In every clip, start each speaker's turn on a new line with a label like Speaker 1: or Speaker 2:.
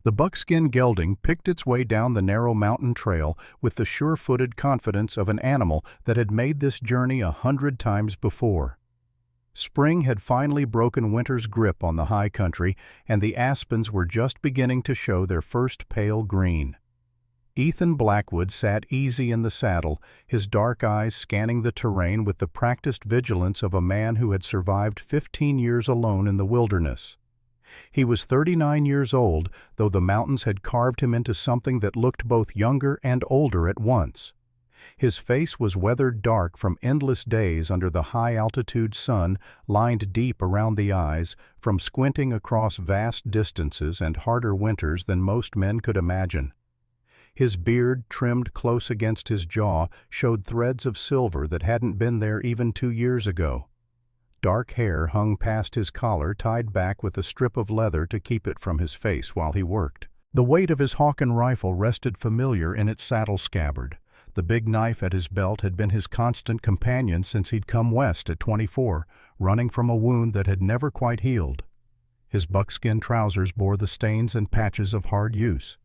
Speaker 1: The buckskin gelding picked its way down the narrow mountain trail with the sure-footed confidence of an animal that had made this journey 100 times before. Spring had finally broken winter's grip on the high country, and the aspens were just beginning to show their first pale green. Ethan Blackwood sat easy in the saddle, his dark eyes scanning the terrain with the practiced vigilance of a man who had survived 15 years alone in the wilderness. He was 39 years old, though the mountains had carved him into something that looked both younger and older at once. His face was weathered dark from endless days under the high-altitude sun, lined deep around the eyes, from squinting across vast distances and harder winters than most men could imagine. His beard, trimmed close against his jaw, showed threads of silver that hadn't been there even 2 years ago. Dark hair hung past his collar, tied back with a strip of leather to keep it from his face while he worked. The weight of his Hawken rifle rested familiar in its saddle scabbard. The big knife at his belt had been his constant companion since he'd come west at 24, running from a wound that had never quite healed. His buckskin trousers bore the stains and patches of hard use.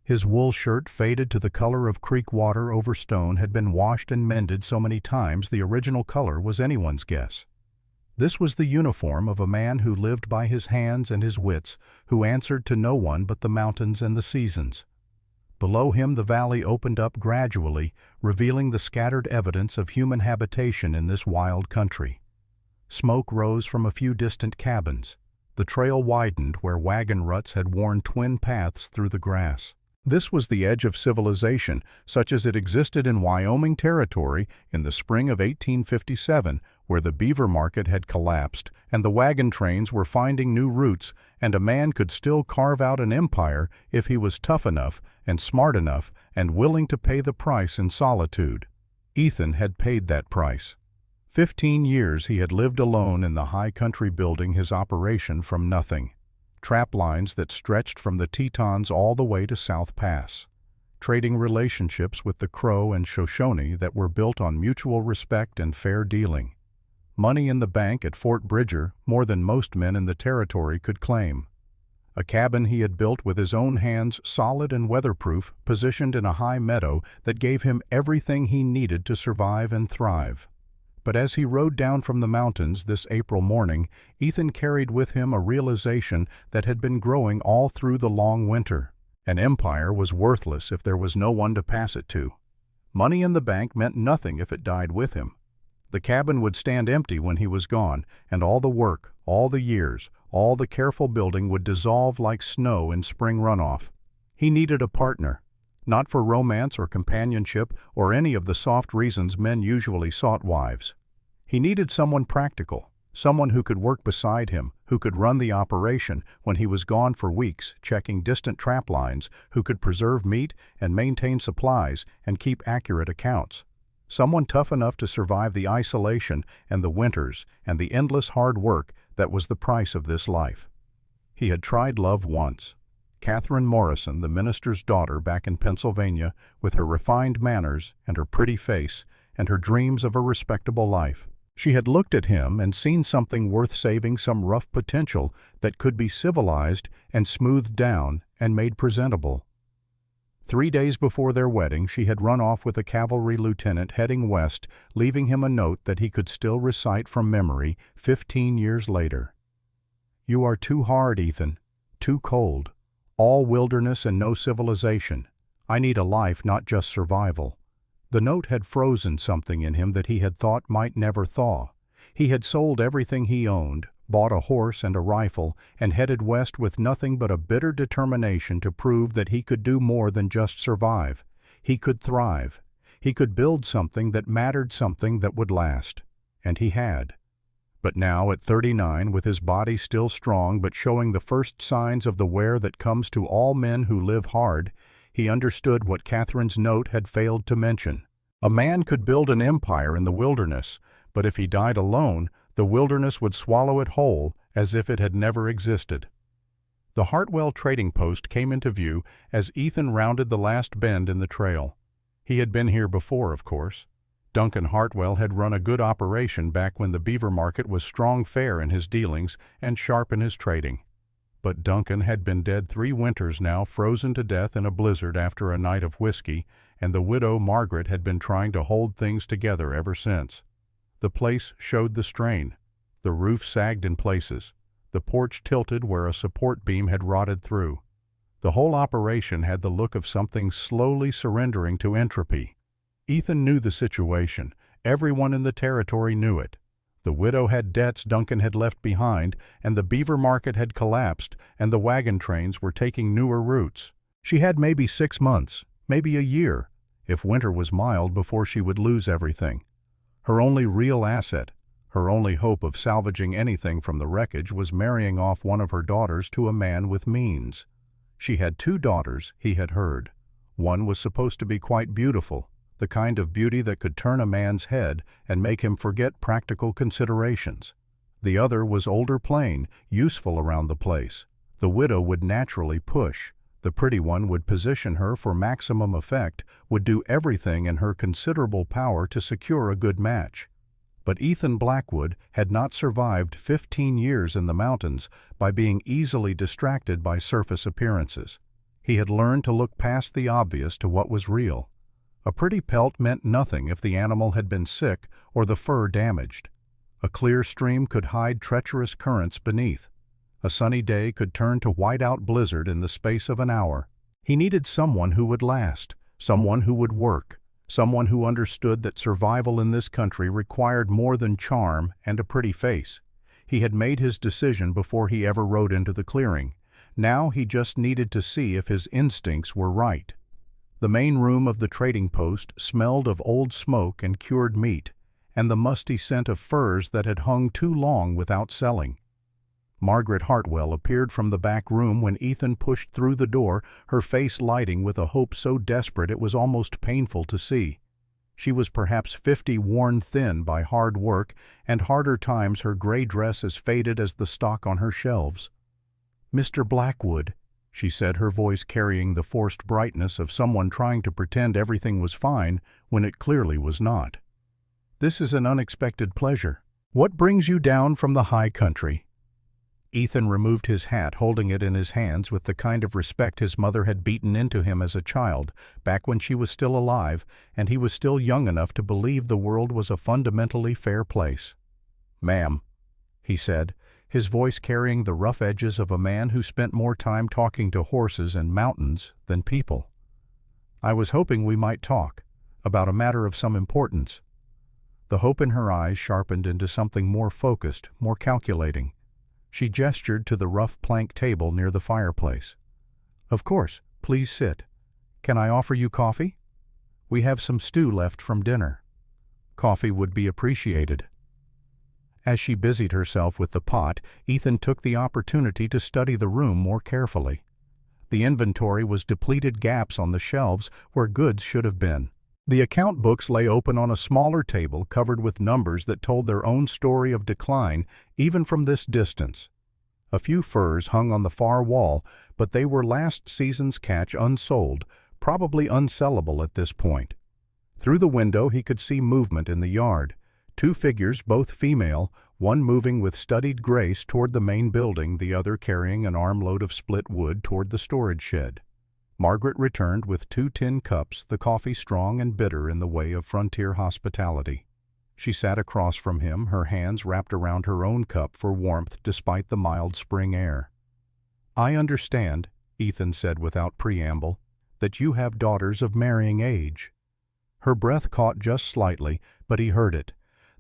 Speaker 1: His wool shirt, faded to the color of creek water over stone, had been washed and mended so many times the original color was anyone's guess. This was the uniform of a man who lived by his hands and his wits, who answered to no one but the mountains and the seasons. Below him the valley opened up gradually, revealing the scattered evidence of human habitation in this wild country. Smoke rose from a few distant cabins. The trail widened where wagon ruts had worn twin paths through the grass. This was the edge of civilization, such as it existed in Wyoming Territory in the spring of 1857, where the beaver market had collapsed and the wagon trains were finding new routes, and a man could still carve out an empire if he was tough enough and smart enough and willing to pay the price in solitude. Ethan had paid that price. 15 years he had lived alone in the high country, building his operation from nothing. Trap lines that stretched from the Tetons all the way to South Pass. Trading relationships with the Crow and Shoshone that were built on mutual respect and fair dealing. Money in the bank at Fort Bridger, more than most men in the territory could claim. A cabin he had built with his own hands, solid and weatherproof, positioned in a high meadow that gave him everything he needed to survive and thrive. But as he rode down from the mountains this April morning, Ethan carried with him a realization that had been growing all through the long winter. An empire was worthless if there was no one to pass it to. Money in the bank meant nothing if it died with him. The cabin would stand empty when he was gone, and all the work, all the years, all the careful building would dissolve like snow in spring runoff. He needed a partner. Not for romance or companionship or any of the soft reasons men usually sought wives. He needed someone practical, someone who could work beside him, who could run the operation when he was gone for weeks checking distant trap lines, who could preserve meat and maintain supplies and keep accurate accounts. Someone tough enough to survive the isolation and the winters and the endless hard work that was the price of this life. He had tried love once. Catherine Morrison, the minister's daughter back in Pennsylvania, with her refined manners and her pretty face and her dreams of a respectable life. She had looked at him and seen something worth saving, some rough potential that could be civilized and smoothed down and made presentable. 3 days before their wedding, she had run off with a cavalry lieutenant heading west, leaving him a note that he could still recite from memory 15 years later. "You are too hard, Ethan, too cold. All wilderness and no civilization. I need a life, not just survival." The note had frozen something in him that he had thought might never thaw. He had sold everything he owned, bought a horse and a rifle, and headed west with nothing but a bitter determination to prove that he could do more than just survive. He could thrive. He could build something that mattered, something that would last. And he had. But now, at 39, with his body still strong but showing the first signs of the wear that comes to all men who live hard, he understood what Catherine's note had failed to mention. A man could build an empire in the wilderness, but if he died alone, the wilderness would swallow it whole as if it had never existed. The Hartwell trading post came into view as Ethan rounded the last bend in the trail. He had been here before, of course. Duncan Hartwell had run a good operation back when the beaver market was strong fare in his dealings and sharp in his trading. But Duncan had been dead 3 winters now, frozen to death in a blizzard after a night of whiskey, and the widow Margaret had been trying to hold things together ever since. The place showed the strain. The roof sagged in places. The porch tilted where a support beam had rotted through. The whole operation had the look of something slowly surrendering to entropy. Ethan knew the situation. Everyone in the territory knew it. The widow had debts Duncan had left behind, and the beaver market had collapsed, and the wagon trains were taking newer routes. She had maybe 6 months, maybe a year, if winter was mild, before she would lose everything. Her only real asset, her only hope of salvaging anything from the wreckage, was marrying off one of her daughters to a man with means. She had 2 daughters, he had heard. One was supposed to be quite beautiful, the kind of beauty that could turn a man's head and make him forget practical considerations. The other was older, plain, useful around the place. The widow would naturally push. The pretty one would position her for maximum effect, would do everything in her considerable power to secure a good match. But Ethan Blackwood had not survived 15 years in the mountains by being easily distracted by surface appearances. He had learned to look past the obvious to what was real. A pretty pelt meant nothing if the animal had been sick or the fur damaged. A clear stream could hide treacherous currents beneath. A sunny day could turn to white-out blizzard in the space of an hour. He needed someone who would last, someone who would work, someone who understood that survival in this country required more than charm and a pretty face. He had made his decision before he ever rode into the clearing. Now he just needed to see if his instincts were right. The main room of the trading post smelled of old smoke and cured meat, and the musty scent of furs that had hung too long without selling. Margaret Hartwell appeared from the back room when Ethan pushed through the door, her face lighting with a hope so desperate it was almost painful to see. She was perhaps 50, worn thin by hard work, and harder times her gray dress as faded as the stock on her shelves. "Mr. Blackwood," she said, her voice carrying the forced brightness of someone trying to pretend everything was fine when it clearly was not. "This is an unexpected pleasure. What brings you down from the high country?" Ethan removed his hat, holding it in his hands with the kind of respect his mother had beaten into him as a child, back when she was still alive, and he was still young enough to believe the world was a fundamentally fair place. "Ma'am," he said, his voice carrying the rough edges of a man who spent more time talking to horses and mountains than people. "I was hoping we might talk, about a matter of some importance." The hope in her eyes sharpened into something more focused, more calculating. She gestured to the rough plank table near the fireplace. "Of course, please sit. Can I offer you coffee? We have some stew left from dinner." Coffee would be appreciated. As she busied herself with the pot, Ethan took the opportunity to study the room more carefully. The inventory was depleted gaps on the shelves where goods should have been. The account books lay open on a smaller table covered with numbers that told their own story of decline even from this distance. A few furs hung on the far wall, but they were last season's catch, unsold, probably unsellable at this point. Through the window he could see movement in the yard. 2 figures, both female, one moving with studied grace toward the main building, the other carrying an armload of split wood toward the storage shed. Margaret returned with 2 tin cups, the coffee strong and bitter in the way of frontier hospitality. She sat across from him, her hands wrapped around her own cup for warmth despite the mild spring air. "I understand," Ethan said without preamble, "that you have daughters of marrying age." Her breath caught just slightly, but he heard it.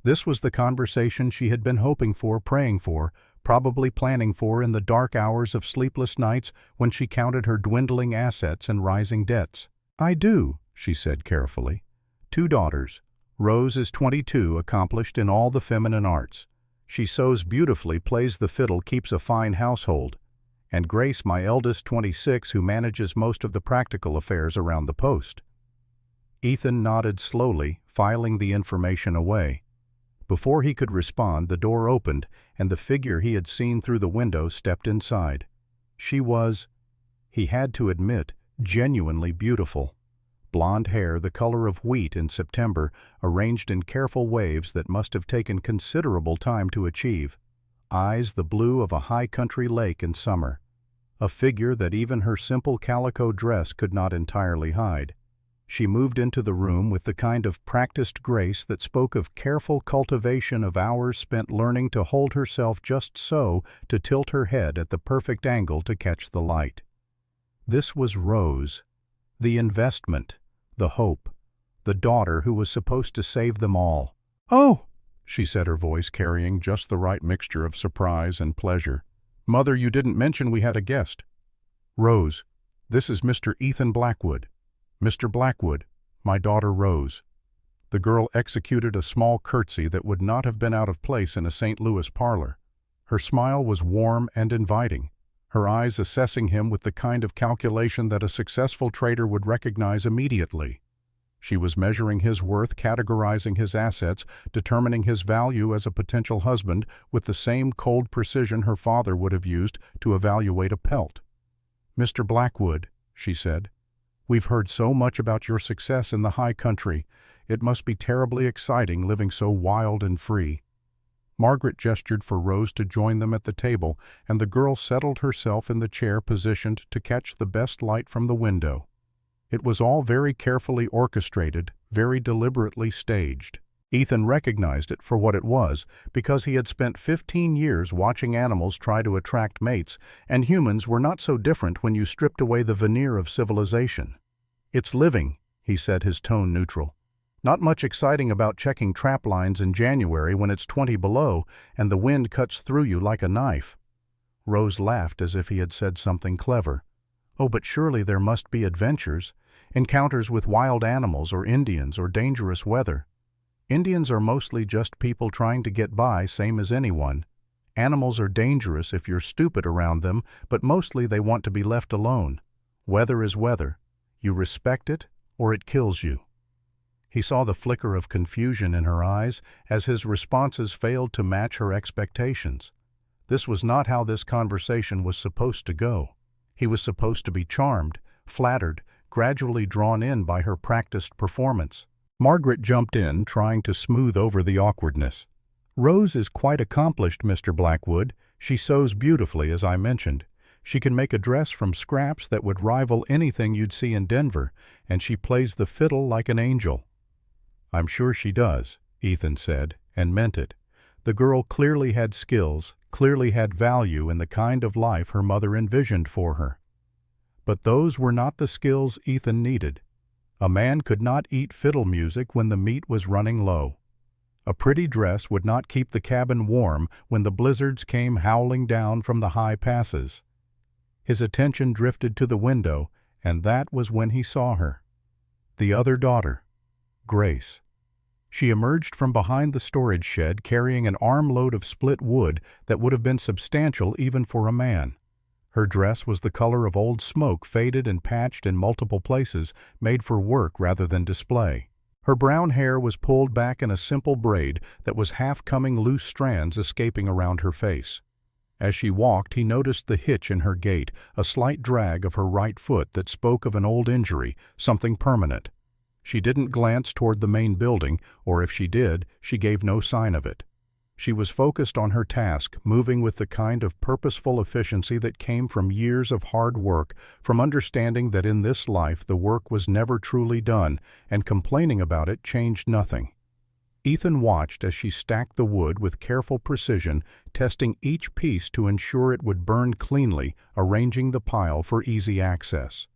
Speaker 1: This was the conversation she had been hoping for, praying for, probably planning for in the dark hours of sleepless nights when she counted her dwindling assets and rising debts. "I do," she said carefully. "2 daughters. Rose is 22, accomplished in all the feminine arts. She sews beautifully, plays the fiddle, keeps a fine household. And Grace, my eldest, 26, who manages most of the practical affairs around the post." Ethan nodded slowly, filing the information away. Before he could respond, the door opened, and the figure he had seen through the window stepped inside. She was, he had to admit, genuinely beautiful. Blonde hair, the color of wheat in September, arranged in careful waves that must have taken considerable time to achieve. Eyes the blue of a high country lake in summer. a figure that even her simple calico dress could not entirely hide. She moved into the room with the kind of practiced grace that spoke of careful cultivation of hours spent learning to hold herself just so to tilt her head at the perfect angle to catch the light. This was Rose, the investment, the hope, the daughter who was supposed to save them all. "Oh!" she said, her voice carrying just the right mixture of surprise and pleasure. "Mother, you didn't mention we had a guest." "Rose, this is Mr. Ethan Blackwood. Mr. Blackwood, my daughter Rose." The girl executed a small curtsy that would not have been out of place in a St. Louis parlor. Her smile was warm and inviting, her eyes assessing him with the kind of calculation that a successful trader would recognize immediately. She was measuring his worth, categorizing his assets, determining his value as a potential husband with the same cold precision her father would have used to evaluate a pelt. "Mr. Blackwood," she said, "we've heard so much about your success in the high country. It must be terribly exciting living so wild and free." Margaret gestured for Rose to join them at the table, and the girl settled herself in the chair positioned to catch the best light from the window. It was all very carefully orchestrated, very deliberately staged. Ethan recognized it for what it was, because he had spent 15 years watching animals try to attract mates, and humans were not so different when you stripped away the veneer of civilization. "It's living," he said, his tone neutral. "Not much exciting about checking trap lines in January when it's 20 below and the wind cuts through you like a knife." Rose laughed as if he had said something clever. "Oh, but surely there must be adventures, encounters with wild animals or Indians or dangerous weather." "Indians are mostly just people trying to get by, same as anyone. Animals are dangerous if you're stupid around them, but mostly they want to be left alone. Weather is weather. You respect it, or it kills you." He saw the flicker of confusion in her eyes as his responses failed to match her expectations. This was not how this conversation was supposed to go. He was supposed to be charmed, flattered, gradually drawn in by her practiced performance. Margaret jumped in, trying to smooth over the awkwardness. "Rose is quite accomplished, Mr. Blackwood. She sews beautifully, as I mentioned. She can make a dress from scraps that would rival anything you'd see in Denver, and she plays the fiddle like an angel." "I'm sure she does," Ethan said, and meant it. The girl clearly had skills, clearly had value in the kind of life her mother envisioned for her. But those were not the skills Ethan needed. A man could not eat fiddle music when the meat was running low. A pretty dress would not keep the cabin warm when the blizzards came howling down from the high passes. His attention drifted to the window, and that was when he saw her. The other daughter, Grace. She emerged from behind the storage shed carrying an armload of split wood that would have been substantial even for a man. Her dress was the color of old smoke, faded and patched in multiple places, made for work rather than display. Her brown hair was pulled back in a simple braid that was half coming loose, strands escaping around her face. As she walked, he noticed the hitch in her gait, a slight drag of her right foot that spoke of an old injury, something permanent. She didn't glance toward the main building, or if she did, she gave no sign of it. She was focused on her task, moving with the kind of purposeful efficiency that came from years of hard work, from understanding that in this life the work was never truly done, and complaining about it changed nothing. Ethan watched as she stacked the wood with careful precision, testing each piece to ensure it would burn cleanly, arranging the pile for easy access.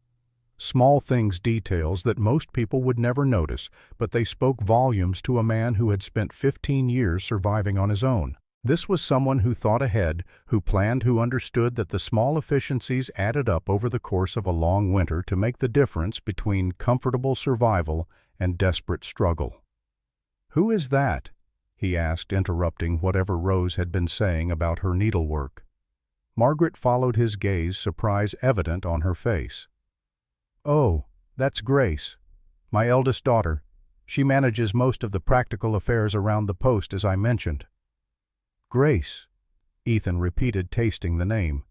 Speaker 1: Small things, details that most people would never notice, but they spoke volumes to a man who had spent 15 years surviving on his own. This was someone who thought ahead, who planned, who understood that the small efficiencies added up over the course of a long winter to make the difference between comfortable survival and desperate struggle. "Who is that?" he asked, interrupting whatever Rose had been saying about her needlework. Margaret followed his gaze, surprise evident on her face. "Oh, that's Grace, my eldest daughter. She manages most of the practical affairs around the post, as I mentioned." "Grace," Ethan repeated, tasting the name.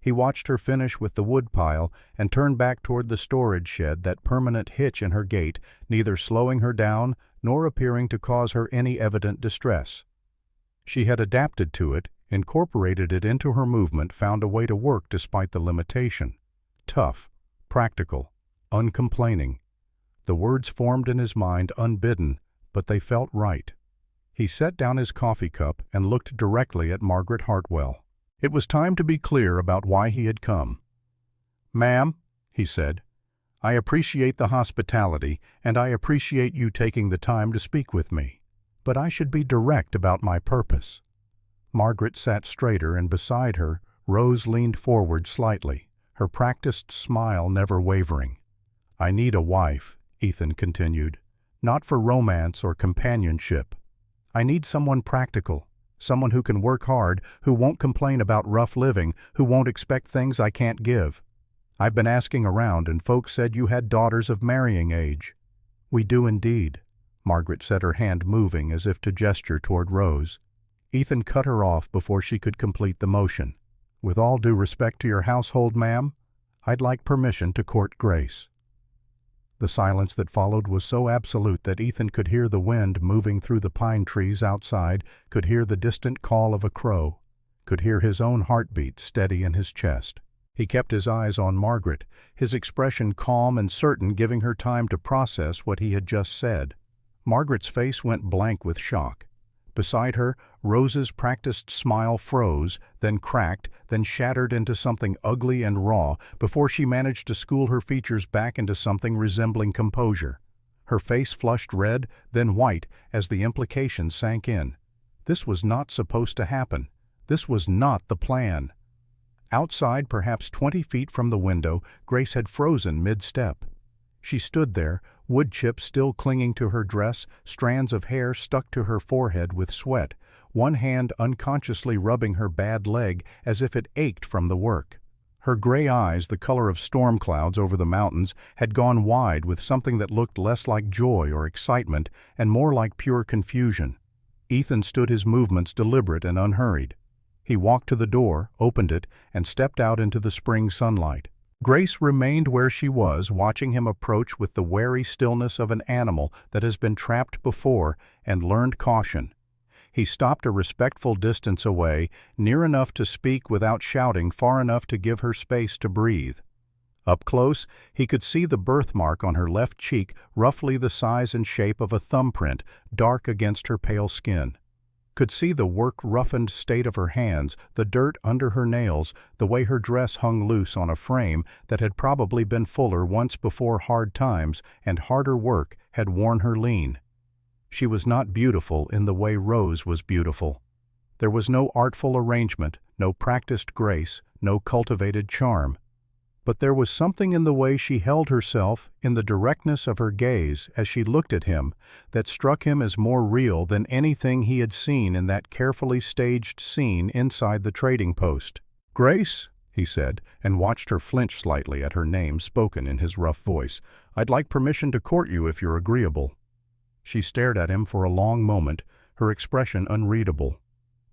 Speaker 1: He watched her finish with the wood pile and turn back toward the storage shed, that permanent hitch in her gait, neither slowing her down nor appearing to cause her any evident distress. She had adapted to it, incorporated it into her movement, found a way to work despite the limitation. Tough, practical, uncomplaining. The words formed in his mind unbidden, but they felt right. He set down his coffee cup and looked directly at Margaret Hartwell. It was time to be clear about why he had come. "Ma'am," he said, "I appreciate the hospitality, and I appreciate you taking the time to speak with me. But I should be direct about my purpose." Margaret sat straighter, and beside her, Rose leaned forward slightly, her practiced smile never wavering. "I need a wife," Ethan continued, "not for romance or companionship. I need someone practical, someone who can work hard, who won't complain about rough living, who won't expect things I can't give. I've been asking around, and folks said you had daughters of marrying age." "We do indeed." Margaret said, her hand moving as if to gesture toward Rose. Ethan cut her off before she could complete the motion. "With all due respect to your household, ma'am, I'd like permission to court Grace." The silence that followed was so absolute that Ethan could hear the wind moving through the pine trees outside, could hear the distant call of a crow, could hear his own heartbeat steady in his chest. He kept his eyes on Margaret, his expression calm and certain, giving her time to process what he had just said. Margaret's face went blank with shock. Beside her, Rose's practiced smile froze, then cracked, then shattered into something ugly and raw before she managed to school her features back into something resembling composure. Her face flushed red, then white, as the implication sank in. This was not supposed to happen. This was not the plan. Outside, perhaps 20 feet from the window, Grace had frozen mid-step. She stood there, wood chips still clinging to her dress, strands of hair stuck to her forehead with sweat, one hand unconsciously rubbing her bad leg as if it ached from the work. Her gray eyes, the color of storm clouds over the mountains, had gone wide with something that looked less like joy or excitement and more like pure confusion. Ethan stood, his movements deliberate and unhurried. He walked to the door, opened it, and stepped out into the spring sunlight. Grace remained where she was, watching him approach with the wary stillness of an animal that has been trapped before and learned caution. He stopped a respectful distance away, near enough to speak without shouting, far enough to give her space to breathe. Up close, he could see the birthmark on her left cheek, roughly the size and shape of a thumbprint, dark against her pale skin. Could see the work-roughened state of her hands, the dirt under her nails, the way her dress hung loose on a frame that had probably been fuller once before hard times and harder work had worn her lean. She was not beautiful in the way Rose was beautiful. There was no artful arrangement, no practiced grace, no cultivated charm. But there was something in the way she held herself, in the directness of her gaze as she looked at him, that struck him as more real than anything he had seen in that carefully staged scene inside the trading post. "Grace," he said, and watched her flinch slightly at her name spoken in his rough voice, "I'd like permission to court you if you're agreeable." She stared at him for a long moment, her expression unreadable.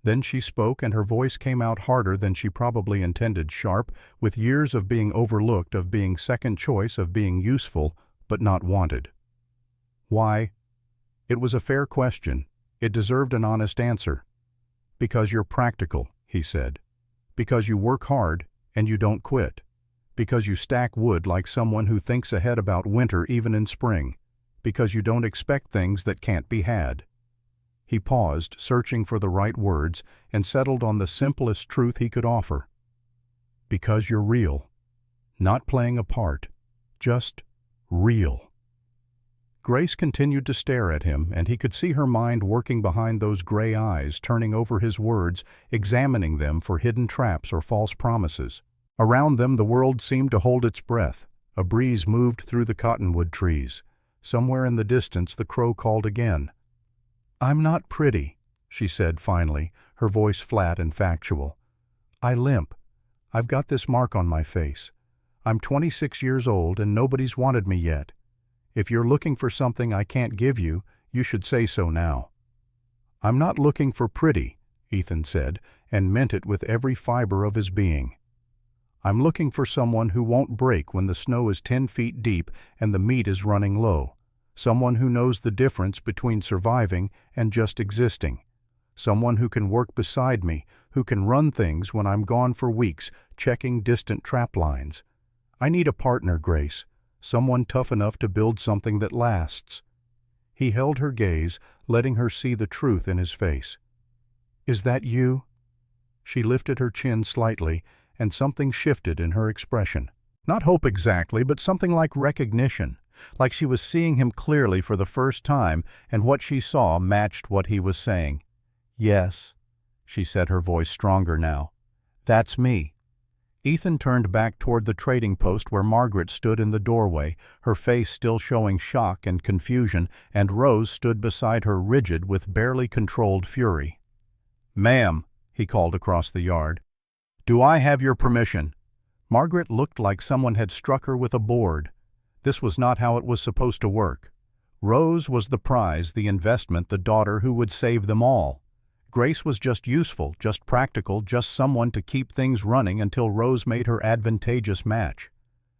Speaker 1: Then she spoke, and her voice came out harder than she probably intended, sharp, with years of being overlooked, of being second choice, of being useful, but not wanted. "Why?" It was a fair question. It deserved an honest answer. "Because you're practical," he said. "Because you work hard, and you don't quit. Because you stack wood like someone who thinks ahead about winter even in spring. Because you don't expect things that can't be had." He paused, searching for the right words, and settled on the simplest truth he could offer. "Because you're real. Not playing a part. Just real." Grace continued to stare at him, and he could see her mind working behind those gray eyes, turning over his words, examining them for hidden traps or false promises. Around them the world seemed to hold its breath. A breeze moved through the cottonwood trees. Somewhere in the distance the crow called again. "I'm not pretty," she said finally, her voice flat and factual. "I limp. I've got this mark on my face. I'm 26 years old and nobody's wanted me yet. If you're looking for something I can't give you, you should say so now." "I'm not looking for pretty," Ethan said, and meant it with every fiber of his being. "I'm looking for someone who won't break when the snow is 10 feet deep and the meat is running low. Someone who knows the difference between surviving and just existing. Someone who can work beside me, who can run things when I'm gone for weeks, checking distant trap lines. I need a partner, Grace, someone tough enough to build something that lasts." He held her gaze, letting her see the truth in his face. "Is that you?" She lifted her chin slightly, and something shifted in her expression. Not hope exactly, but something like recognition, like she was seeing him clearly for the first time, and what she saw matched what he was saying. "Yes," she said, her voice stronger now. "That's me." Ethan turned back toward the trading post where Margaret stood in the doorway, her face still showing shock and confusion, and Rose stood beside her rigid with barely controlled fury. "Ma'am," he called across the yard, "do I have your permission?" Margaret looked like someone had struck her with a board. This was not how it was supposed to work. Rose was the prize, the investment, the daughter who would save them all. Grace was just useful, just practical, just someone to keep things running until Rose made her advantageous match.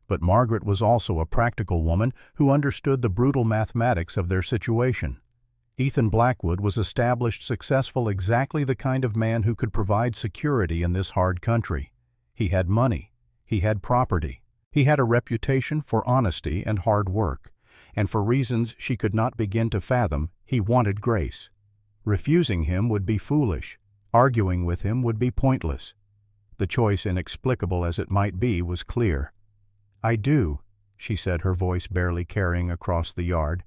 Speaker 1: But Margaret was also a practical woman who understood the brutal mathematics of their situation. Ethan Blackwood was established, successful, exactly the kind of man who could provide security in this hard country. He had money. He had property. He had a reputation for honesty and hard work. And for reasons she could not begin to fathom, he wanted Grace. Refusing him would be foolish. Arguing with him would be pointless. The choice, inexplicable as it might be, was clear. "I do," she said, her voice barely carrying across the yard.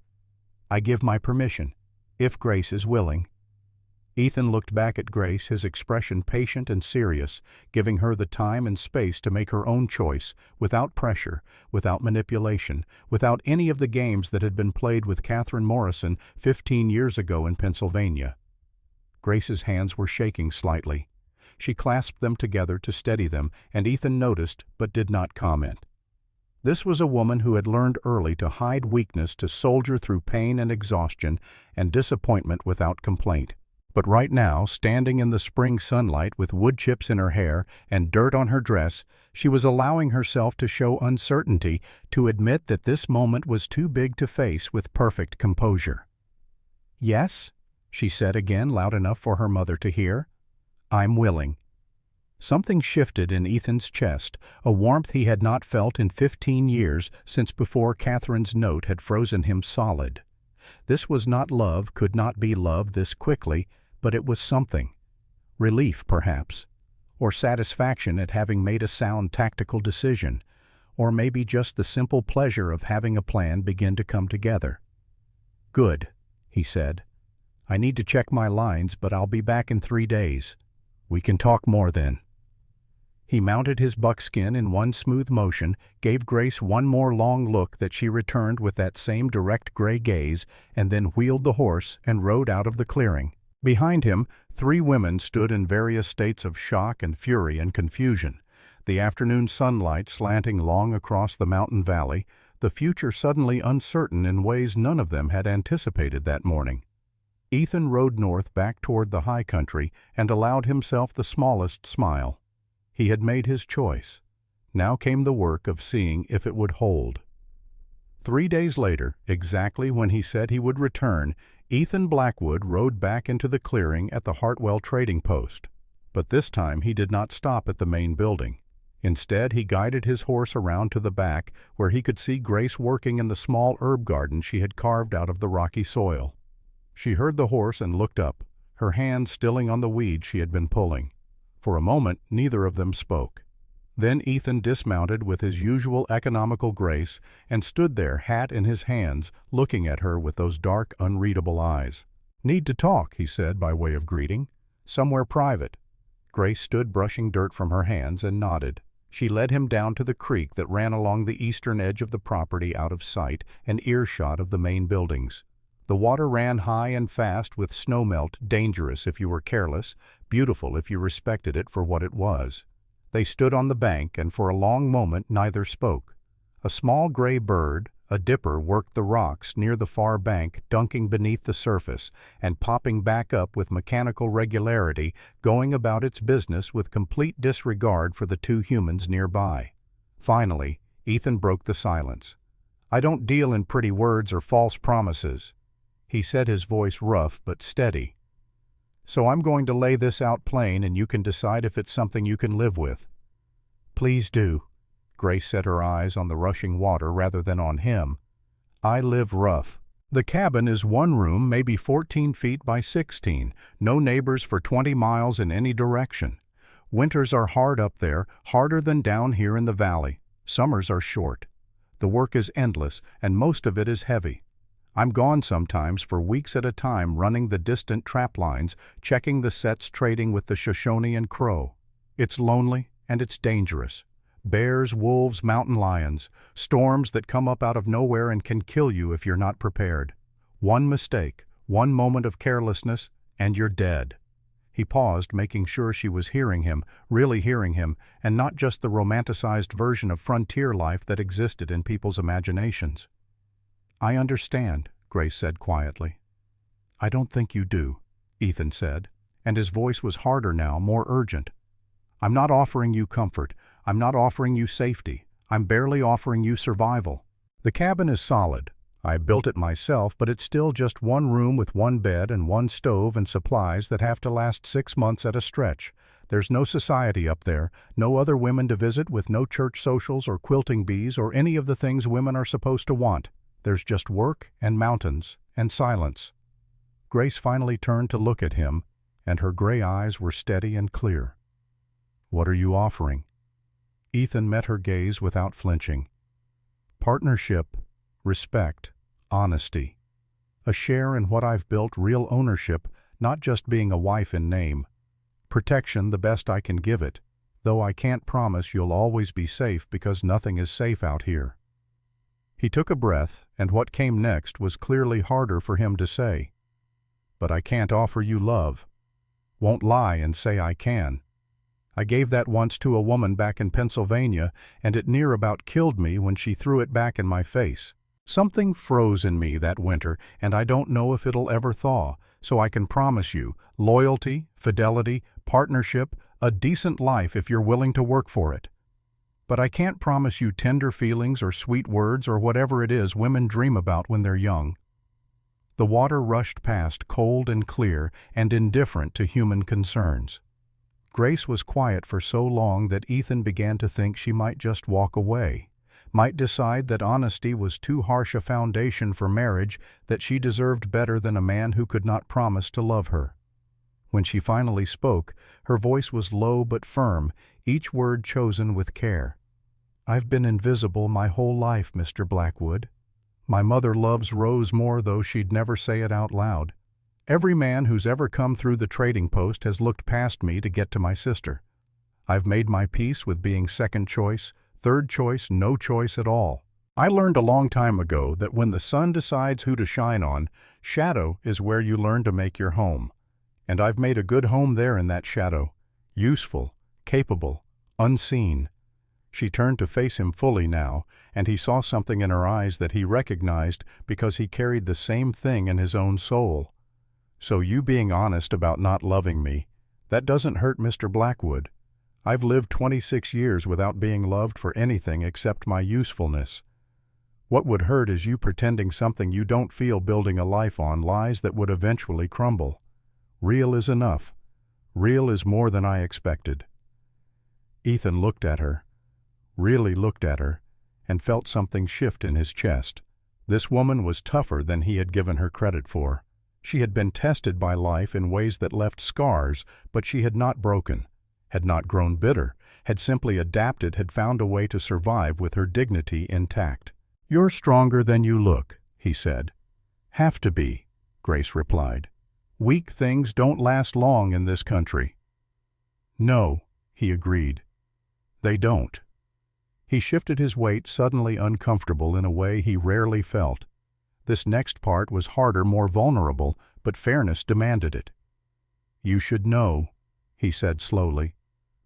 Speaker 1: "I give my permission, if Grace is willing." Ethan looked back at Grace, his expression patient and serious, giving her the time and space to make her own choice, without pressure, without manipulation, without any of the games that had been played with Catherine Morrison 15 years ago in Pennsylvania. Grace's hands were shaking slightly. She clasped them together to steady them, and Ethan noticed but did not comment. This was a woman who had learned early to hide weakness, to soldier through pain and exhaustion and disappointment without complaint. But right now, standing in the spring sunlight with wood chips in her hair and dirt on her dress, she was allowing herself to show uncertainty, to admit that this moment was too big to face with perfect composure. "Yes," she said again, loud enough for her mother to hear. "I'm willing." Something shifted in Ethan's chest, a warmth he had not felt in 15 years, since before Catherine's note had frozen him solid. This was not love, could not be love this quickly, but it was something. Relief, perhaps, or satisfaction at having made a sound tactical decision, or maybe just the simple pleasure of having a plan begin to come together. "Good," he said. "I need to check my lines, but I'll be back in 3 days. We can talk more then." He mounted his buckskin in one smooth motion, gave Grace one more long look that she returned with that same direct gray gaze, and then wheeled the horse and rode out of the clearing. Behind him, 3 women stood in various states of shock and fury and confusion, the afternoon sunlight slanting long across the mountain valley, the future suddenly uncertain in ways none of them had anticipated that morning. Ethan rode north back toward the high country and allowed himself the smallest smile. He had made his choice. Now came the work of seeing if it would hold. 3 days later, exactly when he said he would return, Ethan Blackwood rode back into the clearing at the Hartwell trading post. But this time he did not stop at the main building. Instead, he guided his horse around to the back, where he could see Grace working in the small herb garden she had carved out of the rocky soil. She heard the horse and looked up, her hand stilling on the weeds she had been pulling. For a moment, neither of them spoke. Then Ethan dismounted with his usual economical grace and stood there, hat in his hands, looking at her with those dark, unreadable eyes. "Need to talk," he said by way of greeting. "Somewhere private." Grace stood brushing dirt from her hands and nodded. She led him down to the creek that ran along the eastern edge of the property, out of sight and earshot of the main buildings. The water ran high and fast with snowmelt, dangerous if you were careless, beautiful if you respected it for what it was. They stood on the bank, and for a long moment neither spoke. A small gray bird, a dipper, worked the rocks near the far bank, dunking beneath the surface and popping back up with mechanical regularity, going about its business with complete disregard for the 2 humans nearby. Finally, Ethan broke the silence. "I don't deal in pretty words or false promises." He said, his voice rough but steady. So I'm going to lay this out plain and you can decide if it's something you can live with." "Please do." Grace set her eyes on the rushing water rather than on him. "I live rough. The cabin is one room, maybe 14 feet by 16, no neighbors for 20 miles in any direction. Winters are hard up there, harder than down here in the valley. Summers are short. The work is endless, and most of it is heavy. I'm gone sometimes for weeks at a time running the distant trap lines, checking the sets, trading with the Shoshone and Crow. It's lonely, and it's dangerous. Bears, wolves, mountain lions, storms that come up out of nowhere and can kill you if you're not prepared. One mistake, one moment of carelessness, and you're dead." He paused, making sure she was hearing him, really hearing him, and not just the romanticized version of frontier life that existed in people's imaginations. "I understand," Grace said quietly. "I don't think you do," Ethan said, and his voice was harder now, more urgent. "I'm not offering you comfort. I'm not offering you safety. I'm barely offering you survival. The cabin is solid. I built it myself, but it's still just one room with one bed and one stove and supplies that have to last 6 months at a stretch. There's no society up there, no other women to visit, with no church socials or quilting bees or any of the things women are supposed to want. There's just work and mountains and silence." Grace finally turned to look at him, and her gray eyes were steady and clear. "What are you offering?" Ethan met her gaze without flinching. "Partnership, respect, honesty. A share in what I've built, real ownership, not just being a wife in name. Protection the best I can give it, though I can't promise you'll always be safe because nothing is safe out here." He took a breath, and what came next was clearly harder for him to say. "But I can't offer you love. Won't lie and say I can. I gave that once to a woman back in Pennsylvania, and it near about killed me when she threw it back in my face. Something froze in me that winter, and I don't know if it'll ever thaw, so I can promise you loyalty, fidelity, partnership, a decent life if you're willing to work for it. But I can't promise you tender feelings or sweet words or whatever it is women dream about when they're young." The water rushed past, cold and clear and indifferent to human concerns. Grace was quiet for so long that Ethan began to think she might just walk away, might decide that honesty was too harsh a foundation for marriage, that she deserved better than a man who could not promise to love her. When she finally spoke, her voice was low but firm, each word chosen with care. "I've been invisible my whole life, Mr. Blackwood. My mother loves Rose more, though she'd never say it out loud. Every man who's ever come through the trading post has looked past me to get to my sister. I've made my peace with being second choice, third choice, no choice at all. I learned a long time ago that when the sun decides who to shine on, shadow is where you learn to make your home. And I've made a good home there in that shadow, useful, capable, unseen." She turned to face him fully now, and he saw something in her eyes that he recognized because he carried the same thing in his own soul. "So you being honest about not loving me, that doesn't hurt, Mr. Blackwood. I've lived 26 years without being loved for anything except my usefulness. What would hurt is you pretending something you don't feel, building a life on lies that would eventually crumble. Real is enough. Real is more than I expected." Ethan looked at her, really looked at her, and felt something shift in his chest. This woman was tougher than he had given her credit for. She had been tested by life in ways that left scars, but she had not broken, had not grown bitter, had simply adapted, had found a way to survive with her dignity intact. "You're stronger than you look," he said. "Have to be," Grace replied. "Weak things don't last long in this country." "No," he agreed. "They don't." He shifted his weight, suddenly uncomfortable in a way he rarely felt. This next part was harder, more vulnerable, but fairness demanded it. "You should know," he said slowly.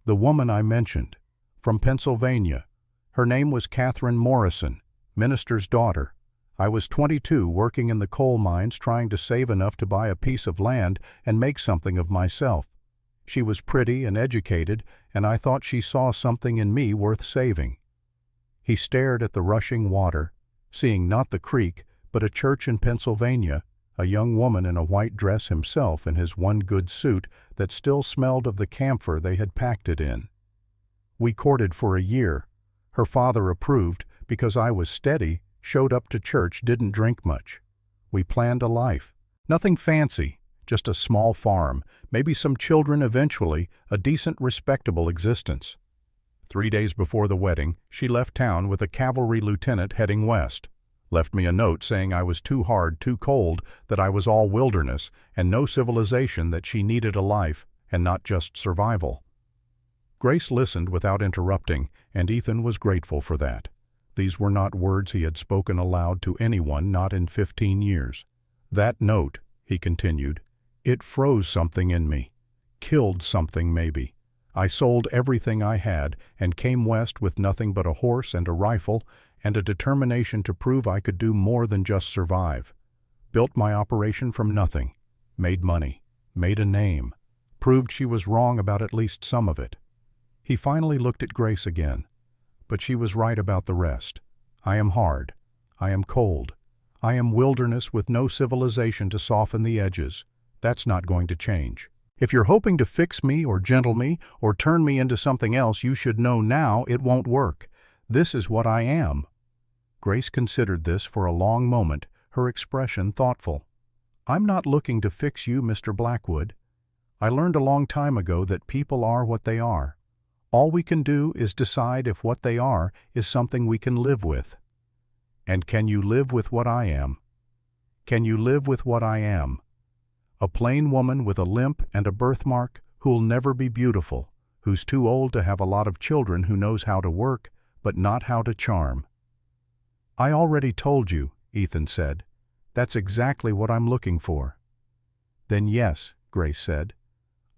Speaker 1: "The woman I mentioned, from Pennsylvania. Her name was Catherine Morrison, minister's daughter. I was 22, working in the coal mines, trying to save enough to buy a piece of land and make something of myself. She was pretty and educated, and I thought she saw something in me worth saving." He stared at the rushing water, seeing not the creek, but a church in Pennsylvania, a young woman in a white dress, himself in his one good suit that still smelled of the camphor they had packed it in. We courted for a year. Her father approved because I was steady, showed up to church, didn't drink much. We planned a life. Nothing fancy, just a small farm, maybe some children eventually, a decent, respectable existence. 3 days before the wedding, she left town with a cavalry lieutenant heading west. Left me a note saying I was too hard, too cold, that I was all wilderness and no civilization, that she needed a life and not just survival. Grace listened without interrupting, and Ethan was grateful for that. These were not words he had spoken aloud to anyone, not in 15 years. That note, he continued, it froze something in me. Killed something, maybe. I sold everything I had and came west with nothing but a horse and a rifle and a determination to prove I could do more than just survive. Built my operation from nothing. Made money. Made a name. Proved she was wrong about at least some of it. He finally looked at Grace again. But she was right about the rest. I am hard. I am cold. I am wilderness with no civilization to soften the edges. That's not going to change. If you're hoping to fix me or gentle me or turn me into something else, you should know now it won't work. This is what I am. Grace considered this for a long moment, her expression thoughtful. I'm not looking to fix you, Mr. Blackwood. I learned a long time ago that people are what they are. All we can do is decide if what they are is something we can live with. And can you live with what I am? Can you live with what I am? A plain woman with a limp and a birthmark who'll never be beautiful, who's too old to have a lot of children, who knows how to work, but not how to charm. I already told you, Ethan said. That's exactly what I'm looking for. Then yes, Grace said.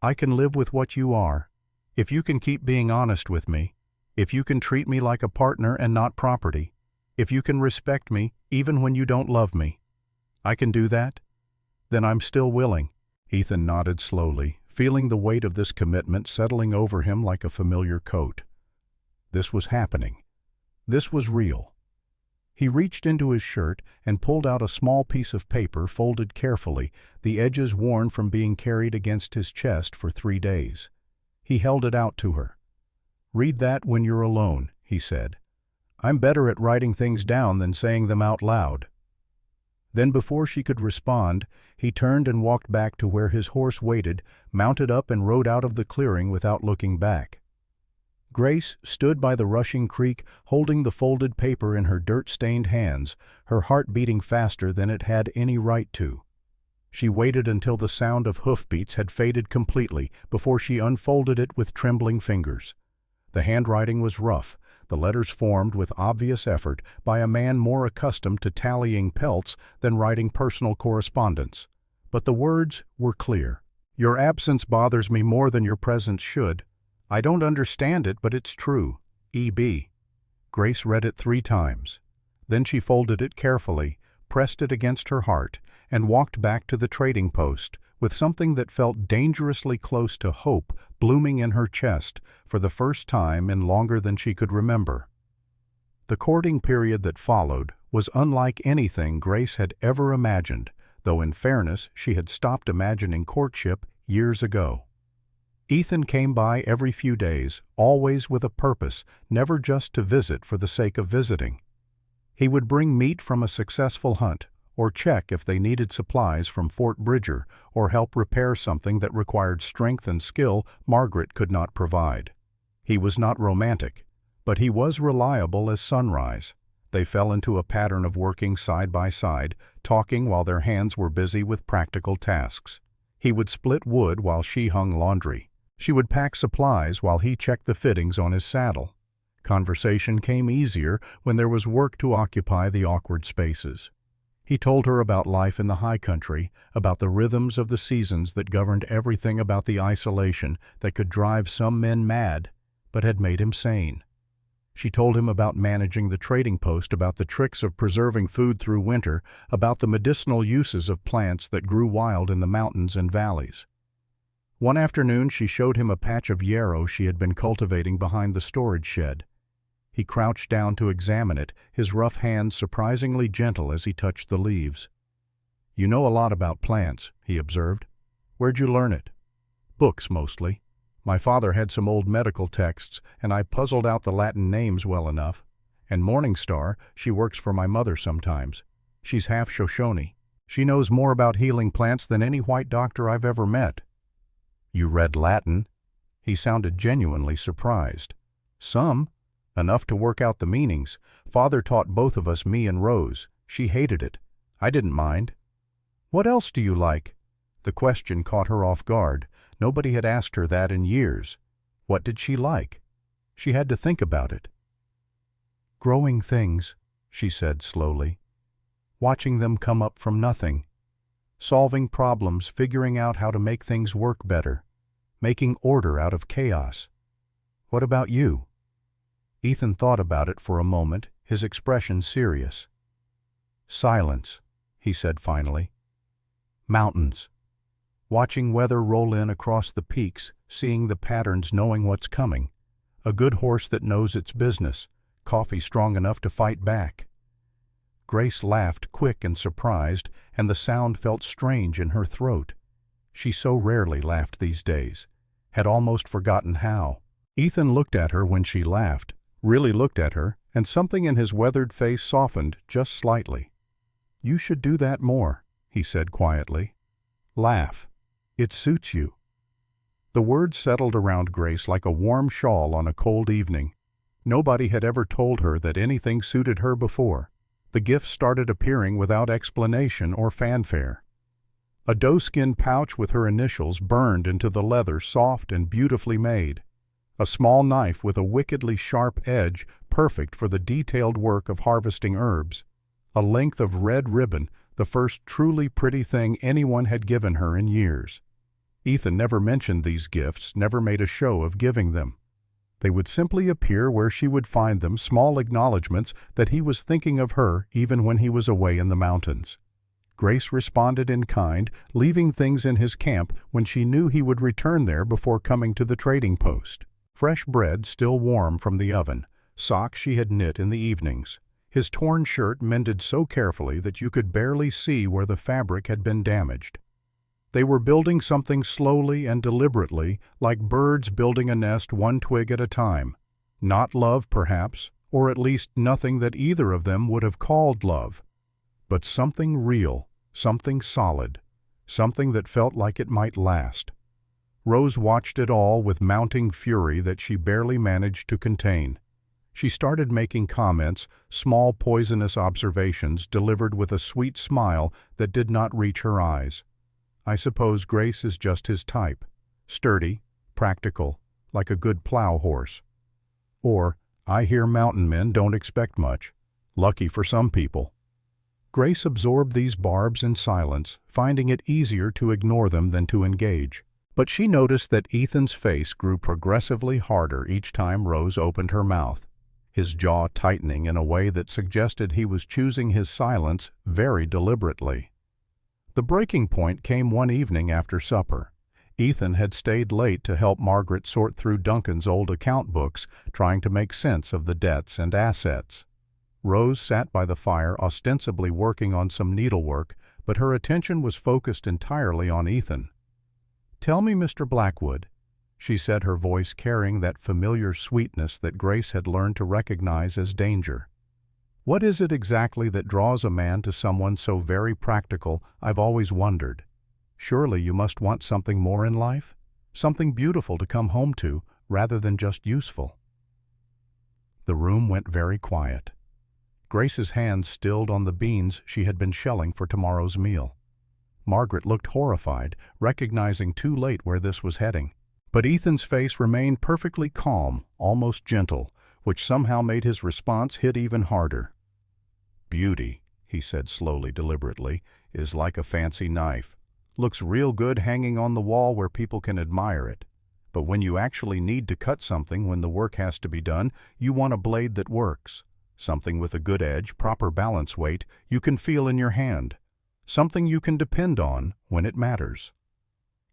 Speaker 1: I can live with what you are. If you can keep being honest with me, if you can treat me like a partner and not property, if you can respect me even when you don't love me, I can do that? Then I'm still willing. Ethan nodded slowly, feeling the weight of this commitment settling over him like a familiar coat. This was happening. This was real. He reached into his shirt and pulled out a small piece of paper folded carefully, the edges worn from being carried against his chest for 3 days. He held it out to her. Read that when you're alone, he said. I'm better at writing things down than saying them out loud. Then, before she could respond, he turned and walked back to where his horse waited, mounted up and rode out of the clearing without looking back. Grace stood by the rushing creek, holding the folded paper in her dirt-stained hands, her heart beating faster than it had any right to. She waited until the sound of hoofbeats had faded completely before she unfolded it with trembling fingers. The handwriting was rough, the letters formed with obvious effort by a man more accustomed to tallying pelts than writing personal correspondence. But the words were clear. Your absence bothers me more than your presence should. I don't understand it, but it's true. E.B. Grace read it 3 times. Then she folded it carefully, pressed it against her heart, and walked back to the trading post, with something that felt dangerously close to hope blooming in her chest for the first time in longer than she could remember. The courting period that followed was unlike anything Grace had ever imagined, though in fairness she had stopped imagining courtship years ago. Ethan came by every few days, always with a purpose, never just to visit for the sake of visiting. He would bring meat from a successful hunt, or check if they needed supplies from Fort Bridger, or help repair something that required strength and skill Margaret could not provide. He was not romantic, but he was reliable as sunrise. They fell into a pattern of working side by side, talking while their hands were busy with practical tasks. He would split wood while she hung laundry. She would pack supplies while he checked the fittings on his saddle. Conversation came easier when there was work to occupy the awkward spaces. He told her about life in the high country, about the rhythms of the seasons that governed everything, about the isolation that could drive some men mad, but had made him sane. She told him about managing the trading post, about the tricks of preserving food through winter, about the medicinal uses of plants that grew wild in the mountains and valleys. One afternoon she showed him a patch of yarrow she had been cultivating behind the storage shed. He crouched down to examine it, his rough hands surprisingly gentle as he touched the leaves. "You know a lot about plants," he observed. "Where'd you learn it?" "Books, mostly. My father had some old medical texts, and I puzzled out the Latin names well enough. And Morningstar, she works for my mother sometimes. She's half Shoshone. She knows more about healing plants than any white doctor I've ever met." "You read Latin?" He sounded genuinely surprised. "Some. Enough to work out the meanings. Father taught both of us, me and Rose. She hated it. I didn't mind." "What else do you like?" The question caught her off guard. Nobody had asked her that in years. What did she like? She had to think about it. "Growing things," she said slowly. "Watching them come up from nothing. Solving problems, figuring out how to make things work better. Making order out of chaos. What about you?" Ethan thought about it for a moment, his expression serious. "Silence," he said finally. "Mountains. Watching weather roll in across the peaks, seeing the patterns, knowing what's coming. A good horse that knows its business, coffee strong enough to fight back." Grace laughed, quick and surprised, and the sound felt strange in her throat. She so rarely laughed these days, had almost forgotten how. Ethan looked at her when she laughed, really looked at her, and something in his weathered face softened just slightly. "You should do that more," he said quietly. "Laugh. It suits you." The words settled around Grace like a warm shawl on a cold evening. Nobody had ever told her that anything suited her before. The gifts started appearing without explanation or fanfare. A doeskin pouch with her initials burned into the leather, soft and beautifully made. A small knife with a wickedly sharp edge, perfect for the detailed work of harvesting herbs. A length of red ribbon, the first truly pretty thing anyone had given her in years. Ethan never mentioned these gifts, never made a show of giving them. They would simply appear where she would find them, small acknowledgments that he was thinking of her even when he was away in the mountains. Grace responded in kind, leaving things in his camp when she knew he would return there before coming to the trading post. Fresh bread still warm from the oven, socks she had knit in the evenings. His torn shirt mended so carefully that you could barely see where the fabric had been damaged. They were building something slowly and deliberately, like birds building a nest one twig at a time. Not love, perhaps, or at least nothing that either of them would have called love. But something real, something solid, something that felt like it might last. Rose watched it all with mounting fury that she barely managed to contain. She started making comments, small poisonous observations delivered with a sweet smile that did not reach her eyes. "I suppose Grace is just his type. Sturdy, practical, like a good plow horse." Or, "I hear mountain men don't expect much. Lucky for some people." Grace absorbed these barbs in silence, finding it easier to ignore them than to engage. But she noticed that Ethan's face grew progressively harder each time Rose opened her mouth, his jaw tightening in a way that suggested he was choosing his silence very deliberately. The breaking point came one evening after supper. Ethan had stayed late to help Margaret sort through Duncan's old account books, trying to make sense of the debts and assets. Rose sat by the fire, ostensibly working on some needlework, but her attention was focused entirely on Ethan. "Tell me, Mr. Blackwood," she said, her voice carrying that familiar sweetness that Grace had learned to recognize as danger. "What is it exactly that draws a man to someone so very practical? I've always wondered. Surely you must want something more in life? Something beautiful to come home to, rather than just useful." The room went very quiet. Grace's hands stilled on the beans she had been shelling for tomorrow's meal. Margaret looked horrified, recognizing too late where this was heading. But Ethan's face remained perfectly calm, almost gentle, which somehow made his response hit even harder. "Beauty," he said slowly, deliberately, "is like a fancy knife. Looks real good hanging on the wall where people can admire it. But when you actually need to cut something, when the work has to be done, you want a blade that works. Something with a good edge, proper balance weight, you can feel in your hand. Something you can depend on when it matters."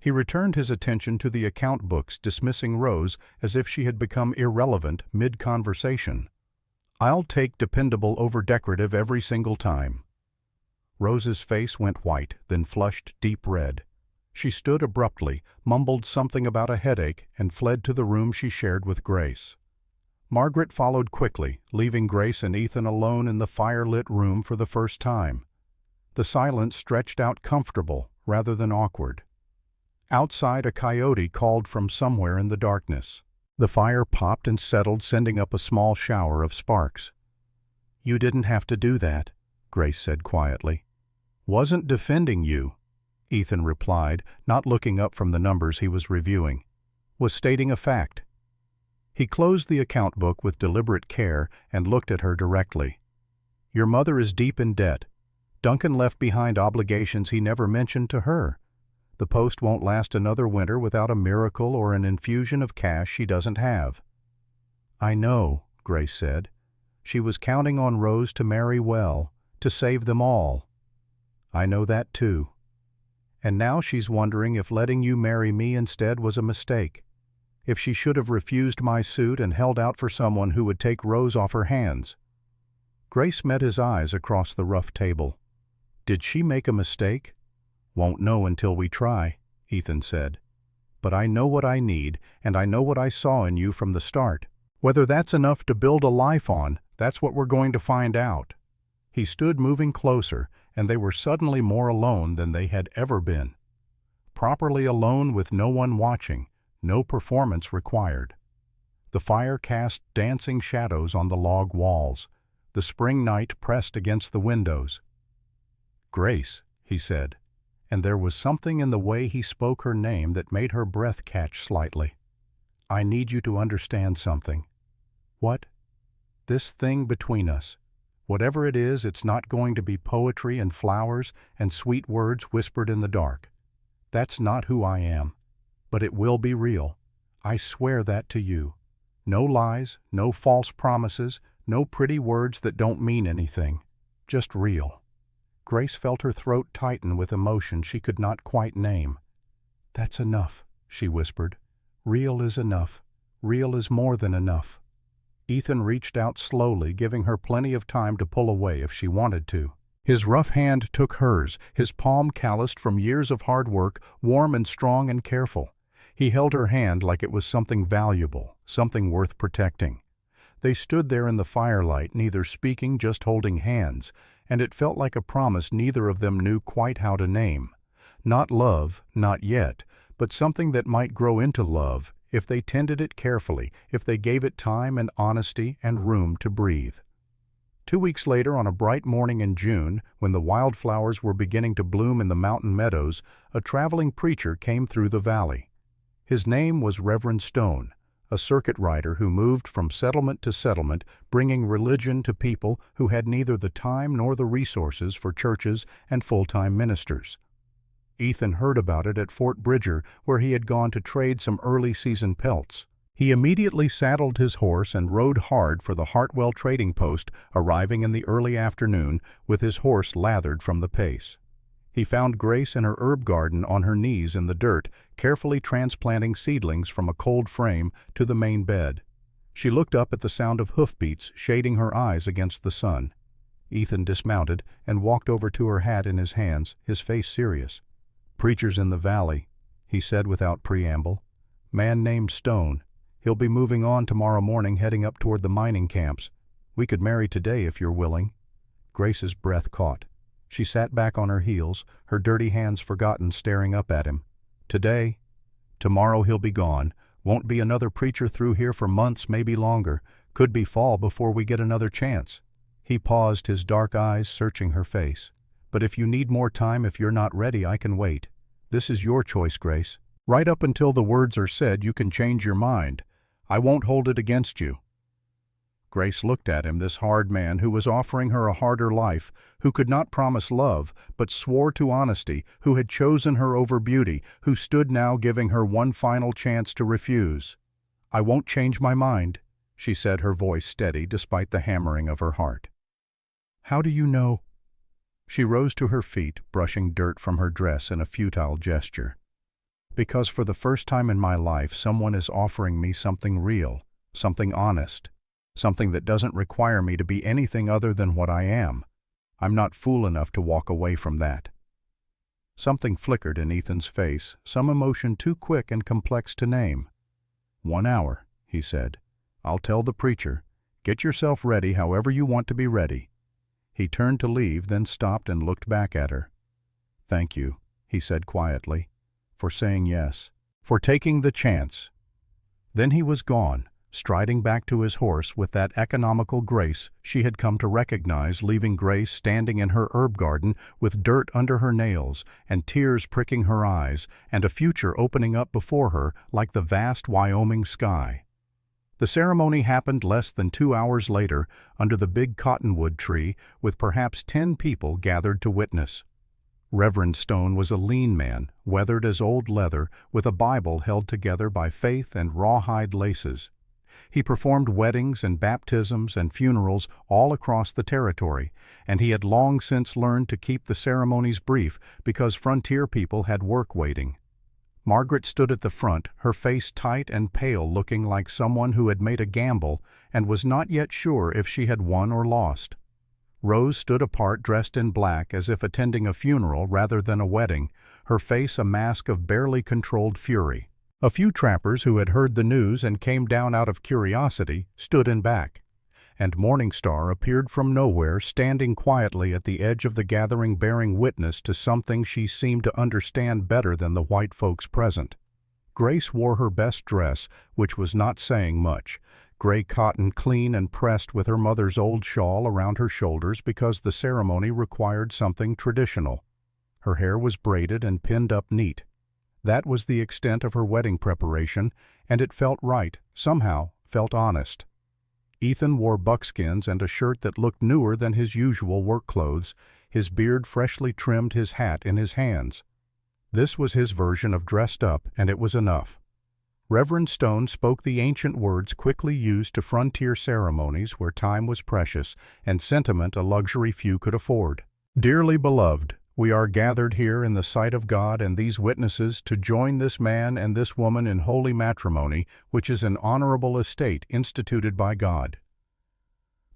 Speaker 1: He returned his attention to the account books, dismissing Rose as if she had become irrelevant mid-conversation. "I'll take dependable over decorative every single time." Rose's face went white, then flushed deep red. She stood abruptly, mumbled something about a headache, and fled to the room she shared with Grace. Margaret followed quickly, leaving Grace and Ethan alone in the fire-lit room for the first time. The silence stretched out comfortable, rather than awkward. Outside, a coyote called from somewhere in the darkness. The fire popped and settled, sending up a small shower of sparks. "You didn't have to do that," Grace said quietly. "Wasn't defending you," Ethan replied, not looking up from the numbers he was reviewing. "Was stating a fact." He closed the account book with deliberate care and looked at her directly. "Your mother is deep in debt. Duncan left behind obligations he never mentioned to her. The post won't last another winter without a miracle or an infusion of cash she doesn't have." "I know," Grace said. "She was counting on Rose to marry well, to save them all." "I know that too. And now she's wondering if letting you marry me instead was a mistake. If she should have refused my suit and held out for someone who would take Rose off her hands." Grace met his eyes across the rough table. "Did she make a mistake?" "Won't know until we try," Ethan said. "But I know what I need, and I know what I saw in you from the start. Whether that's enough to build a life on, that's what we're going to find out." He stood moving closer, and they were suddenly more alone than they had ever been. Properly alone with no one watching, no performance required. The fire cast dancing shadows on the log walls. The spring night pressed against the windows. "Grace," he said, and there was something in the way he spoke her name that made her breath catch slightly. "I need you to understand something." "What?" "This thing between us. Whatever it is, it's not going to be poetry and flowers and sweet words whispered in the dark. That's not who I am. But it will be real. I swear that to you. No lies, no false promises, no pretty words that don't mean anything. Just real." Grace felt her throat tighten with emotion she could not quite name. "That's enough," she whispered. "Real is enough. Real is more than enough." Ethan reached out slowly, giving her plenty of time to pull away if she wanted to. His rough hand took hers, his palm calloused from years of hard work, warm and strong and careful. He held her hand like it was something valuable, something worth protecting. They stood there in the firelight, neither speaking, just holding hands, and it felt like a promise neither of them knew quite how to name. Not love, not yet, but something that might grow into love if they tended it carefully, if they gave it time and honesty and room to breathe. 2 weeks later, on a bright morning in June, when the wildflowers were beginning to bloom in the mountain meadows, a traveling preacher came through the valley. His name was Reverend Stone, a circuit rider who moved from settlement to settlement, bringing religion to people who had neither the time nor the resources for churches and full-time ministers. Ethan heard about it at Fort Bridger, where he had gone to trade some early-season pelts. He immediately saddled his horse and rode hard for the Hartwell trading post, arriving in the early afternoon with his horse lathered from the pace. He found Grace in her herb garden on her knees in the dirt, carefully transplanting seedlings from a cold frame to the main bed. She looked up at the sound of hoofbeats, shading her eyes against the sun. Ethan dismounted and walked over to her hat in his hands, his face serious. "Preacher's in the valley," he said without preamble. "Man named Stone. He'll be moving on tomorrow morning, heading up toward the mining camps. We could marry today if you're willing." Grace's breath caught. She sat back on her heels, her dirty hands forgotten, staring up at him. "Today? Tomorrow he'll be gone. Won't be another preacher through here for months, maybe longer. Could be fall before we get another chance." He paused, his dark eyes searching her face. "But if you need more time, if you're not ready, I can wait. This is your choice, Grace. Right up until the words are said, you can change your mind. I won't hold it against you." Grace looked at him, this hard man who was offering her a harder life, who could not promise love, but swore to honesty, who had chosen her over beauty, who stood now giving her one final chance to refuse. "I won't change my mind," she said, her voice steady despite the hammering of her heart. "How do you know?" She rose to her feet, brushing dirt from her dress in a futile gesture. "Because for the first time in my life, someone is offering me something real, something honest. Something that doesn't require me to be anything other than what I am. I'm not fool enough to walk away from that." Something flickered in Ethan's face, some emotion too quick and complex to name. "1 hour," he said. "I'll tell the preacher. Get yourself ready however you want to be ready." He turned to leave, then stopped and looked back at her. "Thank you," he said quietly, "for saying yes, for taking the chance." Then he was gone, striding back to his horse with that economical grace she had come to recognize, leaving Grace standing in her herb garden with dirt under her nails and tears pricking her eyes and a future opening up before her like the vast Wyoming sky. The ceremony happened less than 2 hours later under the big cottonwood tree with perhaps 10 people gathered to witness. Reverend Stone was a lean man, weathered as old leather, with a Bible held together by faith and rawhide laces. He performed weddings and baptisms and funerals all across the territory, and he had long since learned to keep the ceremonies brief because frontier people had work waiting. Margaret stood at the front, her face tight and pale, looking like someone who had made a gamble and was not yet sure if she had won or lost. Rose stood apart, dressed in black, as if attending a funeral rather than a wedding, her face a mask of barely controlled fury. A few trappers who had heard the news and came down out of curiosity stood in back, and Morning Star appeared from nowhere, standing quietly at the edge of the gathering, bearing witness to something she seemed to understand better than the white folks present. Grace wore her best dress, which was not saying much, gray cotton, clean and pressed, with her mother's old shawl around her shoulders because the ceremony required something traditional. Her hair was braided and pinned up neat. That was the extent of her wedding preparation, and it felt right, somehow felt honest. Ethan wore buckskins and a shirt that looked newer than his usual work clothes, his beard freshly trimmed, his hat in his hands. This was his version of dressed up, and it was enough. Reverend Stone spoke the ancient words quickly used to frontier ceremonies where time was precious and sentiment a luxury few could afford. "Dearly beloved, we are gathered here in the sight of God and these witnesses to join this man and this woman in holy matrimony, which is an honorable estate instituted by God."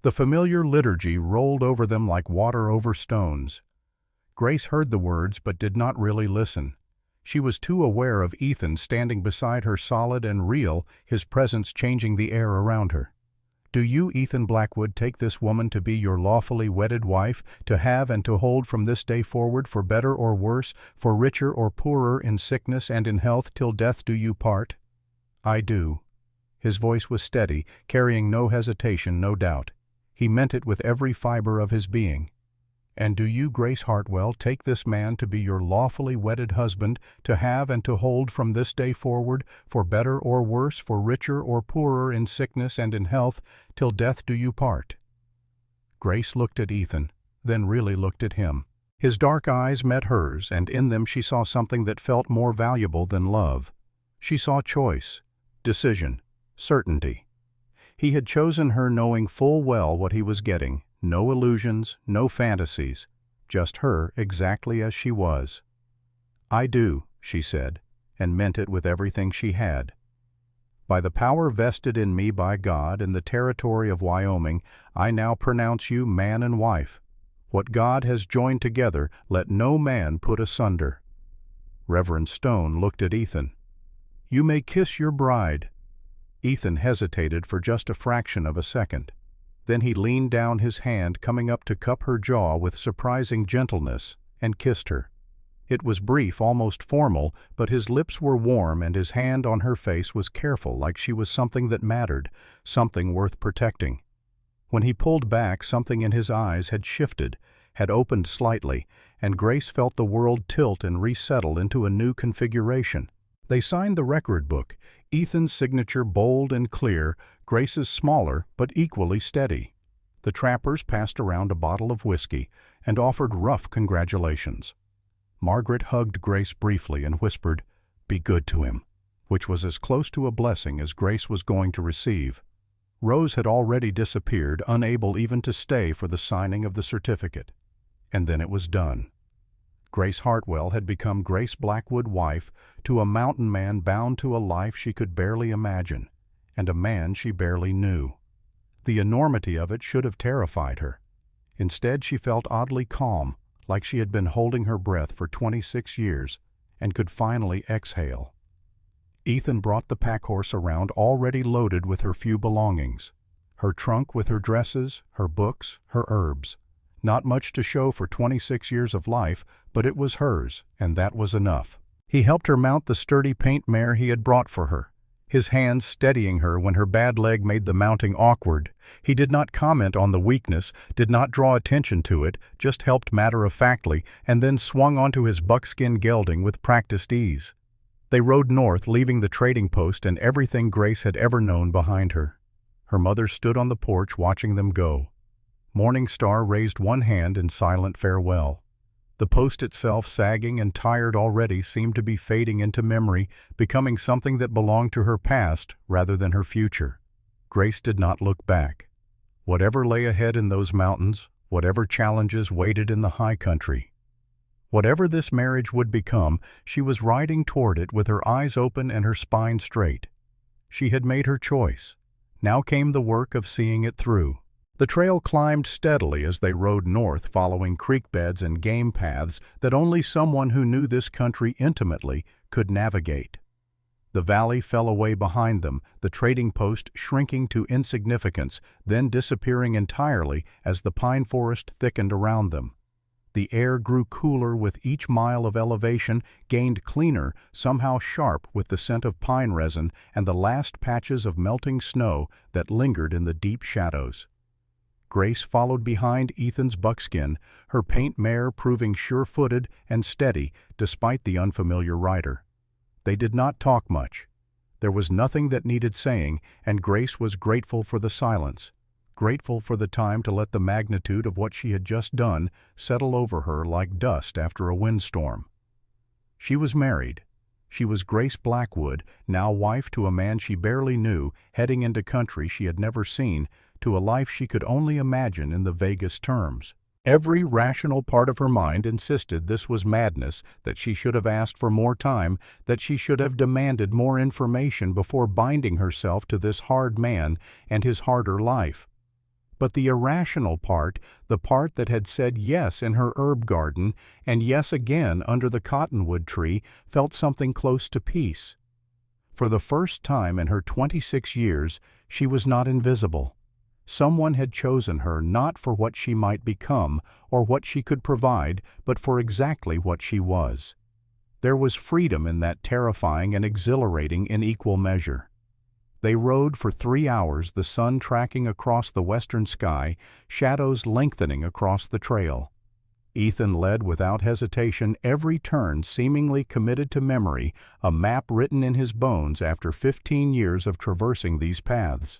Speaker 1: The familiar liturgy rolled over them like water over stones. Grace heard the words but did not really listen. She was too aware of Ethan standing beside her, solid and real, his presence changing the air around her. "Do you, Ethan Blackwood, take this woman to be your lawfully wedded wife, to have and to hold from this day forward, for better or worse, for richer or poorer, in sickness and in health, till death do you part?" "I do." His voice was steady, carrying no hesitation, no doubt. He meant it with every fiber of his being. "And do you, Grace Hartwell, take this man to be your lawfully wedded husband, to have and to hold from this day forward, for better or worse, for richer or poorer, in sickness and in health, till death do you part?" Grace looked at Ethan, then really looked at him. His dark eyes met hers, and in them she saw something that felt more valuable than love. She saw choice, decision, certainty. He had chosen her knowing full well what he was getting. No illusions, no fantasies, just her exactly as she was. "I do," she said, and meant it with everything she had. "By the power vested in me by God in the territory of Wyoming, I now pronounce you man and wife. What God has joined together, let no man put asunder." Reverend Stone looked at Ethan. "You may kiss your bride." Ethan hesitated for just a fraction of a second. Then he leaned down his hand, coming up to cup her jaw with surprising gentleness, and kissed her. It was brief, almost formal, but his lips were warm and his hand on her face was careful, like she was something that mattered, something worth protecting. When he pulled back, something in his eyes had shifted, had opened slightly, and Grace felt the world tilt and resettle into a new configuration. They signed the record book, Ethan's signature bold and clear, Grace's smaller but equally steady. The trappers passed around a bottle of whiskey and offered rough congratulations. Margaret hugged Grace briefly and whispered, "Be good to him," which was as close to a blessing as Grace was going to receive. Rose had already disappeared, unable even to stay for the signing of the certificate. And then it was done. Grace Hartwell had become Grace Blackwood, wife to a mountain man bound to a life she could barely imagine, and a man she barely knew. The enormity of it should have terrified her. Instead, she felt oddly calm, like she had been holding her breath for 26 years and could finally exhale. Ethan brought the packhorse around already loaded with her few belongings. Her trunk with her dresses, her books, her herbs. Not much to show for 26 years of life, but it was hers, and that was enough. He helped her mount the sturdy paint mare he had brought for her, his hands steadying her when her bad leg made the mounting awkward. He did not comment on the weakness, did not draw attention to it, just helped matter-of-factly, and then swung onto his buckskin gelding with practiced ease. They rode north, leaving the trading post and everything Grace had ever known behind her. Her mother stood on the porch watching them go. Morning Star raised one hand in silent farewell. The post itself, sagging and tired already, seemed to be fading into memory, becoming something that belonged to her past rather than her future. Grace did not look back. Whatever lay ahead in those mountains, whatever challenges waited in the high country, whatever this marriage would become, she was riding toward it with her eyes open and her spine straight. She had made her choice. Now came the work of seeing it through. The trail climbed steadily as they rode north, following creek beds and game paths that only someone who knew this country intimately could navigate. The valley fell away behind them, the trading post shrinking to insignificance, then disappearing entirely as the pine forest thickened around them. The air grew cooler with each mile of elevation, gained cleaner, somehow sharp with the scent of pine resin and the last patches of melting snow that lingered in the deep shadows. Grace followed behind Ethan's buckskin, her paint mare proving sure-footed and steady despite the unfamiliar rider. They did not talk much. There was nothing that needed saying, and Grace was grateful for the silence, grateful for the time to let the magnitude of what she had just done settle over her like dust after a windstorm. She was married. She was Grace Blackwood, now wife to a man she barely knew, heading into country she had never seen, to a life she could only imagine in the vaguest terms. Every rational part of her mind insisted this was madness, that she should have asked for more time, that she should have demanded more information before binding herself to this hard man and his harder life. But the irrational part, the part that had said yes in her herb garden and yes again under the cottonwood tree, felt something close to peace. For the first time in her 26 years, she was not invisible. Someone had chosen her not for what she might become or what she could provide, but for exactly what she was. There was freedom in that, terrifying and exhilarating in equal measure. They rode for 3 hours, the sun tracking across the western sky, shadows lengthening across the trail. Ethan led without hesitation, every turn seemingly committed to memory, a map written in his bones after 15 years of traversing these paths.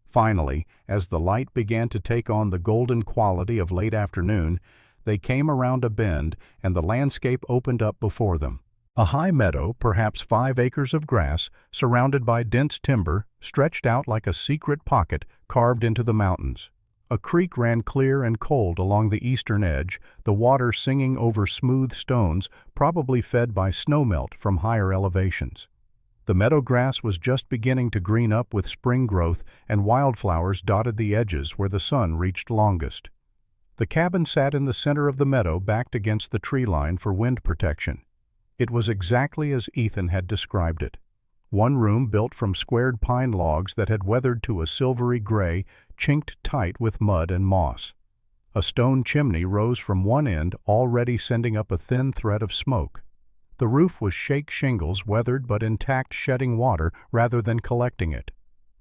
Speaker 1: Finally, as the light began to take on the golden quality of late afternoon, they came around a bend and the landscape opened up before them. A high meadow, perhaps 5 acres of grass, surrounded by dense timber, stretched out like a secret pocket carved into the mountains. A creek ran clear and cold along the eastern edge, the water singing over smooth stones, probably fed by snowmelt from higher elevations. The meadow grass was just beginning to green up with spring growth, and wildflowers dotted the edges where the sun reached longest. The cabin sat in the center of the meadow, backed against the tree line for wind protection. It was exactly as Ethan had described it. One room built from squared pine logs that had weathered to a silvery gray, chinked tight with mud and moss. A stone chimney rose from one end, already sending up a thin thread of smoke. The roof was shake shingles, weathered but intact, shedding water rather than collecting it.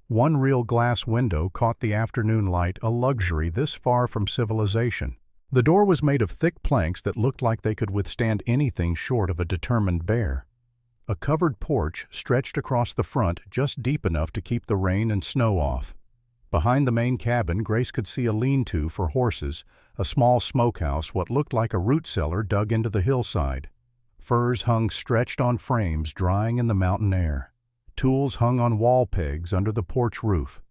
Speaker 1: One real glass window caught the afternoon light, a luxury this far from civilization. The door was made of thick planks that looked like they could withstand anything short of a determined bear. A covered porch stretched across the front, just deep enough to keep the rain and snow off. Behind the main cabin, Grace could see a lean-to for horses, a small smokehouse, what looked like a root cellar dug into the hillside. Furs hung stretched on frames, drying in the mountain air. Tools hung on wall pegs under the porch roof.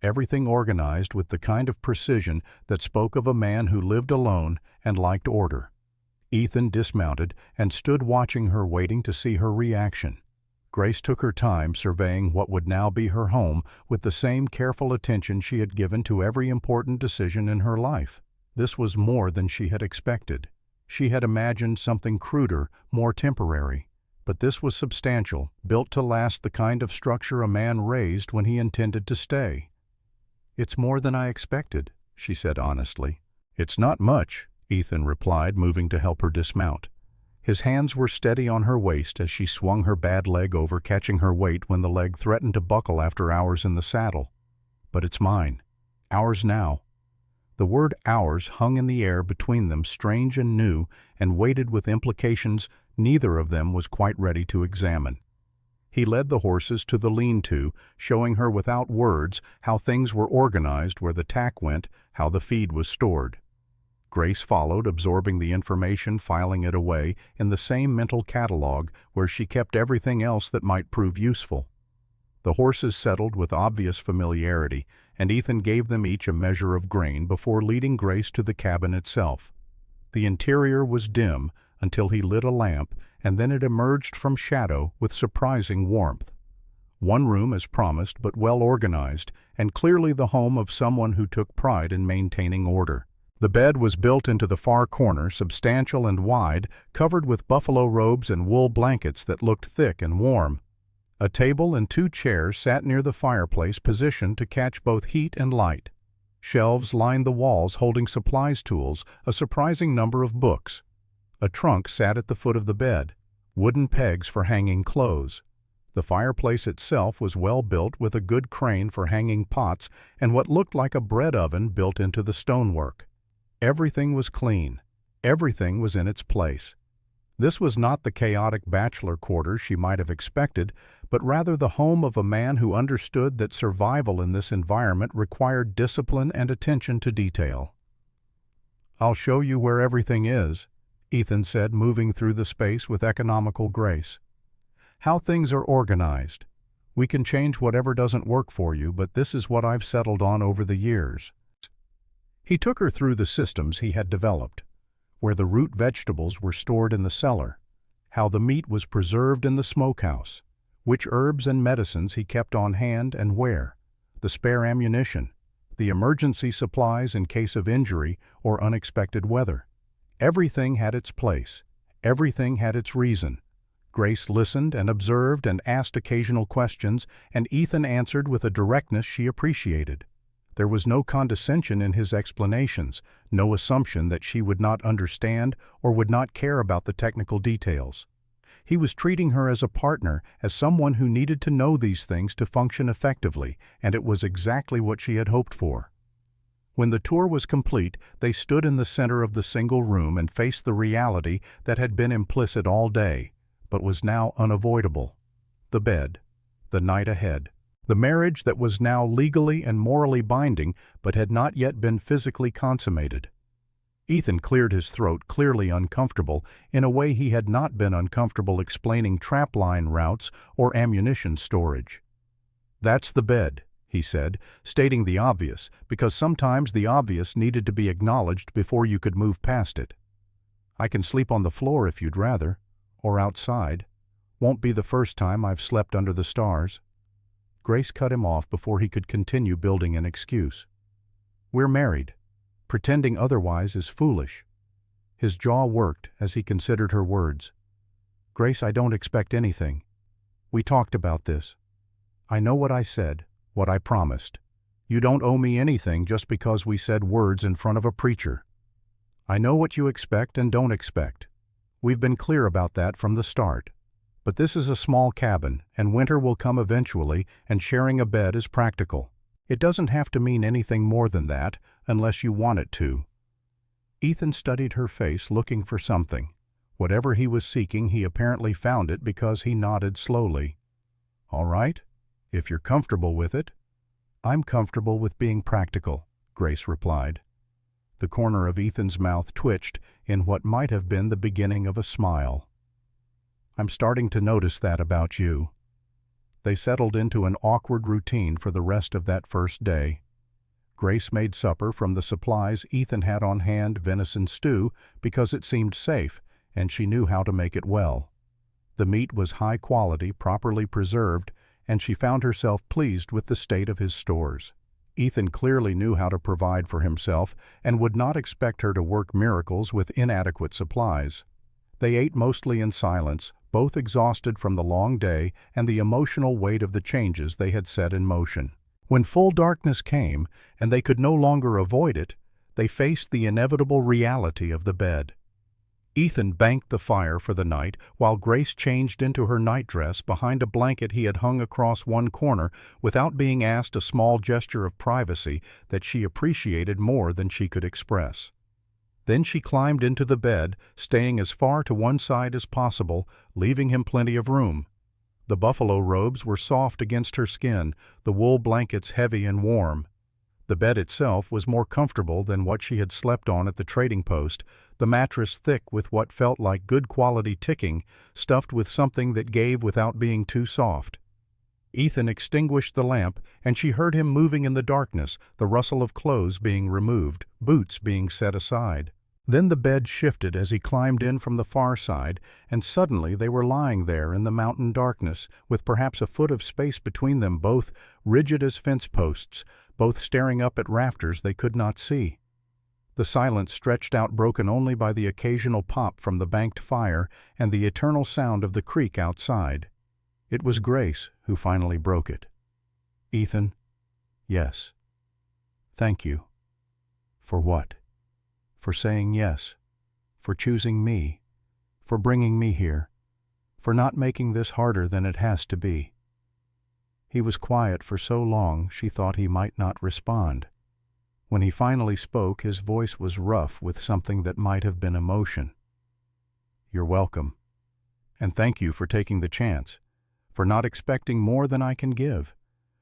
Speaker 1: Everything organized with the kind of precision that spoke of a man who lived alone and liked order. Ethan dismounted and stood watching her, waiting to see her reaction. Grace took her time, surveying what would now be her home with the same careful attention she had given to every important decision in her life. This was more than she had expected. She had imagined something cruder, more temporary. But this was substantial, built to last, the kind of structure a man raised when he intended to stay. "It's more than I expected," she said honestly. "It's not much," Ethan replied, moving to help her dismount. His hands were steady on her waist as she swung her bad leg over, catching her weight when the leg threatened to buckle after hours in the saddle. "But it's mine. Ours now." The word ours hung in the air between them, strange and new, and weighted with implications neither of them was quite ready to examine. He led the horses to the lean-to, showing her without words how things were organized, where the tack went, how the feed was stored. Grace followed, absorbing the information, filing it away in the same mental catalog where she kept everything else that might prove useful. The horses settled with obvious familiarity, and Ethan gave them each a measure of grain before leading Grace to the cabin itself. The interior was dim until he lit a lamp, and then it emerged from shadow with surprising warmth. One room as promised, but well organized, and clearly the home of someone who took pride in maintaining order. The bed was built into the far corner, substantial and wide, covered with buffalo robes and wool blankets that looked thick and warm. A table and 2 chairs sat near the fireplace, positioned to catch both heat and light. Shelves lined the walls holding supplies, tools, a surprising number of books. A trunk sat at the foot of the bed, wooden pegs for hanging clothes. The fireplace itself was well built, with a good crane for hanging pots and what looked like a bread oven built into the stonework. Everything was clean. Everything was in its place. This was not the chaotic bachelor quarters she might have expected, but rather the home of a man who understood that survival in this environment required discipline and attention to detail. "I'll show you where everything is," Ethan said, moving through the space with economical grace. "How things are organized. We can change whatever doesn't work for you, but this is what I've settled on over the years." He took her through the systems he had developed, where the root vegetables were stored in the cellar, how the meat was preserved in the smokehouse, which herbs and medicines he kept on hand and where, the spare ammunition, the emergency supplies in case of injury or unexpected weather. Everything had its place. Everything had its reason. Grace listened and observed and asked occasional questions, and Ethan answered with a directness she appreciated. There was no condescension in his explanations, no assumption that she would not understand or would not care about the technical details. He was treating her as a partner, as someone who needed to know these things to function effectively, and it was exactly what she had hoped for. When the tour was complete, they stood in the center of the single room and faced the reality that had been implicit all day, but was now unavoidable. The bed, the night ahead. The marriage that was now legally and morally binding but had not yet been physically consummated. Ethan cleared his throat, clearly uncomfortable, in a way he had not been uncomfortable explaining trapline routes or ammunition storage. "That's the bed," he said, stating the obvious, because sometimes the obvious needed to be acknowledged before you could move past it. "I can sleep on the floor if you'd rather, or outside. Won't be the first time I've slept under the stars." Grace cut him off before he could continue building an excuse. "We're married. Pretending otherwise is foolish." His jaw worked as he considered her words. "Grace, I don't expect anything. We talked about this. I know what I said, what I promised. You don't owe me anything just because we said words in front of a preacher. I know what you expect and don't expect. We've been clear about that from the start. But this is a small cabin, and winter will come eventually, and sharing a bed is practical. It doesn't have to mean anything more than that, unless you want it to." Ethan studied her face, looking for something. Whatever he was seeking, he apparently found it because he nodded slowly. "All right, if you're comfortable with it." "I'm comfortable with being practical," Grace replied. The corner of Ethan's mouth twitched in what might have been the beginning of a smile. "I'm starting to notice that about you." They settled into an awkward routine for the rest of that first day. Grace made supper from the supplies Ethan had on hand, venison stew, because it seemed safe, and she knew how to make it well. The meat was high quality, properly preserved, and she found herself pleased with the state of his stores. Ethan clearly knew how to provide for himself and would not expect her to work miracles with inadequate supplies. They ate mostly in silence, both exhausted from the long day and the emotional weight of the changes they had set in motion. When full darkness came, and they could no longer avoid it, they faced the inevitable reality of the bed. Ethan banked the fire for the night while Grace changed into her nightdress behind a blanket he had hung across one corner without being asked, a small gesture of privacy that she appreciated more than she could express. Then she climbed into the bed, staying as far to one side as possible, leaving him plenty of room. The buffalo robes were soft against her skin, the wool blankets heavy and warm. The bed itself was more comfortable than what she had slept on at the trading post, the mattress thick with what felt like good quality ticking, stuffed with something that gave without being too soft. Ethan extinguished the lamp, and she heard him moving in the darkness, the rustle of clothes being removed, boots being set aside. Then the bed shifted as he climbed in from the far side, and suddenly they were lying there in the mountain darkness, with perhaps a foot of space between them, both rigid as fence posts, both staring up at rafters they could not see. The silence stretched out, broken only by the occasional pop from the banked fire and the eternal sound of the creek outside. It was Grace who finally broke it. "Ethan." "Yes." "Thank you." "For what?" "For saying yes. For choosing me. For bringing me here. For not making this harder than it has to be." He was quiet for so long she thought he might not respond. When he finally spoke, his voice was rough with something that might have been emotion. "You're welcome. And thank you for taking the chance, for not expecting more than I can give,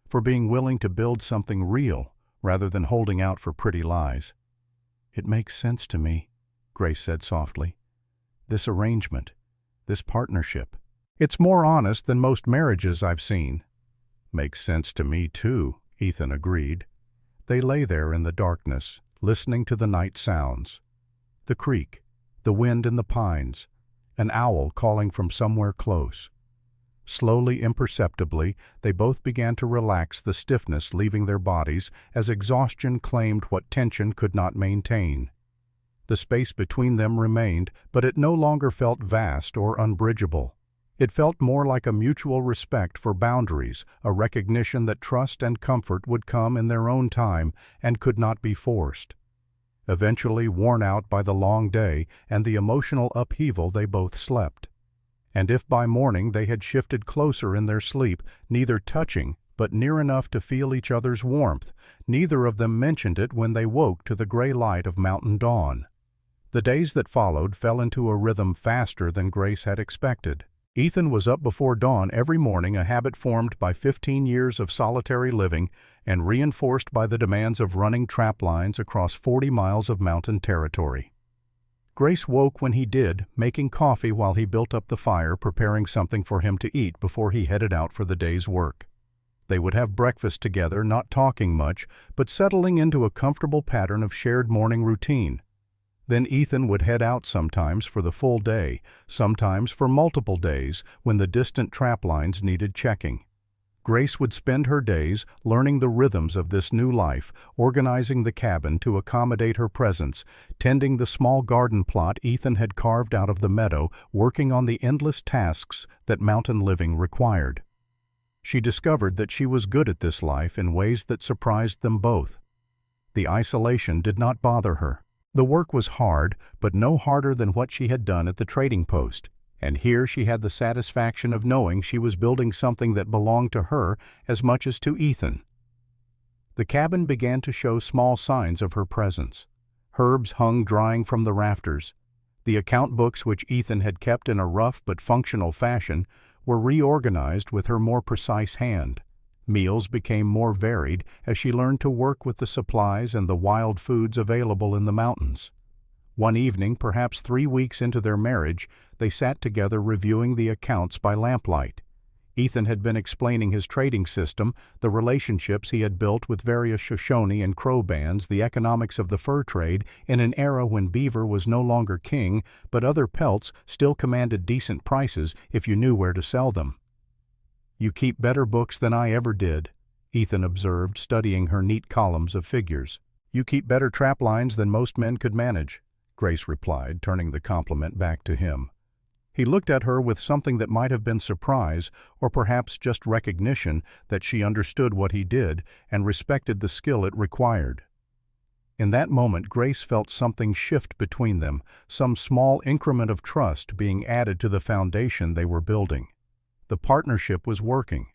Speaker 1: for being willing to build something real rather than holding out for pretty lies." "It makes sense to me," Grace said softly. "This arrangement, this partnership. It's more honest than most marriages I've seen." "Makes sense to me too," Ethan agreed. They lay there in the darkness, listening to the night sounds. The creek, the wind in the pines, an owl calling from somewhere close. Slowly, imperceptibly, they both began to relax, the stiffness leaving their bodies as exhaustion claimed what tension could not maintain. The space between them remained, but it no longer felt vast or unbridgeable. It felt more like a mutual respect for boundaries, a recognition that trust and comfort would come in their own time and could not be forced. Eventually, worn out by the long day and the emotional upheaval, they both slept. And if by morning they had shifted closer in their sleep, neither touching, but near enough to feel each other's warmth, neither of them mentioned it when they woke to the gray light of mountain dawn. The days that followed fell into a rhythm faster than Grace had expected. Ethan was up before dawn every morning, a habit formed by 15 years of solitary living and reinforced by the demands of running trap lines across 40 miles of mountain territory. Grace woke when he did, making coffee while he built up the fire, preparing something for him to eat before he headed out for the day's work. They would have breakfast together, not talking much, but settling into a comfortable pattern of shared morning routine. Then Ethan would head out sometimes for the full day, sometimes for multiple days when the distant trap lines needed checking. Grace would spend her days learning the rhythms of this new life, organizing the cabin to accommodate her presence, tending the small garden plot Ethan had carved out of the meadow, working on the endless tasks that mountain living required. She discovered that she was good at this life in ways that surprised them both. The isolation did not bother her. The work was hard, but no harder than what she had done at the trading post. And here she had the satisfaction of knowing she was building something that belonged to her as much as to Ethan. The cabin began to show small signs of her presence. Herbs hung drying from the rafters. The account books, which Ethan had kept in a rough but functional fashion, were reorganized with her more precise hand. Meals became more varied as she learned to work with the supplies and the wild foods available in the mountains. One evening, perhaps 3 weeks into their marriage, they sat together reviewing the accounts by lamplight. Ethan had been explaining his trading system, the relationships he had built with various Shoshone and Crow bands, the economics of the fur trade in an era when beaver was no longer king, but other pelts still commanded decent prices if you knew where to sell them. "You keep better books than I ever did," Ethan observed, studying her neat columns of figures. "You keep better trap lines than most men could manage," Grace replied, turning the compliment back to him. He looked at her with something that might have been surprise, or perhaps just recognition that she understood what he did and respected the skill it required. In that moment, Grace felt something shift between them, some small increment of trust being added to the foundation they were building. The partnership was working.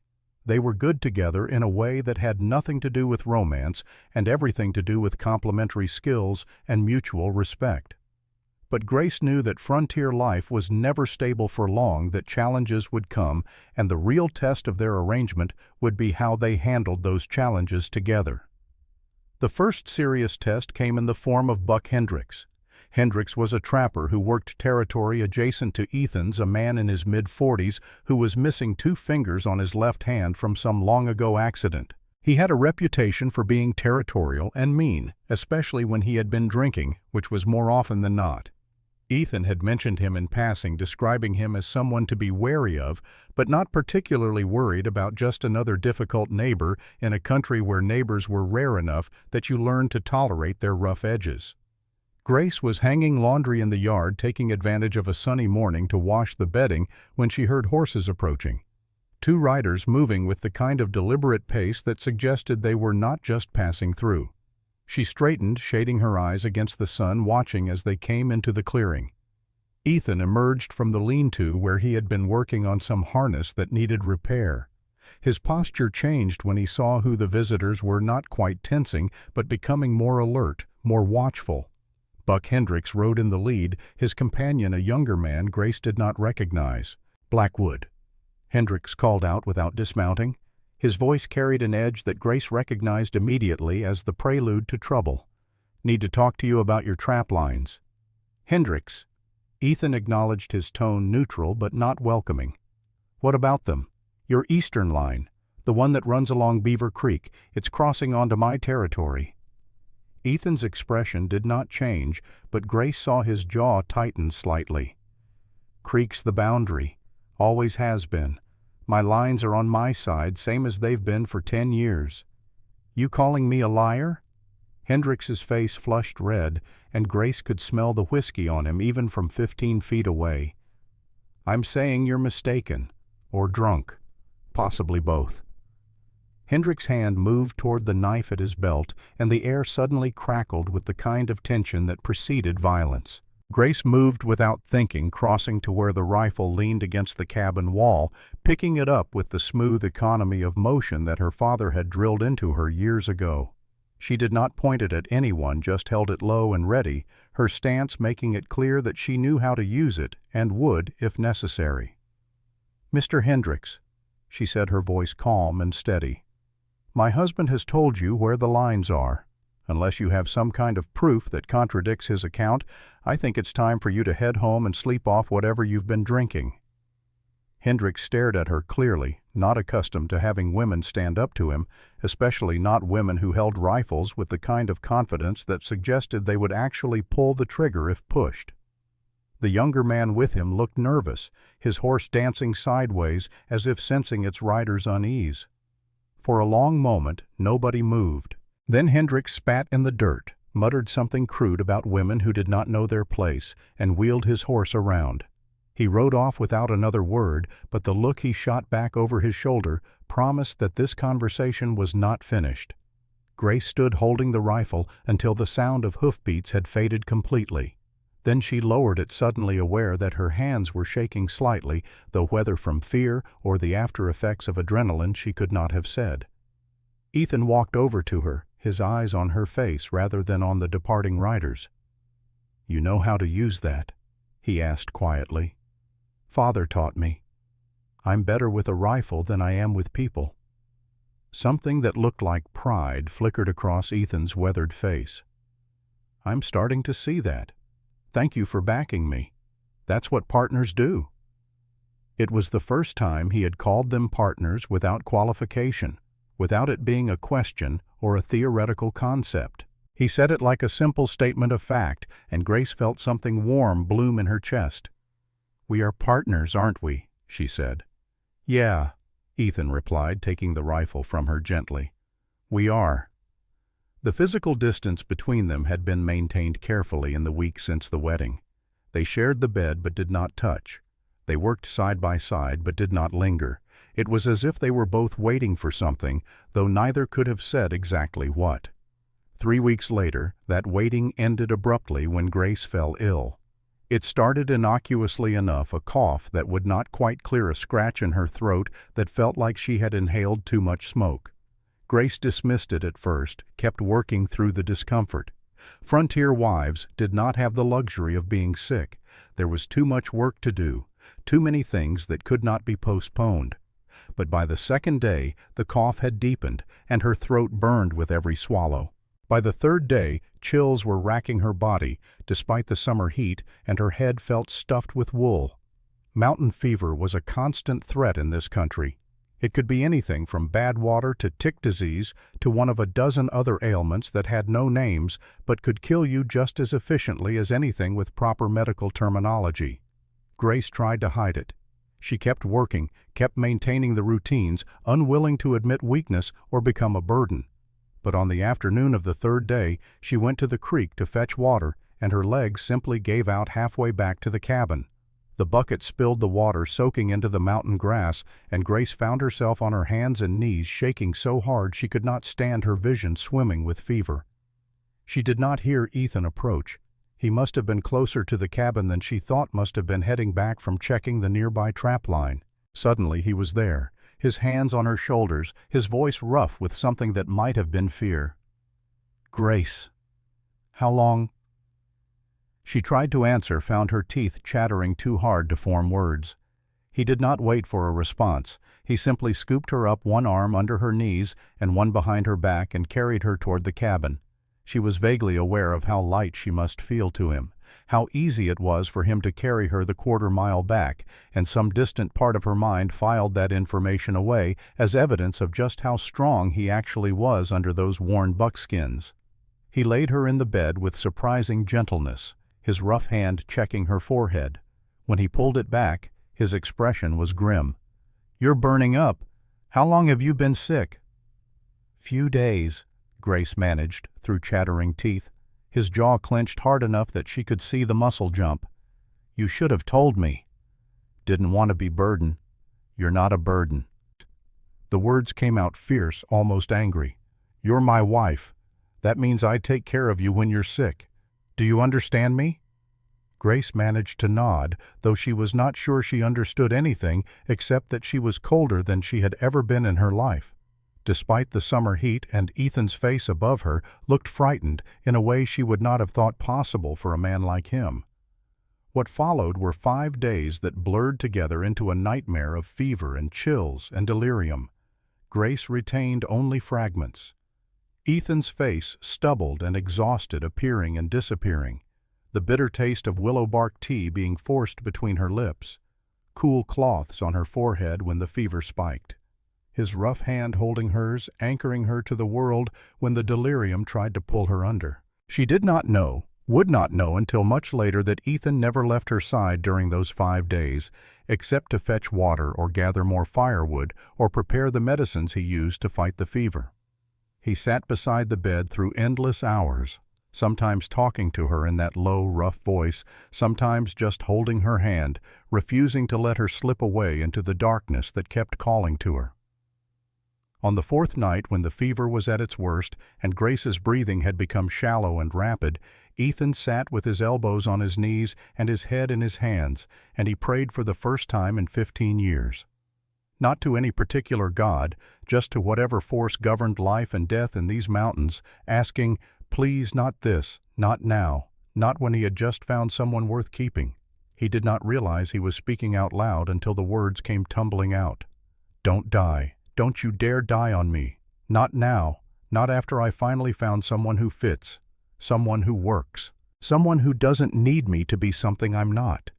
Speaker 1: They were good together in a way that had nothing to do with romance and everything to do with complementary skills and mutual respect. But Grace knew that frontier life was never stable for long, that challenges would come, and the real test of their arrangement would be how they handled those challenges together. The first serious test came in the form of Buck Hendricks. Hendricks was a trapper who worked territory adjacent to Ethan's, a man in his mid-40s who was missing 2 fingers on his left hand from some long-ago accident. He had a reputation for being territorial and mean, especially when he had been drinking, which was more often than not. Ethan had mentioned him in passing, describing him as someone to be wary of, but not particularly worried about just another difficult neighbor in a country where neighbors were rare enough that you learned to tolerate their rough edges. Grace was hanging laundry in the yard, taking advantage of a sunny morning to wash the bedding when she heard horses approaching. 2 riders moving with the kind of deliberate pace that suggested they were not just passing through. She straightened, shading her eyes against the sun, watching as they came into the clearing. Ethan emerged from the lean-to where he had been working on some harness that needed repair. His posture changed when he saw who the visitors were, not quite tensing, but becoming more alert, more watchful. Buck Hendricks rode in the lead, his companion a younger man Grace did not recognize. "Blackwood," Hendricks called out without dismounting. His voice carried an edge that Grace recognized immediately as the prelude to trouble. "Need to talk to you about your trap lines." "Hendricks." Ethan acknowledged his tone, neutral but not welcoming. "What about them?" "Your eastern line, the one that runs along Beaver Creek. It's crossing onto my territory." Ethan's expression did not change, but Grace saw his jaw tighten slightly. "Creek's the boundary. Always has been. My lines are on my side, same as they've been for 10 years. You calling me a liar?" Hendricks's face flushed red, and Grace could smell the whiskey on him even from 15 feet away. "I'm saying you're mistaken. Or drunk. Possibly both." Hendrick's hand moved toward the knife at his belt, and the air suddenly crackled with the kind of tension that preceded violence. Grace moved without thinking, crossing to where the rifle leaned against the cabin wall, picking it up with the smooth economy of motion that her father had drilled into her years ago. She did not point it at anyone, just held it low and ready, her stance making it clear that she knew how to use it and would if necessary. "Mr. Hendricks," she said, her voice calm and steady, "my husband has told you where the lines are. Unless you have some kind of proof that contradicts his account, I think it's time for you to head home and sleep off whatever you've been drinking." Hendricks stared at her clearly, not accustomed to having women stand up to him, especially not women who held rifles with the kind of confidence that suggested they would actually pull the trigger if pushed. The younger man with him looked nervous, his horse dancing sideways as if sensing its rider's unease. For a long moment, nobody moved. Then Hendricks spat in the dirt, muttered something crude about women who did not know their place, and wheeled his horse around. He rode off without another word, but the look he shot back over his shoulder promised that this conversation was not finished. Grace stood holding the rifle until the sound of hoofbeats had faded completely. Then she lowered it, suddenly aware that her hands were shaking slightly, though whether from fear or the after-effects of adrenaline she could not have said. Ethan walked over to her, his eyes on her face rather than on the departing riders. "You know how to use that?" he asked quietly. "Father taught me. I'm better with a rifle than I am with people." Something that looked like pride flickered across Ethan's weathered face. "I'm starting to see that. Thank you for backing me. That's what partners do." It was the first time he had called them partners without qualification, without it being a question or a theoretical concept. He said it like a simple statement of fact, and Grace felt something warm bloom in her chest. "We are partners, aren't we?" she said. "Yeah," Ethan replied, taking the rifle from her gently. We are. The physical distance between them had been maintained carefully in the week since the wedding. They shared the bed but did not touch. They worked side by side but did not linger. It was as if they were both waiting for something, though neither could have said exactly what. 3 weeks later, that waiting ended abruptly when Grace fell ill. It started innocuously enough, a cough that would not quite clear a scratch in her throat that felt like she had inhaled too much smoke. Grace dismissed it at first, kept working through the discomfort. Frontier wives did not have the luxury of being sick. There was too much work to do, too many things that could not be postponed. But by the second day, the cough had deepened, and her throat burned with every swallow. By the third day, chills were racking her body, despite the summer heat, and her head felt stuffed with wool. Mountain fever was a constant threat in this country. It could be anything from bad water to tick disease to one of a dozen other ailments that had no names but could kill you just as efficiently as anything with proper medical terminology. Grace tried to hide it. She kept working, kept maintaining the routines, unwilling to admit weakness or become a burden. But on the afternoon of the third day, she went to the creek to fetch water, and her legs simply gave out halfway back to the cabin. The bucket spilled the water soaking into the mountain grass, and Grace found herself on her hands and knees shaking so hard she could not stand her vision swimming with fever. She did not hear Ethan approach. He must have been closer to the cabin than she thought, must have been heading back from checking the nearby trap line. Suddenly he was there, his hands on her shoulders, his voice rough with something that might have been fear. "Grace, how long?" She tried to answer, found her teeth chattering too hard to form words. He did not wait for a response. He simply scooped her up, one arm under her knees and one behind her back, and carried her toward the cabin. She was vaguely aware of how light she must feel to him, how easy it was for him to carry her the quarter-mile back, and some distant part of her mind filed that information away as evidence of just how strong he actually was under those worn buckskins. He laid her in the bed with surprising gentleness, his rough hand checking her forehead. When he pulled it back, his expression was grim. "You're burning up. How long have you been sick?" "Few days," Grace managed through chattering teeth. His jaw clenched hard enough that she could see the muscle jump. "You should have told me." "Didn't want to be burden." "You're not a burden." The words came out fierce, almost angry. "You're my wife. That means I take care of you when you're sick. Do you understand me?" Grace managed to nod, though she was not sure she understood anything except that she was colder than she had ever been in her life. Despite the summer heat, and Ethan's face above her looked frightened in a way she would not have thought possible for a man like him. What followed were 5 days that blurred together into a nightmare of fever and chills and delirium. Grace retained only fragments. Ethan's face, stubbled and exhausted, appearing and disappearing, the bitter taste of willow bark tea being forced between her lips, cool cloths on her forehead when the fever spiked, his rough hand holding hers, anchoring her to the world when the delirium tried to pull her under. She did not know, would not know until much later, that Ethan never left her side during those 5 days, except to fetch water or gather more firewood or prepare the medicines he used to fight the fever. He sat beside the bed through endless hours, sometimes talking to her in that low, rough voice, sometimes just holding her hand, refusing to let her slip away into the darkness that kept calling to her. On the 4th night, when the fever was at its worst and Grace's breathing had become shallow and rapid, Ethan sat with his elbows on his knees and his head in his hands, and he prayed for the first time in 15 years. Not to any particular god, just to whatever force governed life and death in these mountains, asking, please, not this, not now, not when he had just found someone worth keeping. He did not realize he was speaking out loud until the words came tumbling out. "Don't die. Don't you dare die on me. Not now. Not after I finally found someone who fits. Someone who works. Someone who doesn't need me to be something I'm not.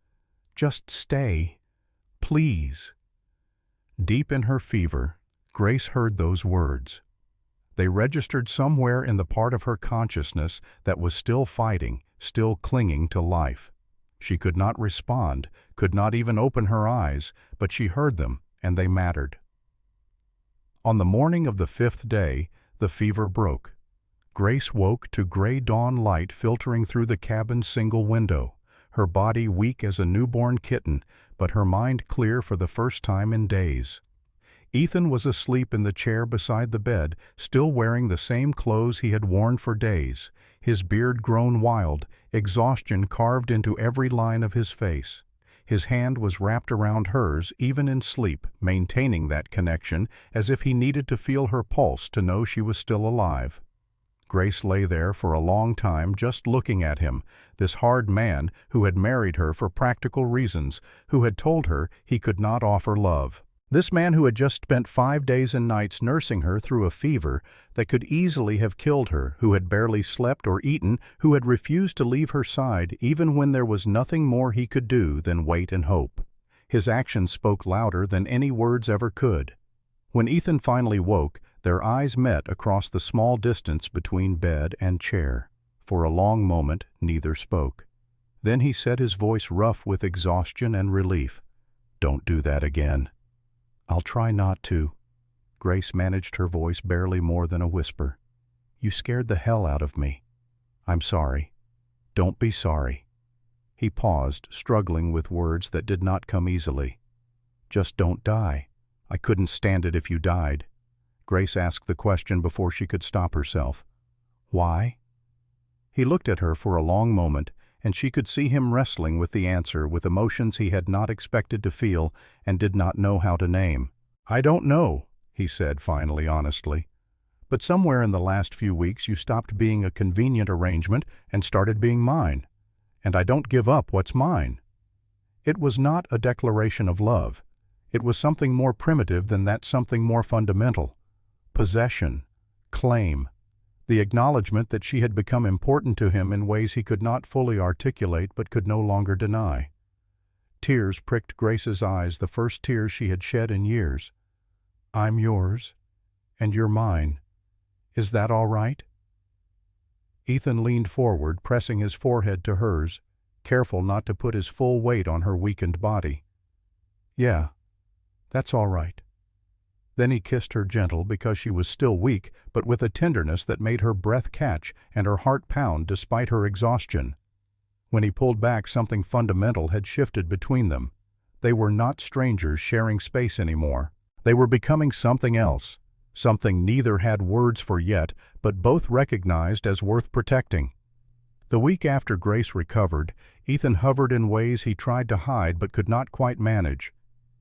Speaker 1: Just stay. Please." Deep in her fever, Grace heard those words. They registered somewhere in the part of her consciousness that was still fighting, still clinging to life. She could not respond, could not even open her eyes, but she heard them, and they mattered. On the morning of the 5th day, the fever broke. Grace woke to gray dawn light filtering through the cabin's single window, her body weak as a newborn kitten, but her mind clear for the first time in days. Ethan was asleep in the chair beside the bed, still wearing the same clothes he had worn for days, his beard grown wild, exhaustion carved into every line of his face. His hand was wrapped around hers, even in sleep, maintaining that connection, as if he needed to feel her pulse to know she was still alive. Grace lay there for a long time just looking at him, this hard man who had married her for practical reasons, who had told her he could not offer love. This man who had just spent 5 days and nights nursing her through a fever that could easily have killed her, who had barely slept or eaten, who had refused to leave her side even when there was nothing more he could do than wait and hope. His actions spoke louder than any words ever could. When Ethan finally woke, their eyes met across the small distance between bed and chair. For a long moment, neither spoke. Then he said, his voice rough with exhaustion and relief, "Don't do that again." "I'll try not to." Grace managed her voice barely more than a whisper. "You scared the hell out of me. I'm sorry." "Don't be sorry." He paused, struggling with words that did not come easily. "Just don't die. I couldn't stand it if you died." Grace asked the question before she could stop herself. "Why?" He looked at her for a long moment, and she could see him wrestling with the answer, with emotions he had not expected to feel and did not know how to name. "I don't know," he said finally, honestly. "But somewhere in the last few weeks you stopped being a convenient arrangement and started being mine. And I don't give up what's mine." It was not a declaration of love. It was something more primitive than that, something more fundamental. Possession, claim, the acknowledgement that she had become important to him in ways he could not fully articulate but could no longer deny. Tears pricked Grace's eyes, the first tears she had shed in years. "I'm yours, and you're mine. Is that all right?" Ethan leaned forward, pressing his forehead to hers, careful not to put his full weight on her weakened body. "Yeah, that's all right." Then he kissed her gentle, because she was still weak, but with a tenderness that made her breath catch and her heart pound despite her exhaustion. When he pulled back, something fundamental had shifted between them. They were not strangers sharing space anymore. They were becoming something else, something neither had words for yet, but both recognized as worth protecting. The week after Grace recovered, Ethan hovered in ways he tried to hide but could not quite manage.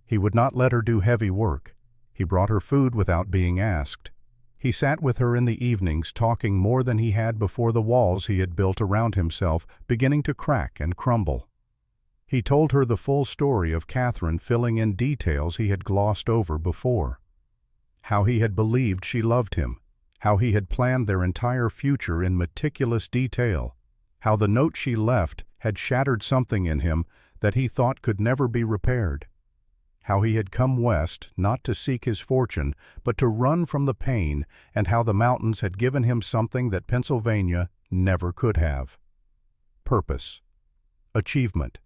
Speaker 1: He would not let her do heavy work. He brought her food without being asked. He sat with her in the evenings, talking more than he had before, the walls he had built around himself beginning to crack and crumble. He told her the full story of Catherine, filling in details he had glossed over before. How he had believed she loved him, how he had planned their entire future in meticulous detail, how the note she left had shattered something in him that he thought could never be repaired. How he had come west, not to seek his fortune, but to run from the pain, and how the mountains had given him something that Pennsylvania never could have. Purpose. Achievement.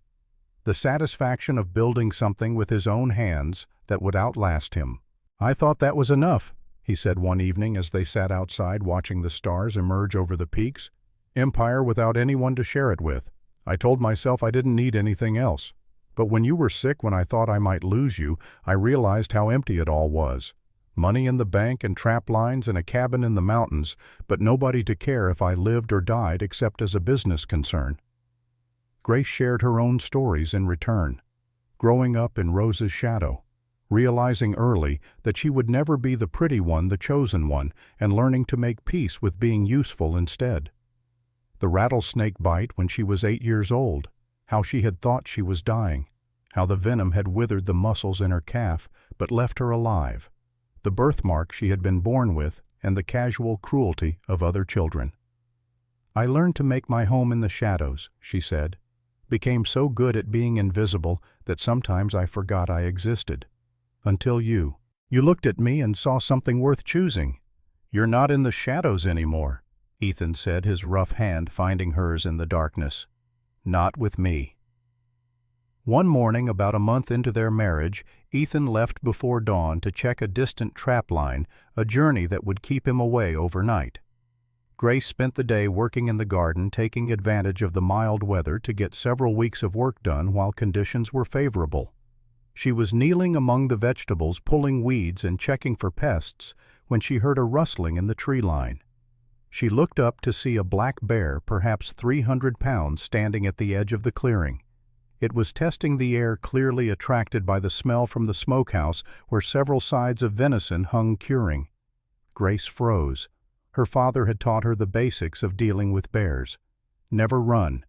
Speaker 1: The satisfaction of building something with his own hands that would outlast him. "I thought that was enough," he said one evening as they sat outside watching the stars emerge over the peaks. "Empire without anyone to share it with. I told myself I didn't need anything else. But when you were sick, when I thought I might lose you, I realized how empty it all was. Money in the bank and trap lines and a cabin in the mountains, but nobody to care if I lived or died except as a business concern." Grace shared her own stories in return. Growing up in Rose's shadow, realizing early that she would never be the pretty one, the chosen one, and learning to make peace with being useful instead. The rattlesnake bite when she was 8 years old. How she had thought she was dying, how the venom had withered the muscles in her calf but left her alive, the birthmark she had been born with, and the casual cruelty of other children. "I learned to make my home in the shadows," she said, "became so good at being invisible that sometimes I forgot I existed. Until you looked at me and saw something worth choosing. You're not in the shadows anymore," Ethan said, his rough hand finding hers in the darkness. "Not with me." One morning, about a month into their marriage, Ethan left before dawn to check a distant trap line, a journey that would keep him away overnight. Grace spent the day working in the garden, taking advantage of the mild weather to get several weeks of work done while conditions were favorable. She was kneeling among the vegetables, pulling weeds and checking for pests, when she heard a rustling in the tree line. She looked up to see a black bear, perhaps 300 pounds, standing at the edge of the clearing. It was testing the air, clearly attracted by the smell from the smokehouse where several sides of venison hung curing. Grace froze. Her father had taught her the basics of dealing with bears. Never run.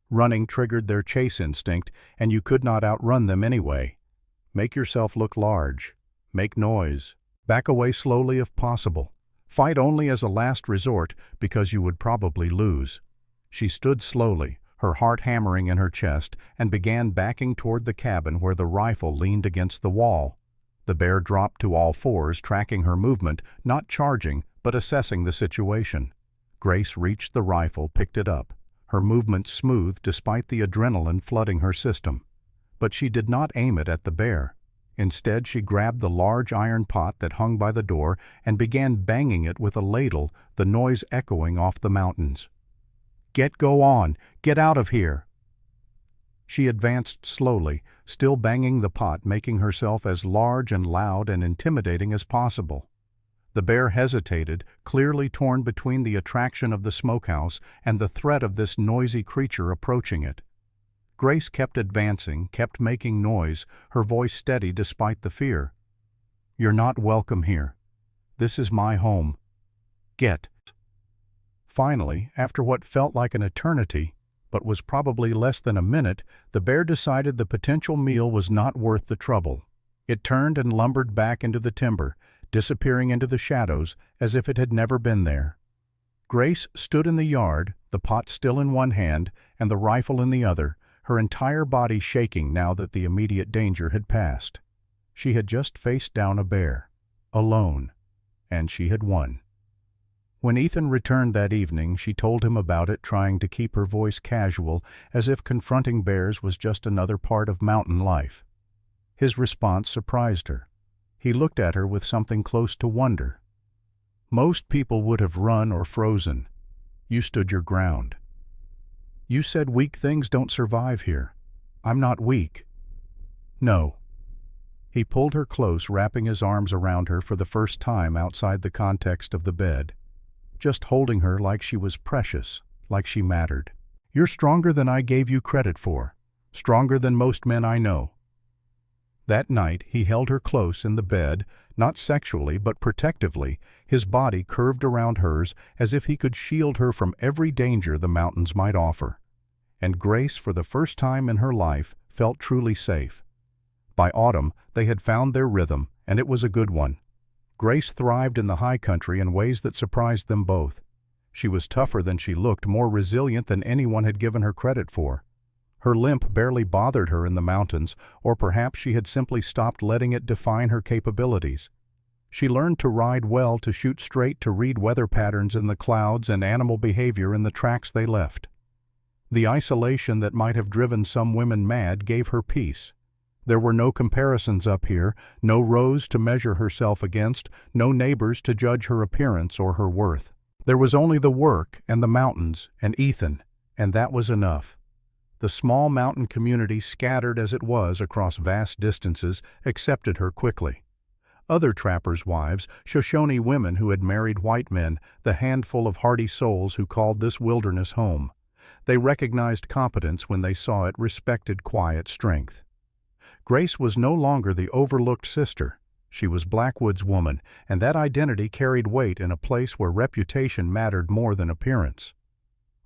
Speaker 1: Running triggered their chase instinct, and you could not outrun them anyway. Make yourself look large. Make noise. Back away slowly if possible. Fight only as a last resort, because you would probably lose. She stood slowly, her heart hammering in her chest, and began backing toward the cabin where the rifle leaned against the wall. The bear dropped to all fours, tracking her movement, not charging, but assessing the situation. Grace reached the rifle, picked it up, her movements smooth despite the adrenaline flooding her system. But she did not aim it at the bear. Instead, she grabbed the large iron pot that hung by the door and began banging it with a ladle, the noise echoing off the mountains. Go on! Get out of here!" She advanced slowly, still banging the pot, making herself as large and loud and intimidating as possible. The bear hesitated, clearly torn between the attraction of the smokehouse and the threat of this noisy creature approaching it. Grace kept advancing, kept making noise, her voice steady despite the fear. "You're not welcome here. This is my home. Get." Finally, after what felt like an eternity, but was probably less than a minute, the bear decided the potential meal was not worth the trouble. It turned and lumbered back into the timber, disappearing into the shadows as if it had never been there. Grace stood in the yard, the pot still in one hand and the rifle in the other, her entire body shaking now that the immediate danger had passed. She had just faced down a bear, alone, and she had won. When Ethan returned that evening, she told him about it, trying to keep her voice casual, as if confronting bears was just another part of mountain life. His response surprised her. He looked at her with something close to wonder. "Most people would have run or frozen. You stood your ground. You said weak things don't survive here. I'm not weak." "No." He pulled her close, wrapping his arms around her for the first time outside the context of the bed, just holding her like she was precious, like she mattered. "You're stronger than I gave you credit for, stronger than most men I know." That night, he held her close in the bed, not sexually but protectively, his body curved around hers as if he could shield her from every danger the mountains might offer. And Grace, for the first time in her life, felt truly safe. By autumn, they had found their rhythm, and it was a good one. Grace thrived in the high country in ways that surprised them both. She was tougher than she looked, more resilient than anyone had given her credit for. Her limp barely bothered her in the mountains, or perhaps she had simply stopped letting it define her capabilities. She learned to ride well, to shoot straight, to read weather patterns in the clouds and animal behavior in the tracks they left. The isolation that might have driven some women mad gave her peace. There were no comparisons up here, no Rose to measure herself against, no neighbors to judge her appearance or her worth. There was only the work and the mountains and Ethan, and that was enough. The small mountain community, scattered as it was across vast distances, accepted her quickly. Other trappers' wives, Shoshone women who had married white men, the handful of hardy souls who called this wilderness home. They recognized competence when they saw it, respected quiet strength. Grace was no longer the overlooked sister. She was Blackwood's woman, and that identity carried weight in a place where reputation mattered more than appearance.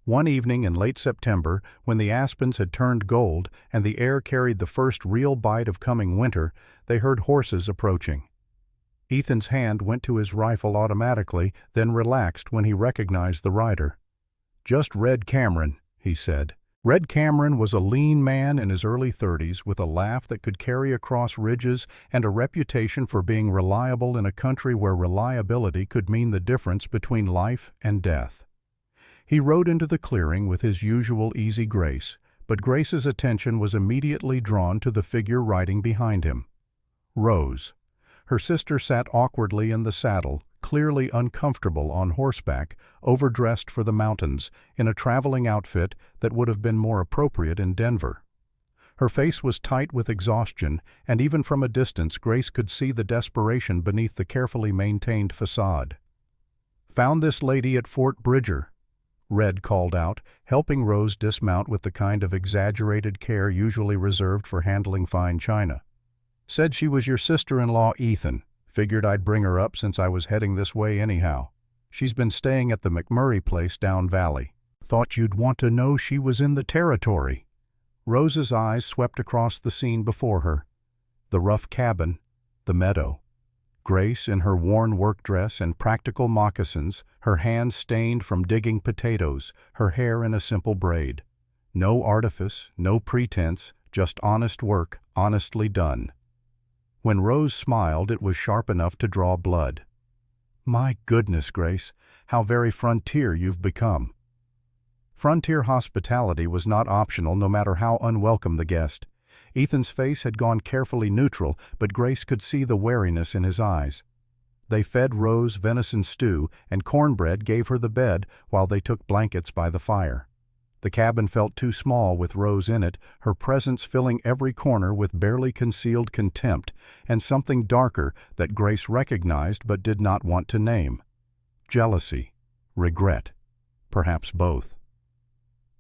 Speaker 1: One evening in late September, when the aspens had turned gold and the air carried the first real bite of coming winter, they heard horses approaching. Ethan's hand went to his rifle automatically, then relaxed when he recognized the rider. "Just Red Cameron," he said. Red Cameron was a lean man in his early 30s with a laugh that could carry across ridges and a reputation for being reliable in a country where reliability could mean the difference between life and death. He rode into the clearing with his usual easy grace, but Grace's attention was immediately drawn to the figure riding behind him. Rose. Her sister sat awkwardly in the saddle, clearly uncomfortable on horseback, overdressed for the mountains, in a traveling outfit that would have been more appropriate in Denver. Her face was tight with exhaustion, and even from a distance Grace could see the desperation beneath the carefully maintained facade. "Found this lady at Fort Bridger," Red called out, helping Rose dismount with the kind of exaggerated care usually reserved for handling fine china. "Said she was your sister-in-law, Ethan. Figured I'd bring her up since I was heading this way anyhow. She's been staying at the McMurray place down valley. Thought you'd want to know she was in the territory." Rose's eyes swept across the scene before her. The rough cabin, the meadow. Grace in her worn work dress and practical moccasins, her hands stained from digging potatoes, her hair in a simple braid. No artifice, no pretense, just honest work, honestly done. When Rose smiled, it was sharp enough to draw blood. "My goodness, Grace, how very frontier you've become." Frontier hospitality was not optional, no matter how unwelcome the guest. Ethan's face had gone carefully neutral, but Grace could see the wariness in his eyes. They fed Rose venison stew, and cornbread gave her the bed while they took blankets by the fire. The cabin felt too small with Rose in it, her presence filling every corner with barely concealed contempt, and something darker that Grace recognized but did not want to name. Jealousy, regret, perhaps both.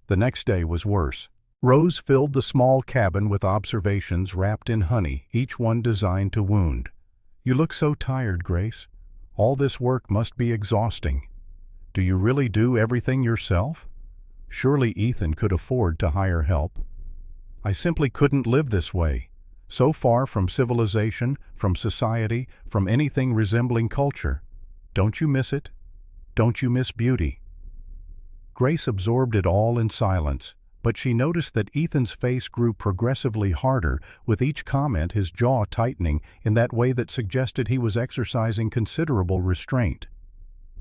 Speaker 1: The next day was worse. Rose filled the small cabin with observations wrapped in honey, each one designed to wound. "You look so tired, Grace. All this work must be exhausting. Do you really do everything yourself? Surely Ethan could afford to hire help." "I simply couldn't live this way. So far from civilization, from society, from anything resembling culture. Don't you miss it? Don't you miss beauty?" Grace absorbed it all in silence, but she noticed that Ethan's face grew progressively harder, with each comment his jaw tightening in that way that suggested he was exercising considerable restraint.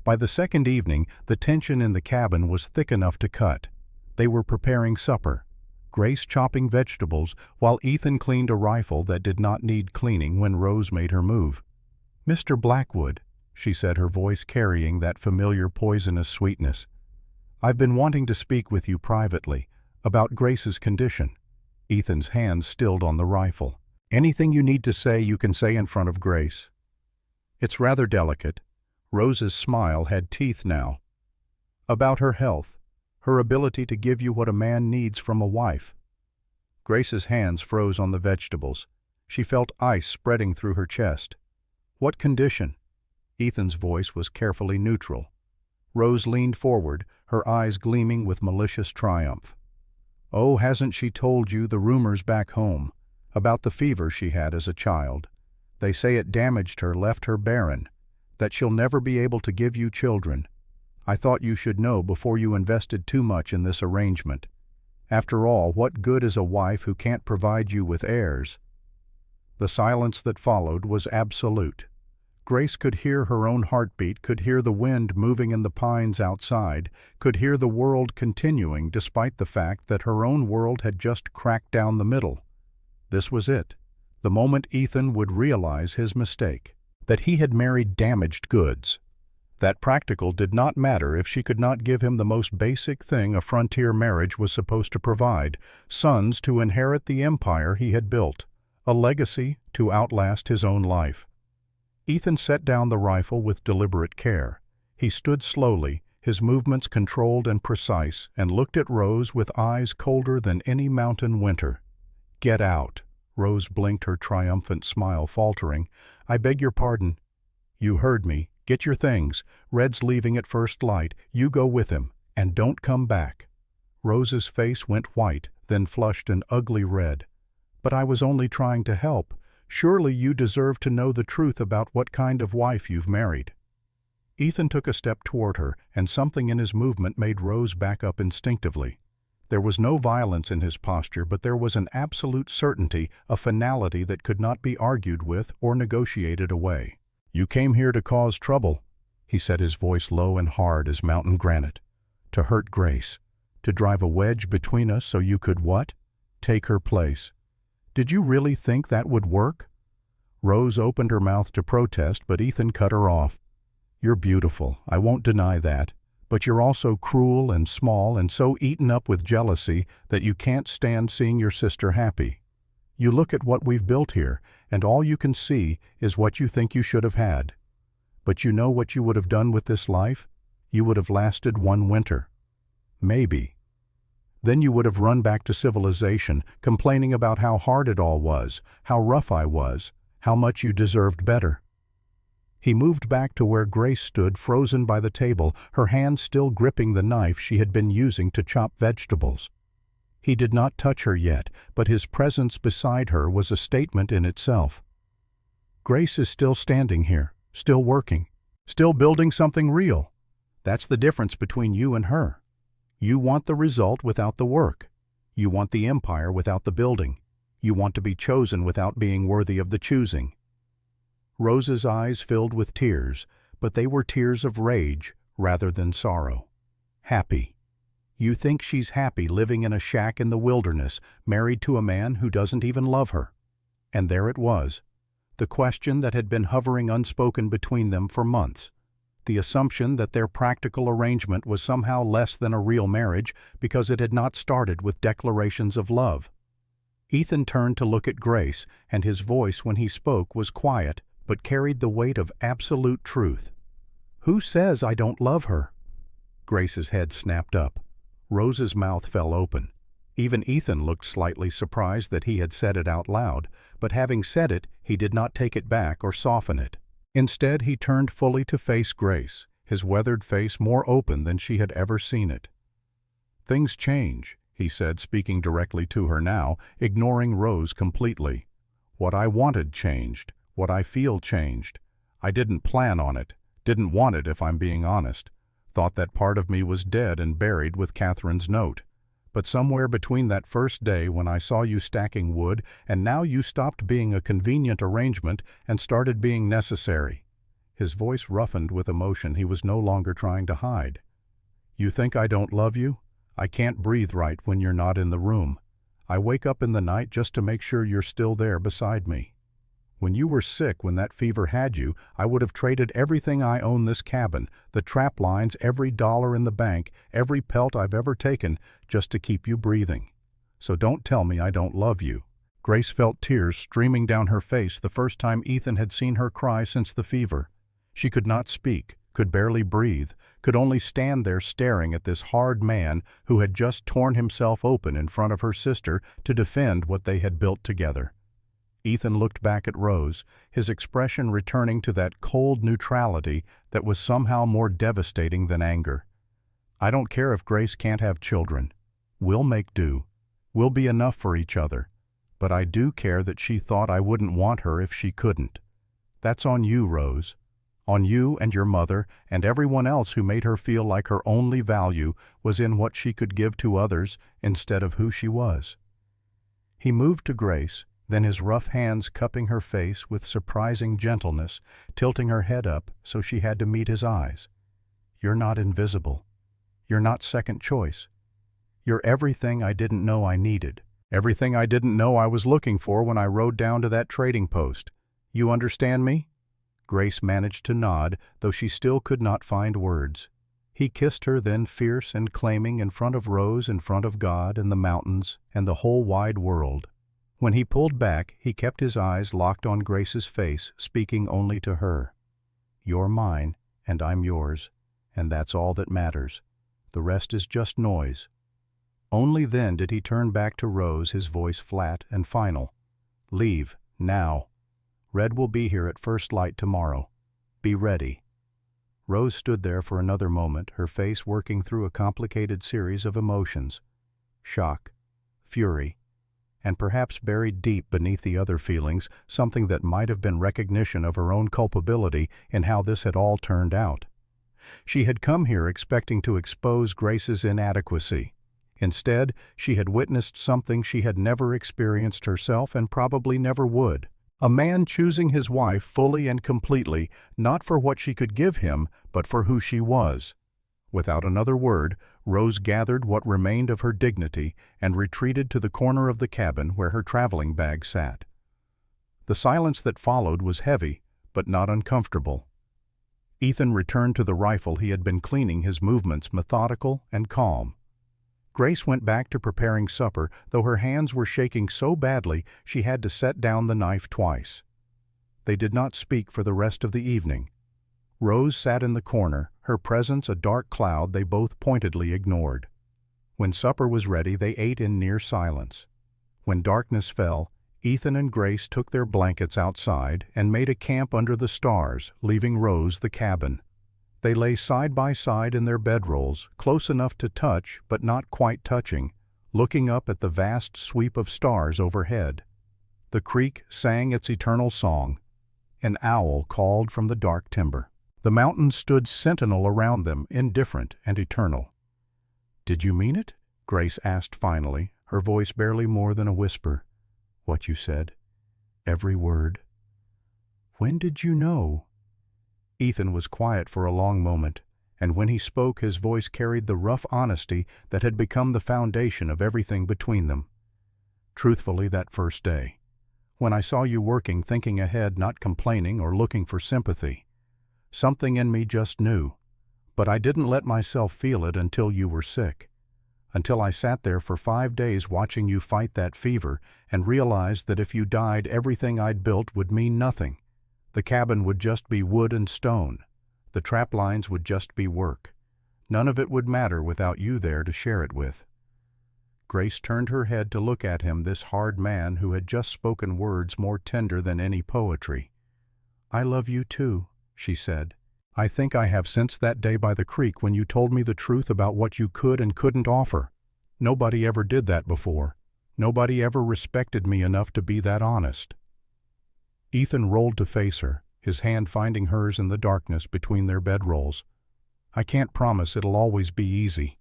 Speaker 1: By the second evening, the tension in the cabin was thick enough to cut. They were preparing supper, Grace chopping vegetables, while Ethan cleaned a rifle that did not need cleaning when Rose made her move. "Mr. Blackwood," she said, her voice carrying that familiar poisonous sweetness, "I've been wanting to speak with you privately, about Grace's condition." Ethan's hands stilled on the rifle. "Anything you need to say, you can say in front of Grace." "It's rather delicate." Rose's smile had teeth now. "About her health, her ability to give you what a man needs from a wife." Grace's hands froze on the vegetables. She felt ice spreading through her chest. "What condition?" Ethan's voice was carefully neutral. Rose leaned forward, her eyes gleaming with malicious triumph. "Oh, hasn't she told you the rumors back home, about the fever she had as a child? They say it damaged her, left her barren, that she'll never be able to give you children. I thought you should know before you invested too much in this arrangement. After all, what good is a wife who can't provide you with heirs?" The silence that followed was absolute. Grace could hear her own heartbeat, could hear the wind moving in the pines outside, could hear the world continuing despite the fact that her own world had just cracked down the middle. This was it, the moment Ethan would realize his mistake, that he had married damaged goods. That practical did not matter if she could not give him the most basic thing a frontier marriage was supposed to provide, sons to inherit the empire he had built, a legacy to outlast his own life. Ethan set down the rifle with deliberate care. He stood slowly, his movements controlled and precise, and looked at Rose with eyes colder than any mountain winter. "Get out." Rose blinked, her triumphant smile faltering. "I beg your pardon." "You heard me. Get your things. Red's leaving at first light. You go with him, and don't come back." Rose's face went white, then flushed an ugly red. "But I was only trying to help. Surely you deserve to know the truth about what kind of wife you've married." Ethan took a step toward her, and something in his movement made Rose back up instinctively. There was no violence in his posture, but there was an absolute certainty, a finality that could not be argued with or negotiated away. "You came here to cause trouble," he said, his voice low and hard as mountain granite. "To hurt Grace. To drive a wedge between us so you could what? Take her place. Did you really think that would work? Rose opened her mouth to protest, but Ethan cut her off. You're beautiful, I won't deny that, but you're also cruel and small and so eaten up with jealousy that you can't stand seeing your sister happy. You look at what we've built here, and all you can see is what you think you should have had. But you know what you would have done with this life? You would have lasted one winter. Maybe. Then you would have run back to civilization, complaining about how hard it all was, how rough I was, how much you deserved better. He moved back to where Grace stood frozen by the table, her hand still gripping the knife she had been using to chop vegetables. He did not touch her yet, but his presence beside her was a statement in itself. Grace is still standing here, still working, still building something real. That's the difference between you and her. You want the result without the work. You want the empire without the building. You want to be chosen without being worthy of the choosing. Rose's eyes filled with tears, but they were tears of rage rather than sorrow. Happy. You think she's happy living in a shack in the wilderness, married to a man who doesn't even love her. And there it was, the question that had been hovering unspoken between them for months. The assumption that their practical arrangement was somehow less than a real marriage because it had not started with declarations of love. Ethan turned to look at Grace, and his voice when he spoke was quiet but carried the weight of absolute truth. Who says I don't love her? Grace's head snapped up. Rose's mouth fell open. Even Ethan looked slightly surprised that he had said it out loud, but having said it, he did not take it back or soften it. Instead, he turned fully to face Grace, his weathered face more open than she had ever seen it. Things change, he said, speaking directly to her now, ignoring Rose completely. What I wanted changed. What I feel changed. I didn't plan on it, didn't want it if I'm being honest. Thought that part of me was dead and buried with Catherine's note. But somewhere between that first day when I saw you stacking wood and now you stopped being a convenient arrangement and started being necessary. His voice roughened with emotion he was no longer trying to hide. You think I don't love you? I can't breathe right when you're not in the room. I wake up in the night just to make sure you're still there beside me. When you were sick, when that fever had you, I would have traded everything I own, this cabin, the trap lines, every dollar in the bank, every pelt I've ever taken, just to keep you breathing. So don't tell me I don't love you. Grace felt tears streaming down her face the first time Ethan had seen her cry since the fever. She could not speak, could barely breathe, could only stand there staring at this hard man who had just torn himself open in front of her sister to defend what they had built together. Ethan looked back at Rose, his expression returning to that cold neutrality that was somehow more devastating than anger. I don't care if Grace can't have children. We'll make do. We'll be enough for each other. But I do care that she thought I wouldn't want her if she couldn't. That's on you, Rose. On you and your mother and everyone else who made her feel like her only value was in what she could give to others instead of who she was. He moved to Grace, then his rough hands cupping her face with surprising gentleness, tilting her head up so she had to meet his eyes. You're not invisible. You're not second choice. You're everything I didn't know I needed, everything I didn't know I was looking for when I rode down to that trading post. You understand me? Grace managed to nod, though she still could not find words. He kissed her then, fierce and claiming, in front of Rose, in front of God and the mountains and the whole wide world. When he pulled back, he kept his eyes locked on Grace's face, speaking only to her. You're mine, and I'm yours, and that's all that matters. The rest is just noise. Only then did he turn back to Rose, his voice flat and final. Leave, now. Red will be here at first light tomorrow. Be ready. Rose stood there for another moment, her face working through a complicated series of emotions. Shock, fury, and perhaps buried deep beneath the other feelings, something that might have been recognition of her own culpability in how this had all turned out. She had come here expecting to expose Grace's inadequacy. Instead, she had witnessed something she had never experienced herself and probably never would. A man choosing his wife fully and completely, not for what she could give him, but for who she was. Without another word, Rose gathered what remained of her dignity and retreated to the corner of the cabin where her traveling bag sat. The silence that followed was heavy, but not uncomfortable. Ethan returned to the rifle he had been cleaning, his movements methodical and calm. Grace went back to preparing supper, though her hands were shaking so badly she had to set down the knife twice. They did not speak for the rest of the evening. Rose sat in the corner, her presence a dark cloud they both pointedly ignored. When supper was ready, they ate in near silence. When darkness fell, Ethan and Grace took their blankets outside and made a camp under the stars, leaving Rose the cabin. They lay side by side in their bedrolls, close enough to touch but not quite touching, looking up at the vast sweep of stars overhead. The creek sang its eternal song. An owl called from the dark timber. The mountains stood sentinel around them, indifferent and eternal. "Did you mean it?" Grace asked finally, her voice barely more than a whisper. "What you said? Every word?" "When did you know?" Ethan was quiet for a long moment, and when he spoke his voice carried the rough honesty that had become the foundation of everything between them. "Truthfully, that first day. When I saw you working, thinking ahead, not complaining or looking for sympathy. Something in me just knew, but I didn't let myself feel it until you were sick. Until I sat there for 5 days watching you fight that fever and realized that if you died, everything I'd built would mean nothing. The cabin would just be wood and stone. The trap lines would just be work. None of it would matter without you there to share it with." Grace turned her head to look at him, this hard man who had just spoken words more tender than any poetry. "I love you too," she said. "I think I have since that day by the creek when you told me the truth about what you could and couldn't offer. Nobody ever did that before. Nobody ever respected me enough to be that honest." Ethan rolled to face her, his hand finding hers in the darkness between their bedrolls. "I can't promise it'll always be easy.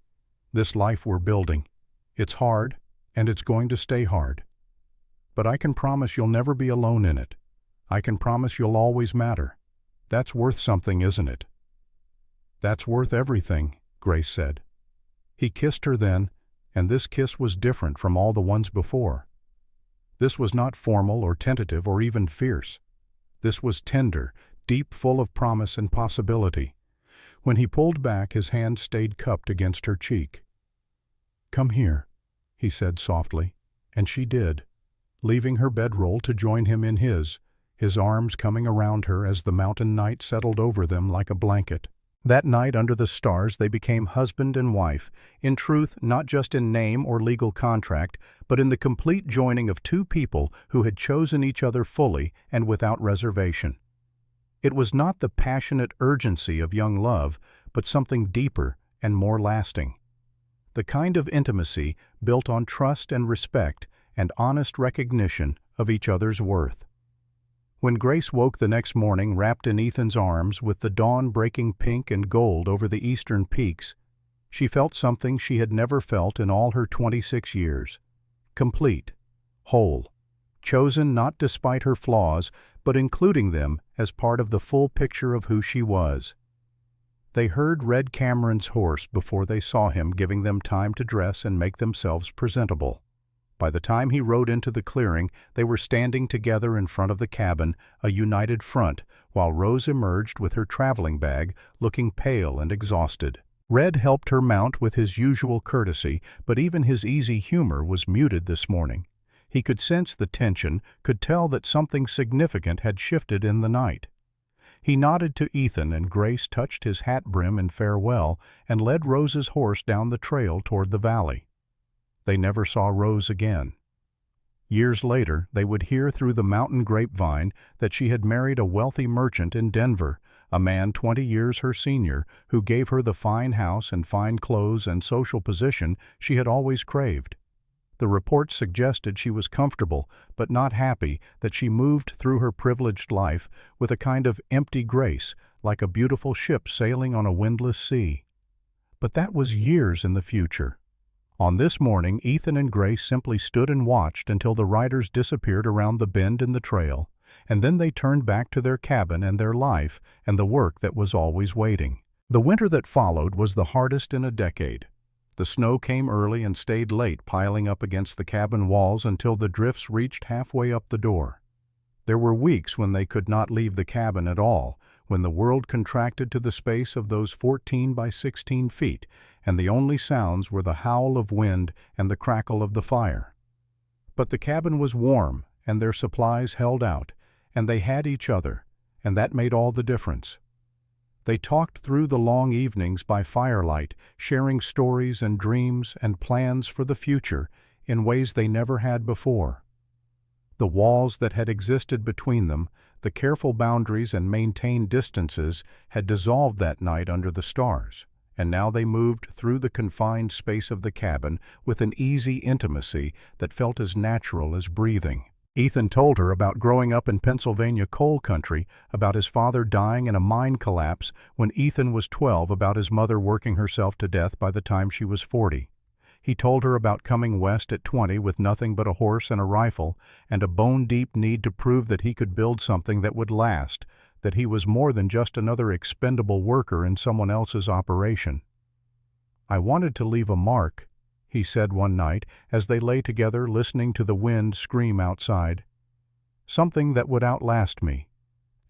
Speaker 1: This life we're building. It's hard, and it's going to stay hard. But I can promise you'll never be alone in it. I can promise you'll always matter. That's worth something, isn't it?" "That's worth everything," Grace said. He kissed her then, and this kiss was different from all the ones before. This was not formal or tentative or even fierce. This was tender, deep, full of promise and possibility. When he pulled back, his hand stayed cupped against her cheek. "Come here," he said softly, and she did, leaving her bedroll to join him in his arms coming around her as the mountain night settled over them like a blanket. That night under the stars they became husband and wife, in truth not just in name or legal contract, but in the complete joining of two people who had chosen each other fully and without reservation. It was not the passionate urgency of young love, but something deeper and more lasting. The kind of intimacy built on trust and respect and honest recognition of each other's worth. When Grace woke the next morning wrapped in Ethan's arms with the dawn breaking pink and gold over the eastern peaks, she felt something she had never felt in all her 26 years. Complete, whole, chosen not despite her flaws, but including them as part of the full picture of who she was. They heard Red Cameron's horse before they saw him, giving them time to dress and make themselves presentable. By the time he rode into the clearing, they were standing together in front of the cabin, a united front, while Rose emerged with her traveling bag, looking pale and exhausted. Red helped her mount with his usual courtesy, but even his easy humor was muted this morning. He could sense the tension, could tell that something significant had shifted in the night. He nodded to Ethan, and Grace touched his hat brim in farewell and led Rose's horse down the trail toward the valley. They never saw Rose again. Years later, they would hear through the mountain grapevine that she had married a wealthy merchant in Denver, a man 20 years her senior, who gave her the fine house and fine clothes and social position she had always craved. The reports suggested she was comfortable, but not happy, that she moved through her privileged life with a kind of empty grace, like a beautiful ship sailing on a windless sea. But that was years in the future. On this morning, Ethan and Grace simply stood and watched until the riders disappeared around the bend in the trail, and then they turned back to their cabin and their life and the work that was always waiting. The winter that followed was the hardest in a decade. The snow came early and stayed late, piling up against the cabin walls until the drifts reached halfway up the door. There were weeks when they could not leave the cabin at all, when the world contracted to the space of those 14 by 16 feet, and the only sounds were the howl of wind and the crackle of the fire. But the cabin was warm, and their supplies held out, and they had each other, and that made all the difference. They talked through the long evenings by firelight, sharing stories and dreams and plans for the future in ways they never had before. The walls that had existed between them, the careful boundaries and maintained distances, had dissolved that night under the stars, and now they moved through the confined space of the cabin with an easy intimacy that felt as natural as breathing. Ethan told her about growing up in Pennsylvania coal country, about his father dying in a mine collapse when Ethan was 12, about his mother working herself to death by the time she was 40. He told her about coming west at 20 with nothing but a horse and a rifle, and a bone-deep need to prove that he could build something that would last, that he was more than just another expendable worker in someone else's operation. "I wanted to leave a mark," he said one night as they lay together listening to the wind scream outside. "Something that would outlast me.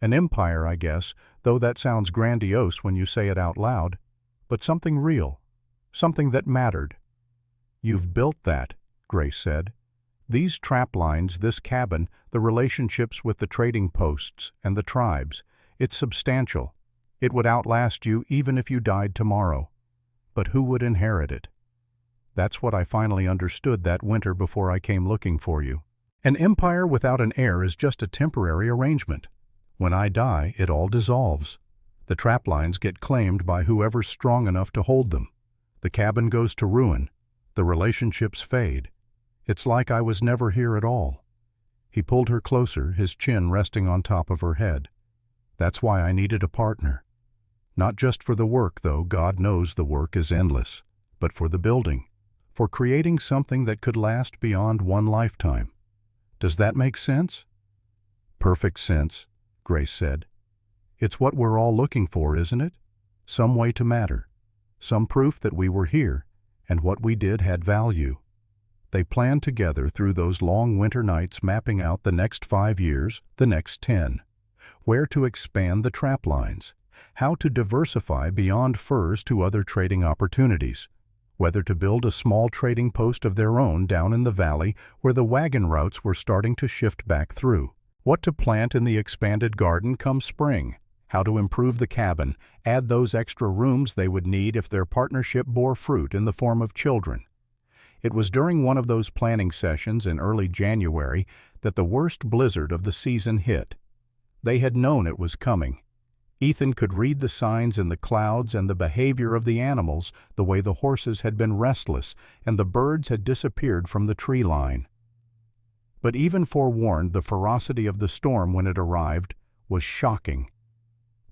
Speaker 1: An empire, I guess, though that sounds grandiose when you say it out loud, but something real, something that mattered." "You've built that," Grace said. "These trap lines, this cabin, the relationships with the trading posts and the tribes, it's substantial. It would outlast you even if you died tomorrow. But who would inherit it? That's what I finally understood that winter before I came looking for you. An empire without an heir is just a temporary arrangement. When I die, it all dissolves. The trap lines get claimed by whoever's strong enough to hold them. The cabin goes to ruin. The relationships fade. It's like I was never here at all." He pulled her closer, his chin resting on top of her head. "That's why I needed a partner. Not just for the work, though God knows the work is endless, but for the building, for creating something that could last beyond one lifetime. Does that make sense?" "Perfect sense," Grace said. "It's what we're all looking for, isn't it? Some way to matter. Some proof that we were here, and what we did had value." They planned together through those long winter nights, mapping out the next 5 years, the next 10. Where to expand the trap lines, how to diversify beyond furs to other trading opportunities, whether to build a small trading post of their own down in the valley where the wagon routes were starting to shift back through, what to plant in the expanded garden come spring, how to improve the cabin, add those extra rooms they would need if their partnership bore fruit in the form of children. It was during one of those planning sessions in early January that the worst blizzard of the season hit. They had known it was coming. Ethan could read the signs in the clouds and the behavior of the animals, the way the horses had been restless and the birds had disappeared from the tree line. But even forewarned, the ferocity of the storm when it arrived was shocking.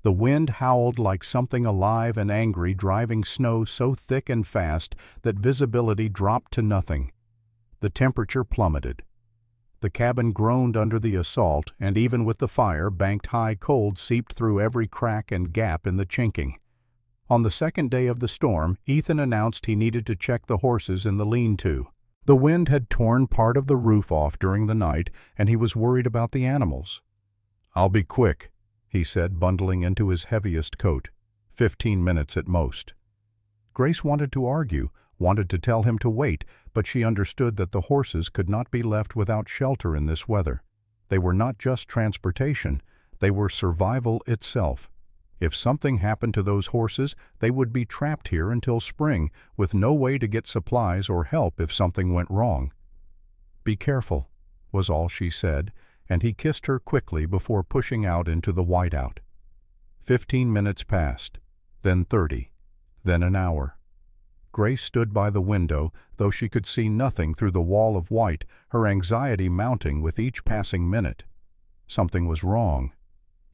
Speaker 1: The wind howled like something alive and angry, driving snow so thick and fast that visibility dropped to nothing. The temperature plummeted. The cabin groaned under the assault, and even with the fire, banked high cold seeped through every crack and gap in the chinking. On the second day of the storm, Ethan announced he needed to check the horses in the lean-to. The wind had torn part of the roof off during the night, and he was worried about the animals. "I'll be quick," he said, bundling into his heaviest coat. 15 minutes at most. Grace wanted to argue, wanted to tell him to wait, but she understood that the horses could not be left without shelter in this weather. They were not just transportation, they were survival itself. If something happened to those horses, they would be trapped here until spring, with no way to get supplies or help if something went wrong. "Be careful," was all she said, and he kissed her quickly before pushing out into the whiteout. 15 minutes passed, then 30, then an hour. Grace stood by the window, though she could see nothing through the wall of white, her anxiety mounting with each passing minute. Something was wrong.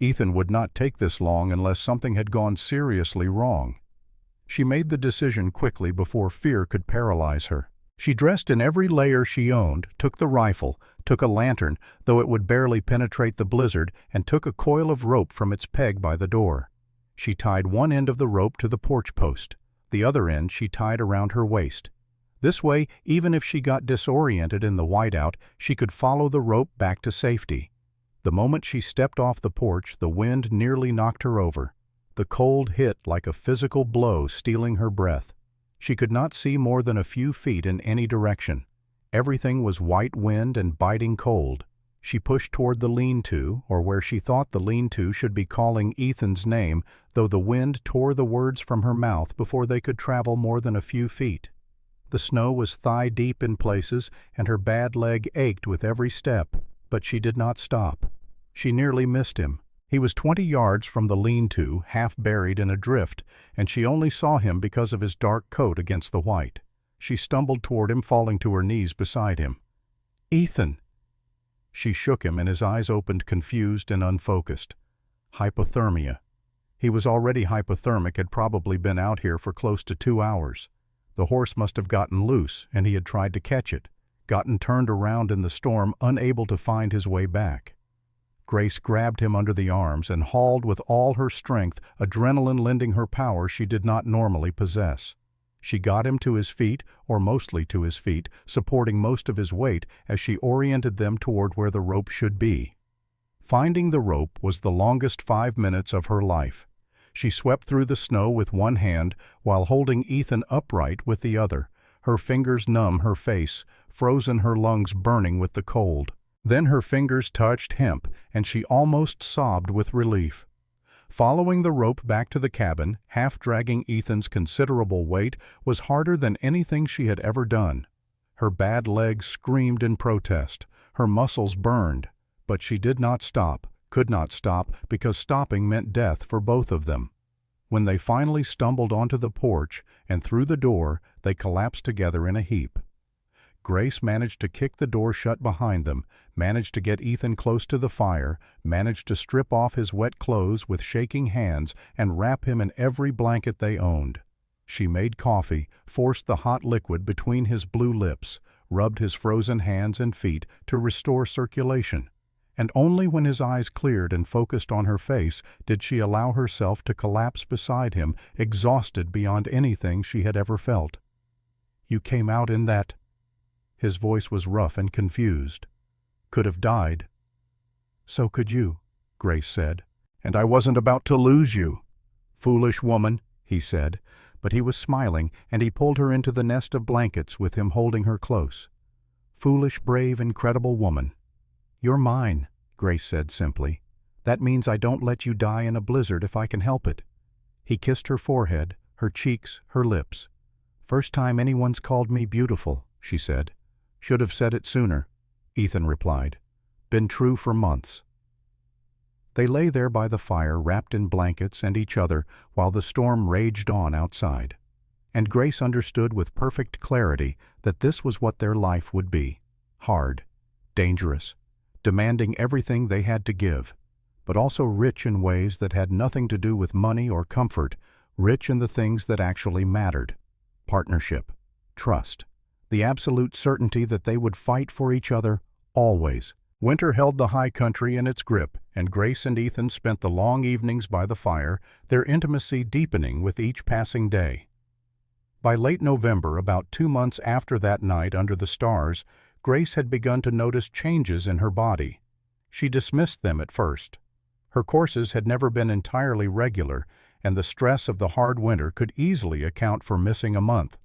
Speaker 1: Ethan would not take this long unless something had gone seriously wrong. She made the decision quickly before fear could paralyze her. She dressed in every layer she owned, took the rifle, took a lantern, though it would barely penetrate the blizzard, and took a coil of rope from its peg by the door. She tied one end of the rope to the porch post. The other end she tied around her waist. This way, even if she got disoriented in the whiteout, she could follow the rope back to safety. The moment she stepped off the porch, the wind nearly knocked her over. The cold hit like a physical blow, stealing her breath. She could not see more than a few feet in any direction. Everything was white wind and biting cold. She pushed toward the lean-to, or where she thought the lean-to should be calling Ethan's name, though the wind tore the words from her mouth before they could travel more than a few feet. The snow was thigh-deep in places, and her bad leg ached with every step, but she did not stop. She nearly missed him. He was 20 yards from the lean-to, half buried in a drift, and she only saw him because of his dark coat against the white. She stumbled toward him, falling to her knees beside him. "Ethan!" She shook him, and his eyes opened confused and unfocused. Hypothermia. He was already hypothermic, had probably been out here for close to 2 hours. The horse must have gotten loose, and he had tried to catch it, gotten turned around in the storm, unable to find his way back. Grace grabbed him under the arms and hauled with all her strength, adrenaline lending her power she did not normally possess. She got him to his feet, or mostly to his feet, supporting most of his weight as she oriented them toward where the rope should be. Finding the rope was the longest 5 minutes of her life. She swept through the snow with one hand while holding Ethan upright with the other, her fingers numb her face, frozen her lungs burning with the cold. Then her fingers touched hemp, and she almost sobbed with relief. Following the rope back to the cabin, half-dragging Ethan's considerable weight, was harder than anything she had ever done. Her bad leg screamed in protest. Her muscles burned. But she did not stop, could not stop, because stopping meant death for both of them. When they finally stumbled onto the porch and through the door, they collapsed together in a heap. Grace managed to kick the door shut behind them, managed to get Ethan close to the fire, managed to strip off his wet clothes with shaking hands and wrap him in every blanket they owned. She made coffee, forced the hot liquid between his blue lips, rubbed his frozen hands and feet to restore circulation. And only when his eyes cleared and focused on her face did she allow herself to collapse beside him, exhausted beyond anything she had ever felt. "You came out in that..." His voice was rough and confused. "Could have died." "So could you," Grace said. "And I wasn't about to lose you." "Foolish woman," he said, but he was smiling, and he pulled her into the nest of blankets with him holding her close. "Foolish, brave, incredible woman." "You're mine," Grace said simply. "That means I don't let you die in a blizzard if I can help it." He kissed her forehead, her cheeks, her lips. "First time anyone's called me beautiful," she said. "Should have said it sooner," Ethan replied. "Been true for months." They lay there by the fire, wrapped in blankets and each other, while the storm raged on outside. And Grace understood with perfect clarity that this was what their life would be: hard, dangerous, demanding everything they had to give, but also rich in ways that had nothing to do with money or comfort, rich in the things that actually mattered: partnership, trust, the absolute certainty that they would fight for each other, always. Winter held the high country in its grip, and Grace and Ethan spent the long evenings by the fire, their intimacy deepening with each passing day. By late November, about 2 months after that night under the stars, Grace had begun to notice changes in her body. She dismissed them at first. Her courses had never been entirely regular, and the stress of the hard winter could easily account for missing a month.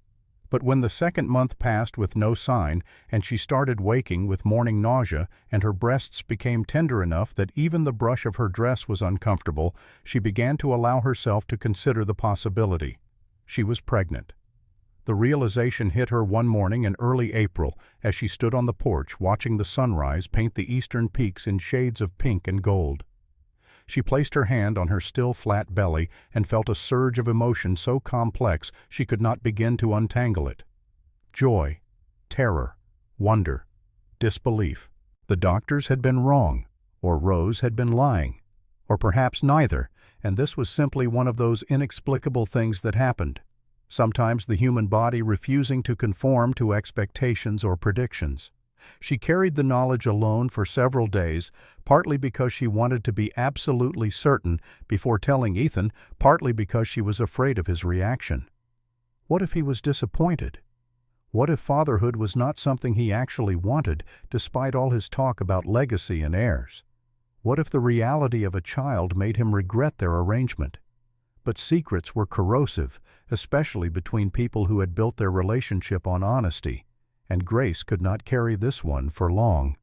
Speaker 1: But when the second month passed with no sign, and she started waking with morning nausea, and her breasts became tender enough that even the brush of her dress was uncomfortable, she began to allow herself to consider the possibility. She was pregnant. The realization hit her one morning in early April as she stood on the porch watching the sunrise paint the eastern peaks in shades of pink and gold. She placed her hand on her still flat belly and felt a surge of emotion so complex she could not begin to untangle it. Joy, terror, wonder, disbelief. The doctors had been wrong, or Rose had been lying, or perhaps neither, and this was simply one of those inexplicable things that happened. Sometimes the human body refusing to conform to expectations or predictions. She carried the knowledge alone for several days, partly because she wanted to be absolutely certain before telling Ethan, partly because she was afraid of his reaction. What if he was disappointed? What if fatherhood was not something he actually wanted, despite all his talk about legacy and heirs? What if the reality of a child made him regret their arrangement? But secrets were corrosive, especially between people who had built their relationship on honesty, and Grace could not carry this one for long.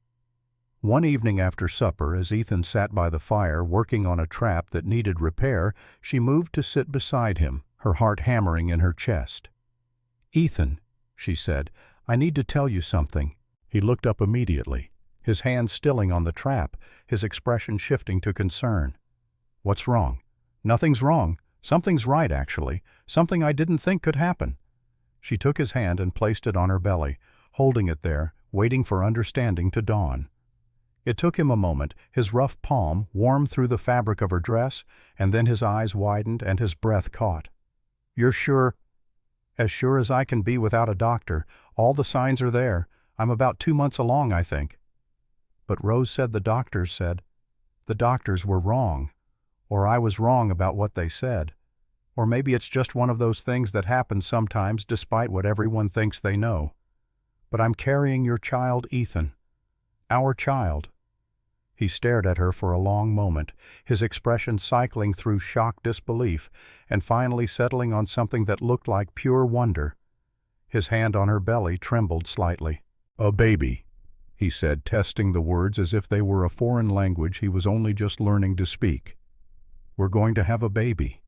Speaker 1: One evening after supper, as Ethan sat by the fire working on a trap that needed repair, she moved to sit beside him, her heart hammering in her chest. "Ethan," she said, "I need to tell you something." He looked up immediately, his hand stilling on the trap, his expression shifting to concern. "What's wrong?" "Nothing's wrong. Something's right, actually. Something I didn't think could happen." She took his hand and placed it on her belly, holding it there, waiting for understanding to dawn. It took him a moment, his rough palm warm through the fabric of her dress, and then his eyes widened and his breath caught. "You're sure?" "As sure as I can be without a doctor. All the signs are there. I'm about 2 months along, I think." "But Rose said the doctors said." "The doctors were wrong. Or I was wrong about what they said. Or maybe it's just one of those things that happen sometimes despite what everyone thinks they know. But I'm carrying your child, Ethan. Our child." He stared at her for a long moment, his expression cycling through shocked disbelief and finally settling on something that looked like pure wonder. His hand on her belly trembled slightly. "A baby," he said, testing the words as if they were a foreign language he was only just learning to speak. "We're going to have a baby."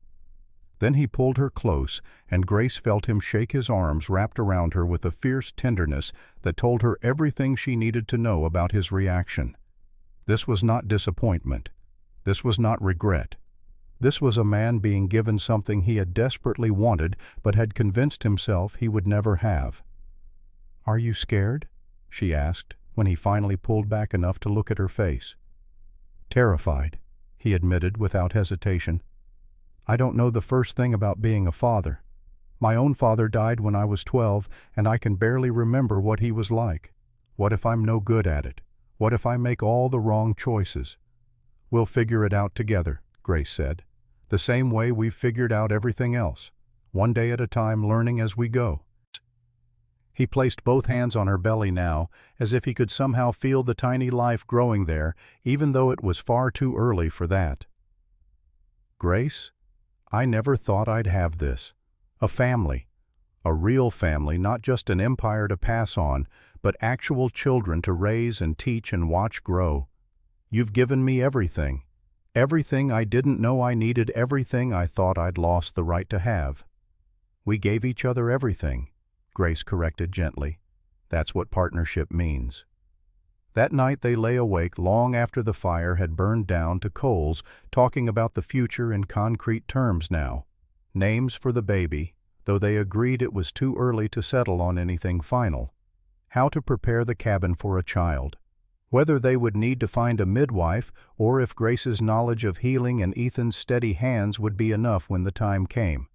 Speaker 1: Then he pulled her close, and Grace felt him shake his arms wrapped around her with a fierce tenderness that told her everything she needed to know about his reaction. This was not disappointment. This was not regret. This was a man being given something he had desperately wanted but had convinced himself he would never have. "Are you scared?" she asked, when he finally pulled back enough to look at her face. "Terrified," he admitted without hesitation. "I don't know the first thing about being a father. My own father died when I was 12, and I can barely remember what he was like. What if I'm no good at it? What if I make all the wrong choices?" "We'll figure it out together," Grace said. "The same way we've figured out everything else. One day at a time, learning as we go." He placed both hands on her belly now, as if he could somehow feel the tiny life growing there, even though it was far too early for that. "Grace, I never thought I'd have this. A family. A real family, not just an empire to pass on, but actual children to raise and teach and watch grow. You've given me everything. Everything I didn't know I needed, everything I thought I'd lost the right to have." "We gave each other everything," Grace corrected gently. "That's what partnership means." That night they lay awake long after the fire had burned down to coals, talking about the future in concrete terms now. Names for the baby, though they agreed it was too early to settle on anything final. How to prepare the cabin for a child. Whether they would need to find a midwife, or if Grace's knowledge of healing and Ethan's steady hands would be enough when the time came.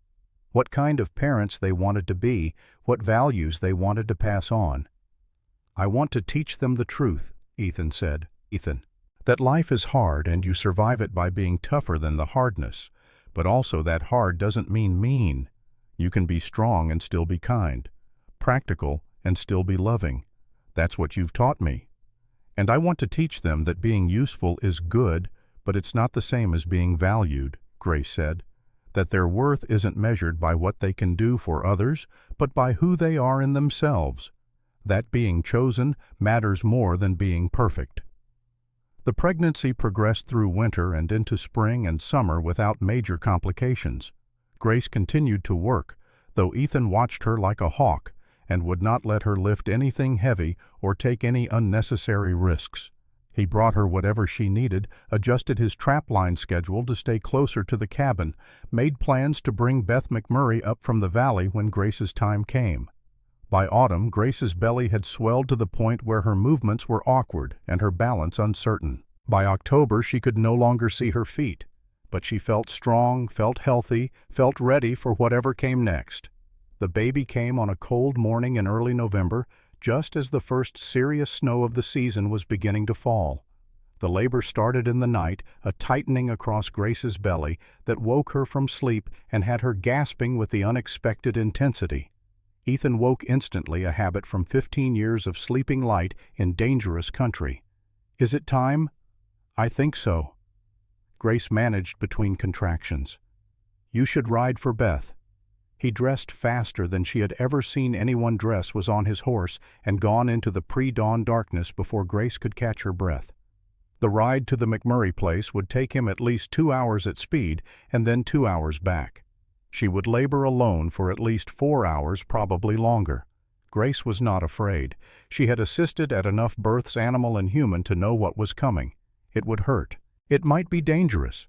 Speaker 1: What kind of parents they wanted to be, what values they wanted to pass on. "I want to teach them the truth," Ethan said. "Ethan, that life is hard and you survive it by being tougher than the hardness, but also that hard doesn't mean mean. You can be strong and still be kind, practical and still be loving. That's what you've taught me. And I want to teach them that being useful is good, but it's not the same as being valued," Grace said. "That their worth isn't measured by what they can do for others, but by who they are in themselves. That being chosen matters more than being perfect." The pregnancy progressed through winter and into spring and summer without major complications. Grace continued to work, though Ethan watched her like a hawk and would not let her lift anything heavy or take any unnecessary risks. He brought her whatever she needed, adjusted his trapline schedule to stay closer to the cabin, made plans to bring Beth McMurray up from the valley when Grace's time came. By autumn, Grace's belly had swelled to the point where her movements were awkward and her balance uncertain. By October, she could no longer see her feet, but she felt strong, felt healthy, felt ready for whatever came next. The baby came on a cold morning in early November, just as the first serious snow of the season was beginning to fall. The labor started in the night, a tightening across Grace's belly that woke her from sleep and had her gasping with the unexpected intensity. Ethan woke instantly, a habit from 15 years of sleeping light in dangerous country. "Is it time?" "I think so." Grace managed between contractions. "You should ride for Beth." He dressed faster than she had ever seen anyone dress, was on his horse, and gone into the pre-dawn darkness before Grace could catch her breath. The ride to the McMurray place would take him at least 2 hours at speed, and then 2 hours back. She would labor alone for at least 4 hours, probably longer. Grace was not afraid. She had assisted at enough births, animal and human, to know what was coming. It would hurt. It might be dangerous.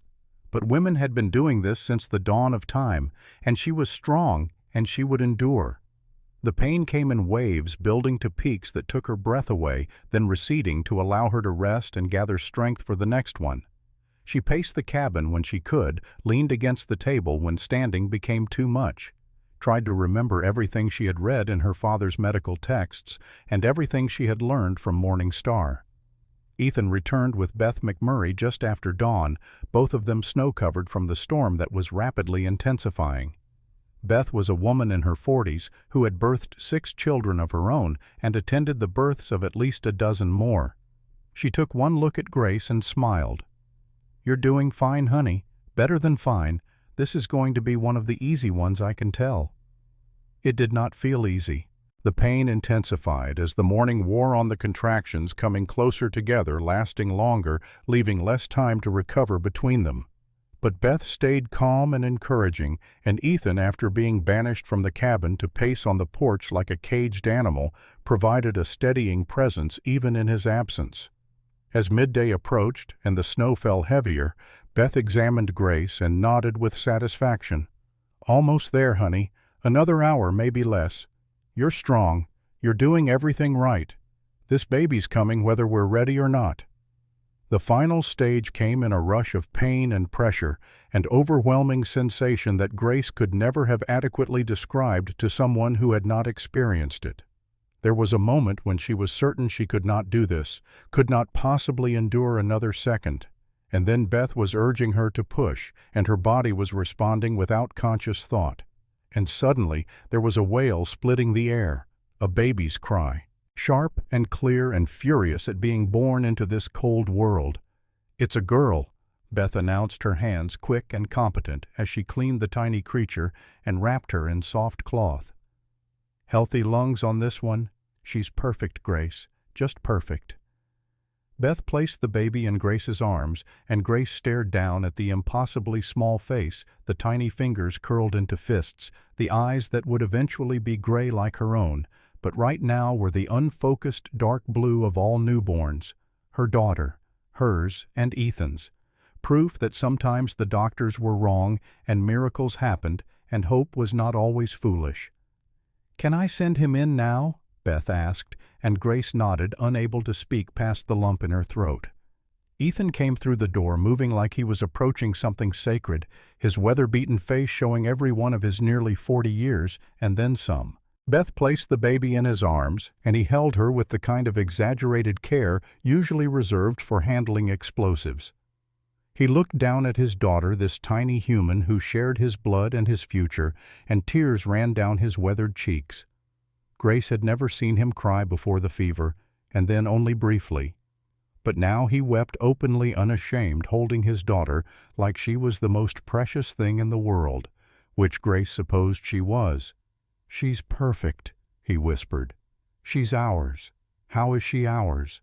Speaker 1: But women had been doing this since the dawn of time, and she was strong, and she would endure. The pain came in waves, building to peaks that took her breath away, then receding to allow her to rest and gather strength for the next one. She paced the cabin when she could, leaned against the table when standing became too much, tried to remember everything she had read in her father's medical texts and everything she had learned from Morning Star. Ethan returned with Beth McMurray just after dawn, both of them snow-covered from the storm that was rapidly intensifying. Beth was a woman in her 40s who had birthed 6 children of her own and attended the births of at least a dozen more. She took one look at Grace and smiled. "You're doing fine, honey. Better than fine. This is going to be one of the easy ones, I can tell." It did not feel easy. The pain intensified as the morning wore on, the contractions coming closer together, lasting longer, leaving less time to recover between them. But Beth stayed calm and encouraging, and Ethan, after being banished from the cabin to pace on the porch like a caged animal, provided a steadying presence even in his absence. As midday approached and the snow fell heavier, Beth examined Grace and nodded with satisfaction. "Almost there, honey. Another hour, maybe less. You're strong. You're doing everything right. This baby's coming whether we're ready or not." The final stage came in a rush of pain and pressure, and overwhelming sensation that Grace could never have adequately described to someone who had not experienced it. There was a moment when she was certain she could not do this, could not possibly endure another second, and then Beth was urging her to push, and her body was responding without conscious thought. And suddenly there was a wail splitting the air, a baby's cry, sharp and clear and furious at being born into this cold world. "It's a girl," Beth announced, her hands quick and competent as she cleaned the tiny creature and wrapped her in soft cloth. "Healthy lungs on this one. She's perfect, Grace, just perfect." Beth placed the baby in Grace's arms, and Grace stared down at the impossibly small face, the tiny fingers curled into fists, the eyes that would eventually be gray like her own, but right now were the unfocused dark blue of all newborns. Her daughter, hers and Ethan's. Proof that sometimes the doctors were wrong and miracles happened, and hope was not always foolish. "Can I send him in now?" Beth asked, and Grace nodded, unable to speak past the lump in her throat. Ethan came through the door, moving like he was approaching something sacred, his weather-beaten face showing every one of his nearly 40 years, and then some. Beth placed the baby in his arms, and he held her with the kind of exaggerated care usually reserved for handling explosives. He looked down at his daughter, this tiny human who shared his blood and his future, and tears ran down his weathered cheeks. Grace had never seen him cry before the fever, and then only briefly. But now he wept openly, unashamed, holding his daughter like she was the most precious thing in the world, which Grace supposed she was. "She's perfect," he whispered. "She's ours. How is she ours?"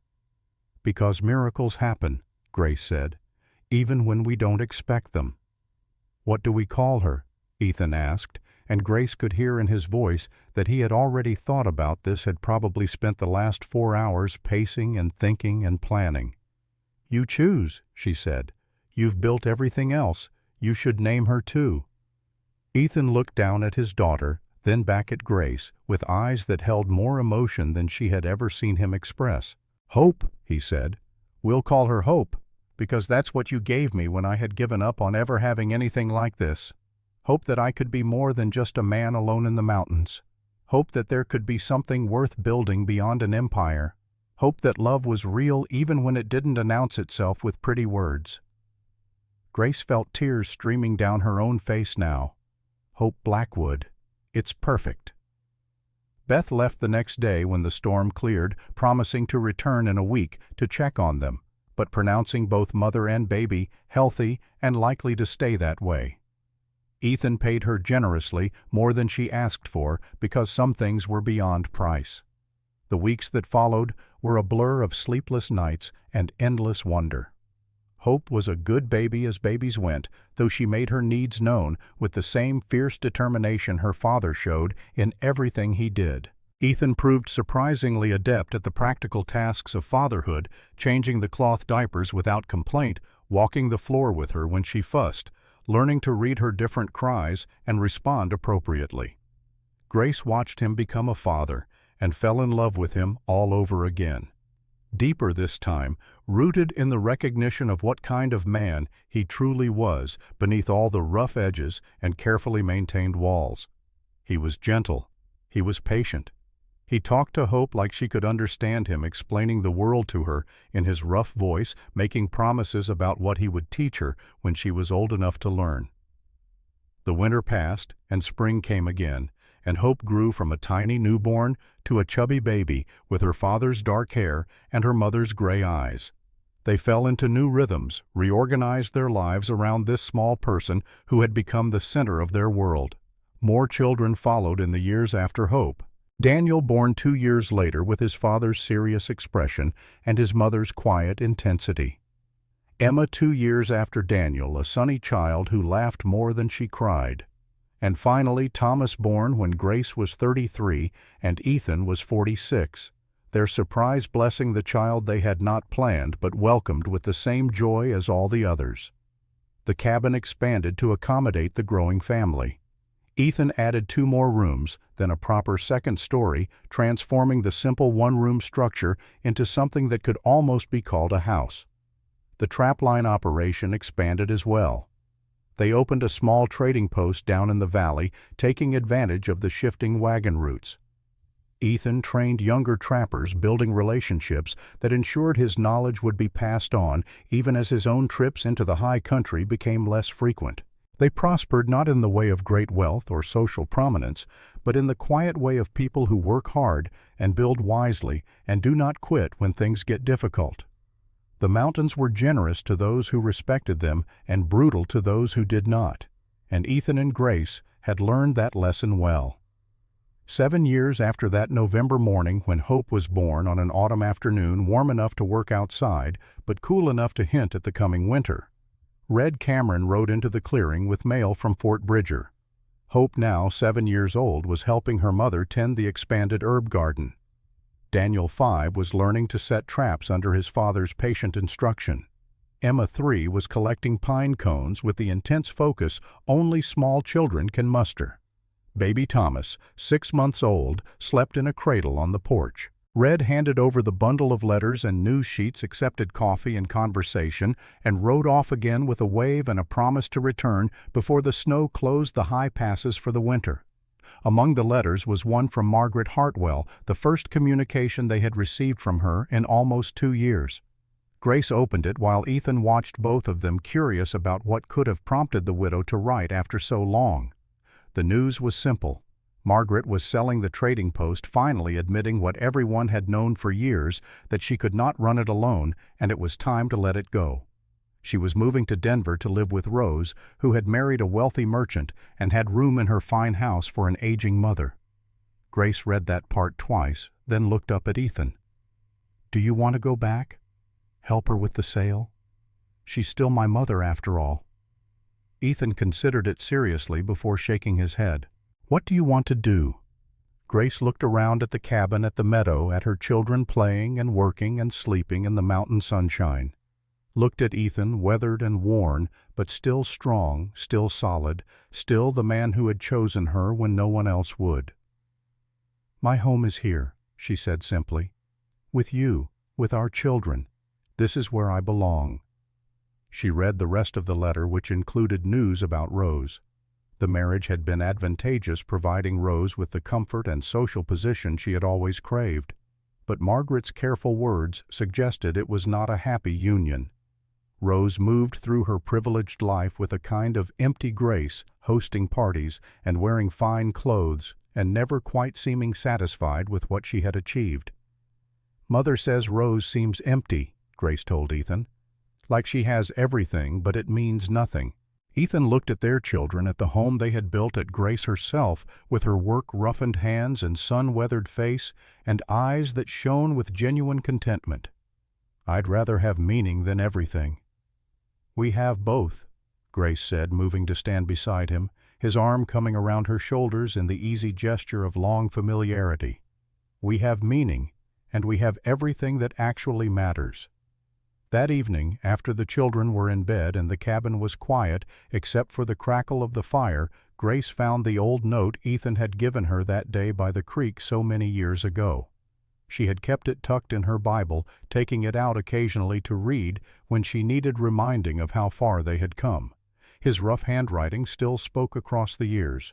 Speaker 1: "Because miracles happen," Grace said, "even when we don't expect them." "What do we call her?" Ethan asked, and Grace could hear in his voice that he had already thought about this, had probably spent the last 4 hours pacing and thinking and planning. "You choose," she said. "You've built everything else. You should name her too." Ethan looked down at his daughter, then back at Grace, with eyes that held more emotion than she had ever seen him express. "Hope," he said. "We'll call her Hope, because that's what you gave me when I had given up on ever having anything like this. Hope that I could be more than just a man alone in the mountains." Hope that there could be something worth building beyond an empire. Hope that love was real even when it didn't announce itself with pretty words. Grace felt tears streaming down her own face now. Hope Blackwood. It's perfect. Beth left the next day when the storm cleared, promising to return in a week to check on them, but pronouncing both mother and baby healthy and likely to stay that way. Ethan paid her generously, more than she asked for, because some things were beyond price. The weeks that followed were a blur of sleepless nights and endless wonder. Hope was a good baby as babies went, though she made her needs known with the same fierce determination her father showed in everything he did. Ethan proved surprisingly adept at the practical tasks of fatherhood, changing the cloth diapers without complaint, walking the floor with her when she fussed, learning to read her different cries and respond appropriately. Grace watched him become a father and fell in love with him all over again. Deeper this time, rooted in the recognition of what kind of man he truly was beneath all the rough edges and carefully maintained walls. He was gentle. He was patient. He talked to Hope like she could understand him, explaining the world to her in his rough voice, making promises about what he would teach her when she was old enough to learn. The winter passed, and spring came again, and Hope grew from a tiny newborn to a chubby baby with her father's dark hair and her mother's gray eyes. They fell into new rhythms, reorganized their lives around this small person who had become the center of their world. More children followed in the years after Hope. Daniel, born 2 years later with his father's serious expression and his mother's quiet intensity. Emma, 2 years after Daniel, a sunny child who laughed more than she cried. And finally Thomas, born when Grace was 33 and Ethan was 46, their surprise blessing the child they had not planned but welcomed with the same joy as all the others. The cabin expanded to accommodate the growing family. Ethan added 2 more rooms, then a proper second story, transforming the simple one-room structure into something that could almost be called a house. The trapline operation expanded as well. They opened a small trading post down in the valley, taking advantage of the shifting wagon routes. Ethan trained younger trappers, building relationships that ensured his knowledge would be passed on even as his own trips into the high country became less frequent. They prospered not in the way of great wealth or social prominence, but in the quiet way of people who work hard and build wisely and do not quit when things get difficult. The mountains were generous to those who respected them and brutal to those who did not, and Ethan and Grace had learned that lesson well. 7 years after that November morning when Hope was born on an autumn afternoon warm enough to work outside but cool enough to hint at the coming winter, Red Cameron rode into the clearing with mail from Fort Bridger. Hope, now 7 years old, was helping her mother tend the expanded herb garden. Daniel, 5, was learning to set traps under his father's patient instruction. Emma, 3, was collecting pine cones with the intense focus only small children can muster. Baby Thomas, 6 months old, slept in a cradle on the porch. Red handed over the bundle of letters and news sheets, accepted coffee and conversation, and rode off again with a wave and a promise to return before the snow closed the high passes for the winter. Among the letters was one from Margaret Hartwell, the first communication they had received from her in almost 2 years. Grace opened it while Ethan watched both of them, curious about what could have prompted the widow to write after so long. The news was simple. Margaret was selling the trading post, finally admitting what everyone had known for years, that she could not run it alone and it was time to let it go. She was moving to Denver to live with Rose, who had married a wealthy merchant and had room in her fine house for an aging mother. Grace read that part twice, then looked up at Ethan. "Do you want to go back? Help her with the sale? She's still my mother after all." Ethan considered it seriously before shaking his head. "What do you want to do?" Grace looked around at the cabin, at the meadow, at her children playing and working and sleeping in the mountain sunshine. Looked at Ethan, weathered and worn, but still strong, still solid, still the man who had chosen her when no one else would. "My home is here," she said simply. "With you, with our children. This is where I belong." She read the rest of the letter, which included news about Rose. The marriage had been advantageous, providing Rose with the comfort and social position she had always craved. But Margaret's careful words suggested it was not a happy union. Rose moved through her privileged life with a kind of empty grace, hosting parties and wearing fine clothes, and never quite seeming satisfied with what she had achieved. "Mother says Rose seems empty," Grace told Ethan. "Like she has everything, but it means nothing." Ethan looked at their children, at the home they had built, at Grace herself, with her work-roughened hands and sun-weathered face, and eyes that shone with genuine contentment. "I'd rather have meaning than everything." "We have both," Grace said, moving to stand beside him, his arm coming around her shoulders in the easy gesture of long familiarity. "We have meaning, and we have everything that actually matters." That evening, after the children were in bed and the cabin was quiet except for the crackle of the fire, Grace found the old note Ethan had given her that day by the creek so many years ago. She had kept it tucked in her Bible, taking it out occasionally to read when she needed reminding of how far they had come. His rough handwriting still spoke across the years.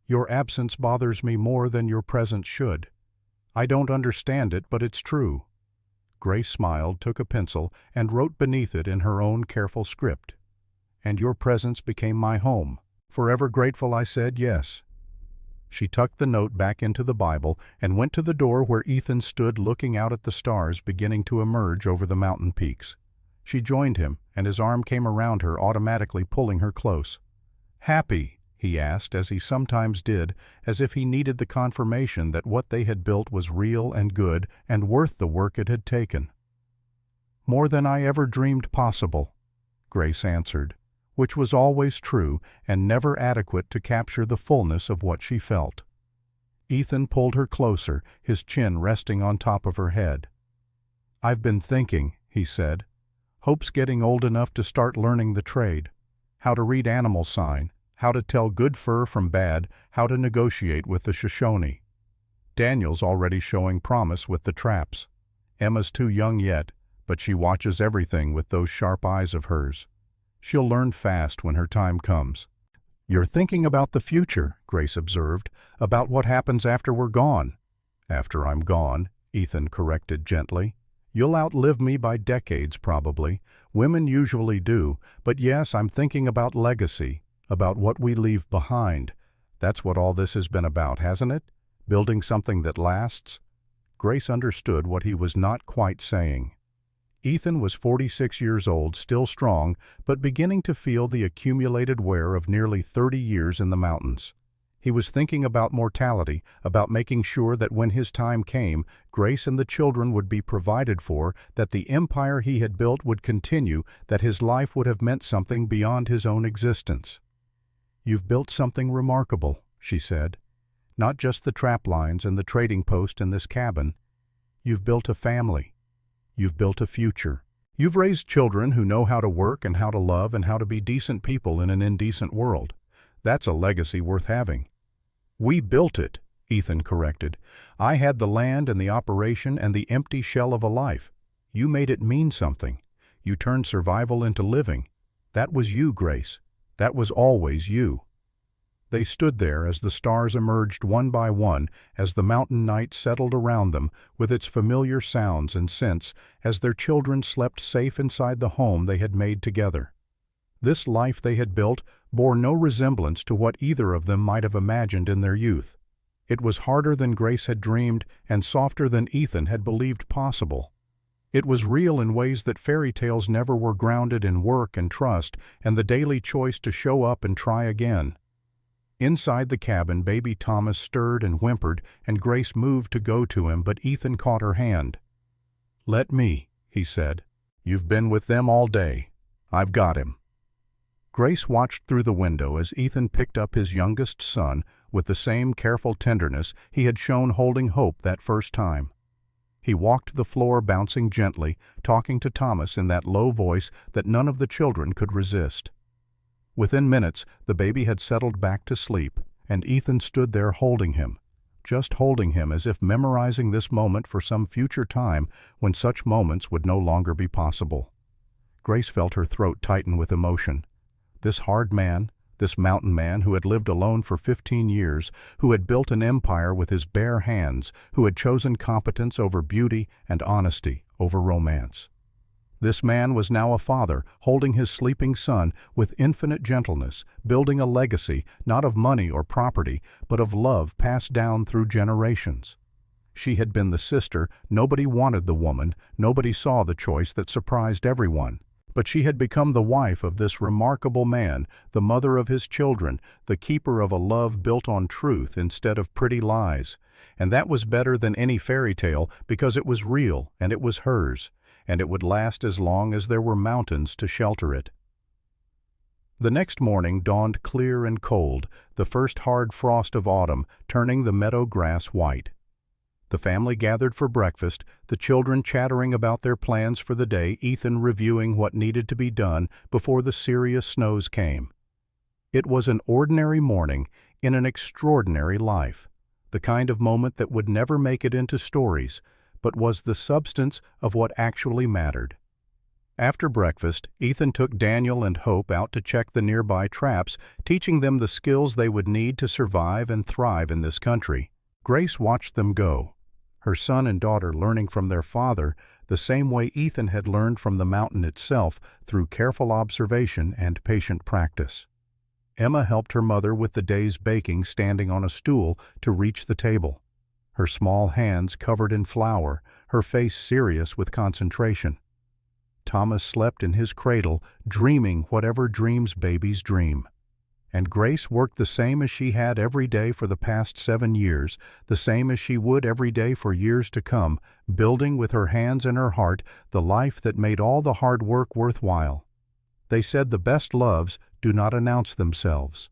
Speaker 1: "Your absence bothers me more than your presence should. I don't understand it, but it's true." Grace smiled, took a pencil, and wrote beneath it in her own careful script. "And your presence became my home. Forever grateful I said yes." She tucked the note back into the Bible and went to the door where Ethan stood looking out at the stars beginning to emerge over the mountain peaks. She joined him, and his arm came around her, automatically pulling her close. "Happy?" he asked, as he sometimes did, as if he needed the confirmation that what they had built was real and good and worth the work it had taken. "More than I ever dreamed possible," Grace answered, which was always true and never adequate to capture the fullness of what she felt. Ethan pulled her closer, his chin resting on top of her head. "I've been thinking," he said. "Hope's getting old enough to start learning the trade. How to read animal sign, how to tell good fur from bad, how to negotiate with the Shoshone. Daniel's already showing promise with the traps. Emma's too young yet, but she watches everything with those sharp eyes of hers. She'll learn fast when her time comes." "You're thinking about the future," Grace observed, "about what happens after we're gone." "After I'm gone," Ethan corrected gently. "You'll outlive me by decades, probably. Women usually do, but yes, I'm thinking about legacy, about what we leave behind. That's what all this has been about, hasn't it? Building something that lasts." Grace understood what he was not quite saying. Ethan was 46 years old, still strong, but beginning to feel the accumulated wear of nearly 30 years in the mountains. He was thinking about mortality, about making sure that when his time came, Grace and the children would be provided for, that the empire he had built would continue, that his life would have meant something beyond his own existence. "You've built something remarkable," she said. "Not just the trap lines and the trading post and this cabin. You've built a family. You've built a future. You've raised children who know how to work and how to love and how to be decent people in an indecent world. That's a legacy worth having." "We built it," Ethan corrected. "I had the land and the operation and the empty shell of a life. You made it mean something. You turned survival into living. That was you, Grace. That was always you." They stood there as the stars emerged one by one, as the mountain night settled around them with its familiar sounds and scents, as their children slept safe inside the home they had made together. This life they had built bore no resemblance to what either of them might have imagined in their youth. It was harder than Grace had dreamed and softer than Ethan had believed possible. It was real in ways that fairy tales never were, grounded in work and trust and the daily choice to show up and try again. Inside the cabin, baby Thomas stirred and whimpered, and Grace moved to go to him, but Ethan caught her hand. "Let me," he said. "You've been with them all day. I've got him." Grace watched through the window as Ethan picked up his youngest son with the same careful tenderness he had shown holding Hope that first time. He walked the floor, bouncing gently, talking to Thomas in that low voice that none of the children could resist. Within minutes, the baby had settled back to sleep, and Ethan stood there holding him, just holding him, as if memorizing this moment for some future time when such moments would no longer be possible. Grace felt her throat tighten with emotion. This hard man, This mountain man who had lived alone for 15 years, who had built an empire with his bare hands, who had chosen competence over beauty and honesty over romance. This man was now a father, holding his sleeping son with infinite gentleness, building a legacy not of money or property, but of love passed down through generations. She had been the sister, nobody wanted the woman, nobody saw the choice that surprised everyone. But she had become the wife of this remarkable man, the mother of his children, the keeper of a love built on truth instead of pretty lies. And that was better than any fairy tale because it was real and it was hers, and it would last as long as there were mountains to shelter it. The next morning dawned clear and cold, the first hard frost of autumn turning the meadow grass white. The family gathered for breakfast, the children chattering about their plans for the day, Ethan reviewing what needed to be done before the serious snows came. It was an ordinary morning in an extraordinary life, the kind of moment that would never make it into stories, but was the substance of what actually mattered. After breakfast, Ethan took Daniel and Hope out to check the nearby traps, teaching them the skills they would need to survive and thrive in this country. Grace watched them go, her son and daughter learning from their father the same way Ethan had learned from the mountain itself through careful observation and patient practice. Emma helped her mother with the day's baking, standing on a stool to reach the table, her small hands covered in flour, her face serious with concentration. Thomas slept in his cradle, dreaming whatever dreams babies dream. And Grace worked the same as she had every day for the past 7 years, the same as she would every day for years to come, building with her hands and her heart the life that made all the hard work worthwhile. They said the best loves do not announce themselves.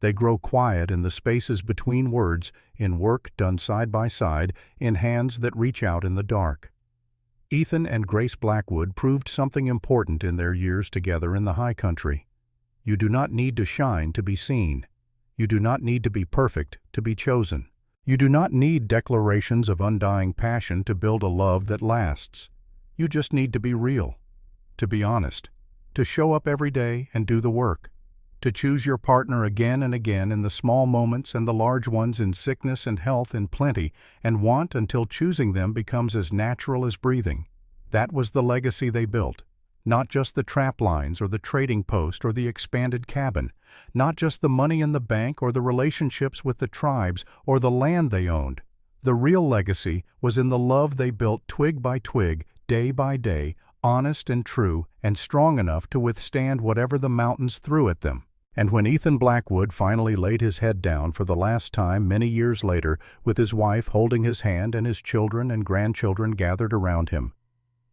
Speaker 1: They grow quiet in the spaces between words, in work done side by side, in hands that reach out in the dark. Ethan and Grace Blackwood proved something important in their years together in the high country. You do not need to shine to be seen. You do not need to be perfect to be chosen. You do not need declarations of undying passion to build a love that lasts. You just need to be real, to be honest, to show up every day and do the work, to choose your partner again and again in the small moments and the large ones, in sickness and health, in plenty, and want until choosing them becomes as natural as breathing. That was the legacy they built. Not just the trap lines or the trading post or the expanded cabin, not just the money in the bank or the relationships with the tribes or the land they owned. The real legacy was in the love they built twig by twig, day by day, honest and true and strong enough to withstand whatever the mountains threw at them. And when Ethan Blackwood finally laid his head down for the last time many years later, with his wife holding his hand and his children and grandchildren gathered around him,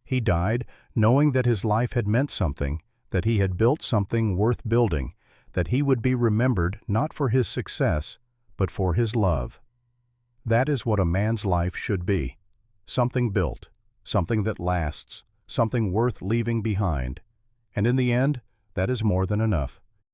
Speaker 1: he died knowing that his life had meant something, that he had built something worth building, that he would be remembered not for his success, but for his love. That is what a man's life should be. Something built, something that lasts, something worth leaving behind. And in the end, that is more than enough.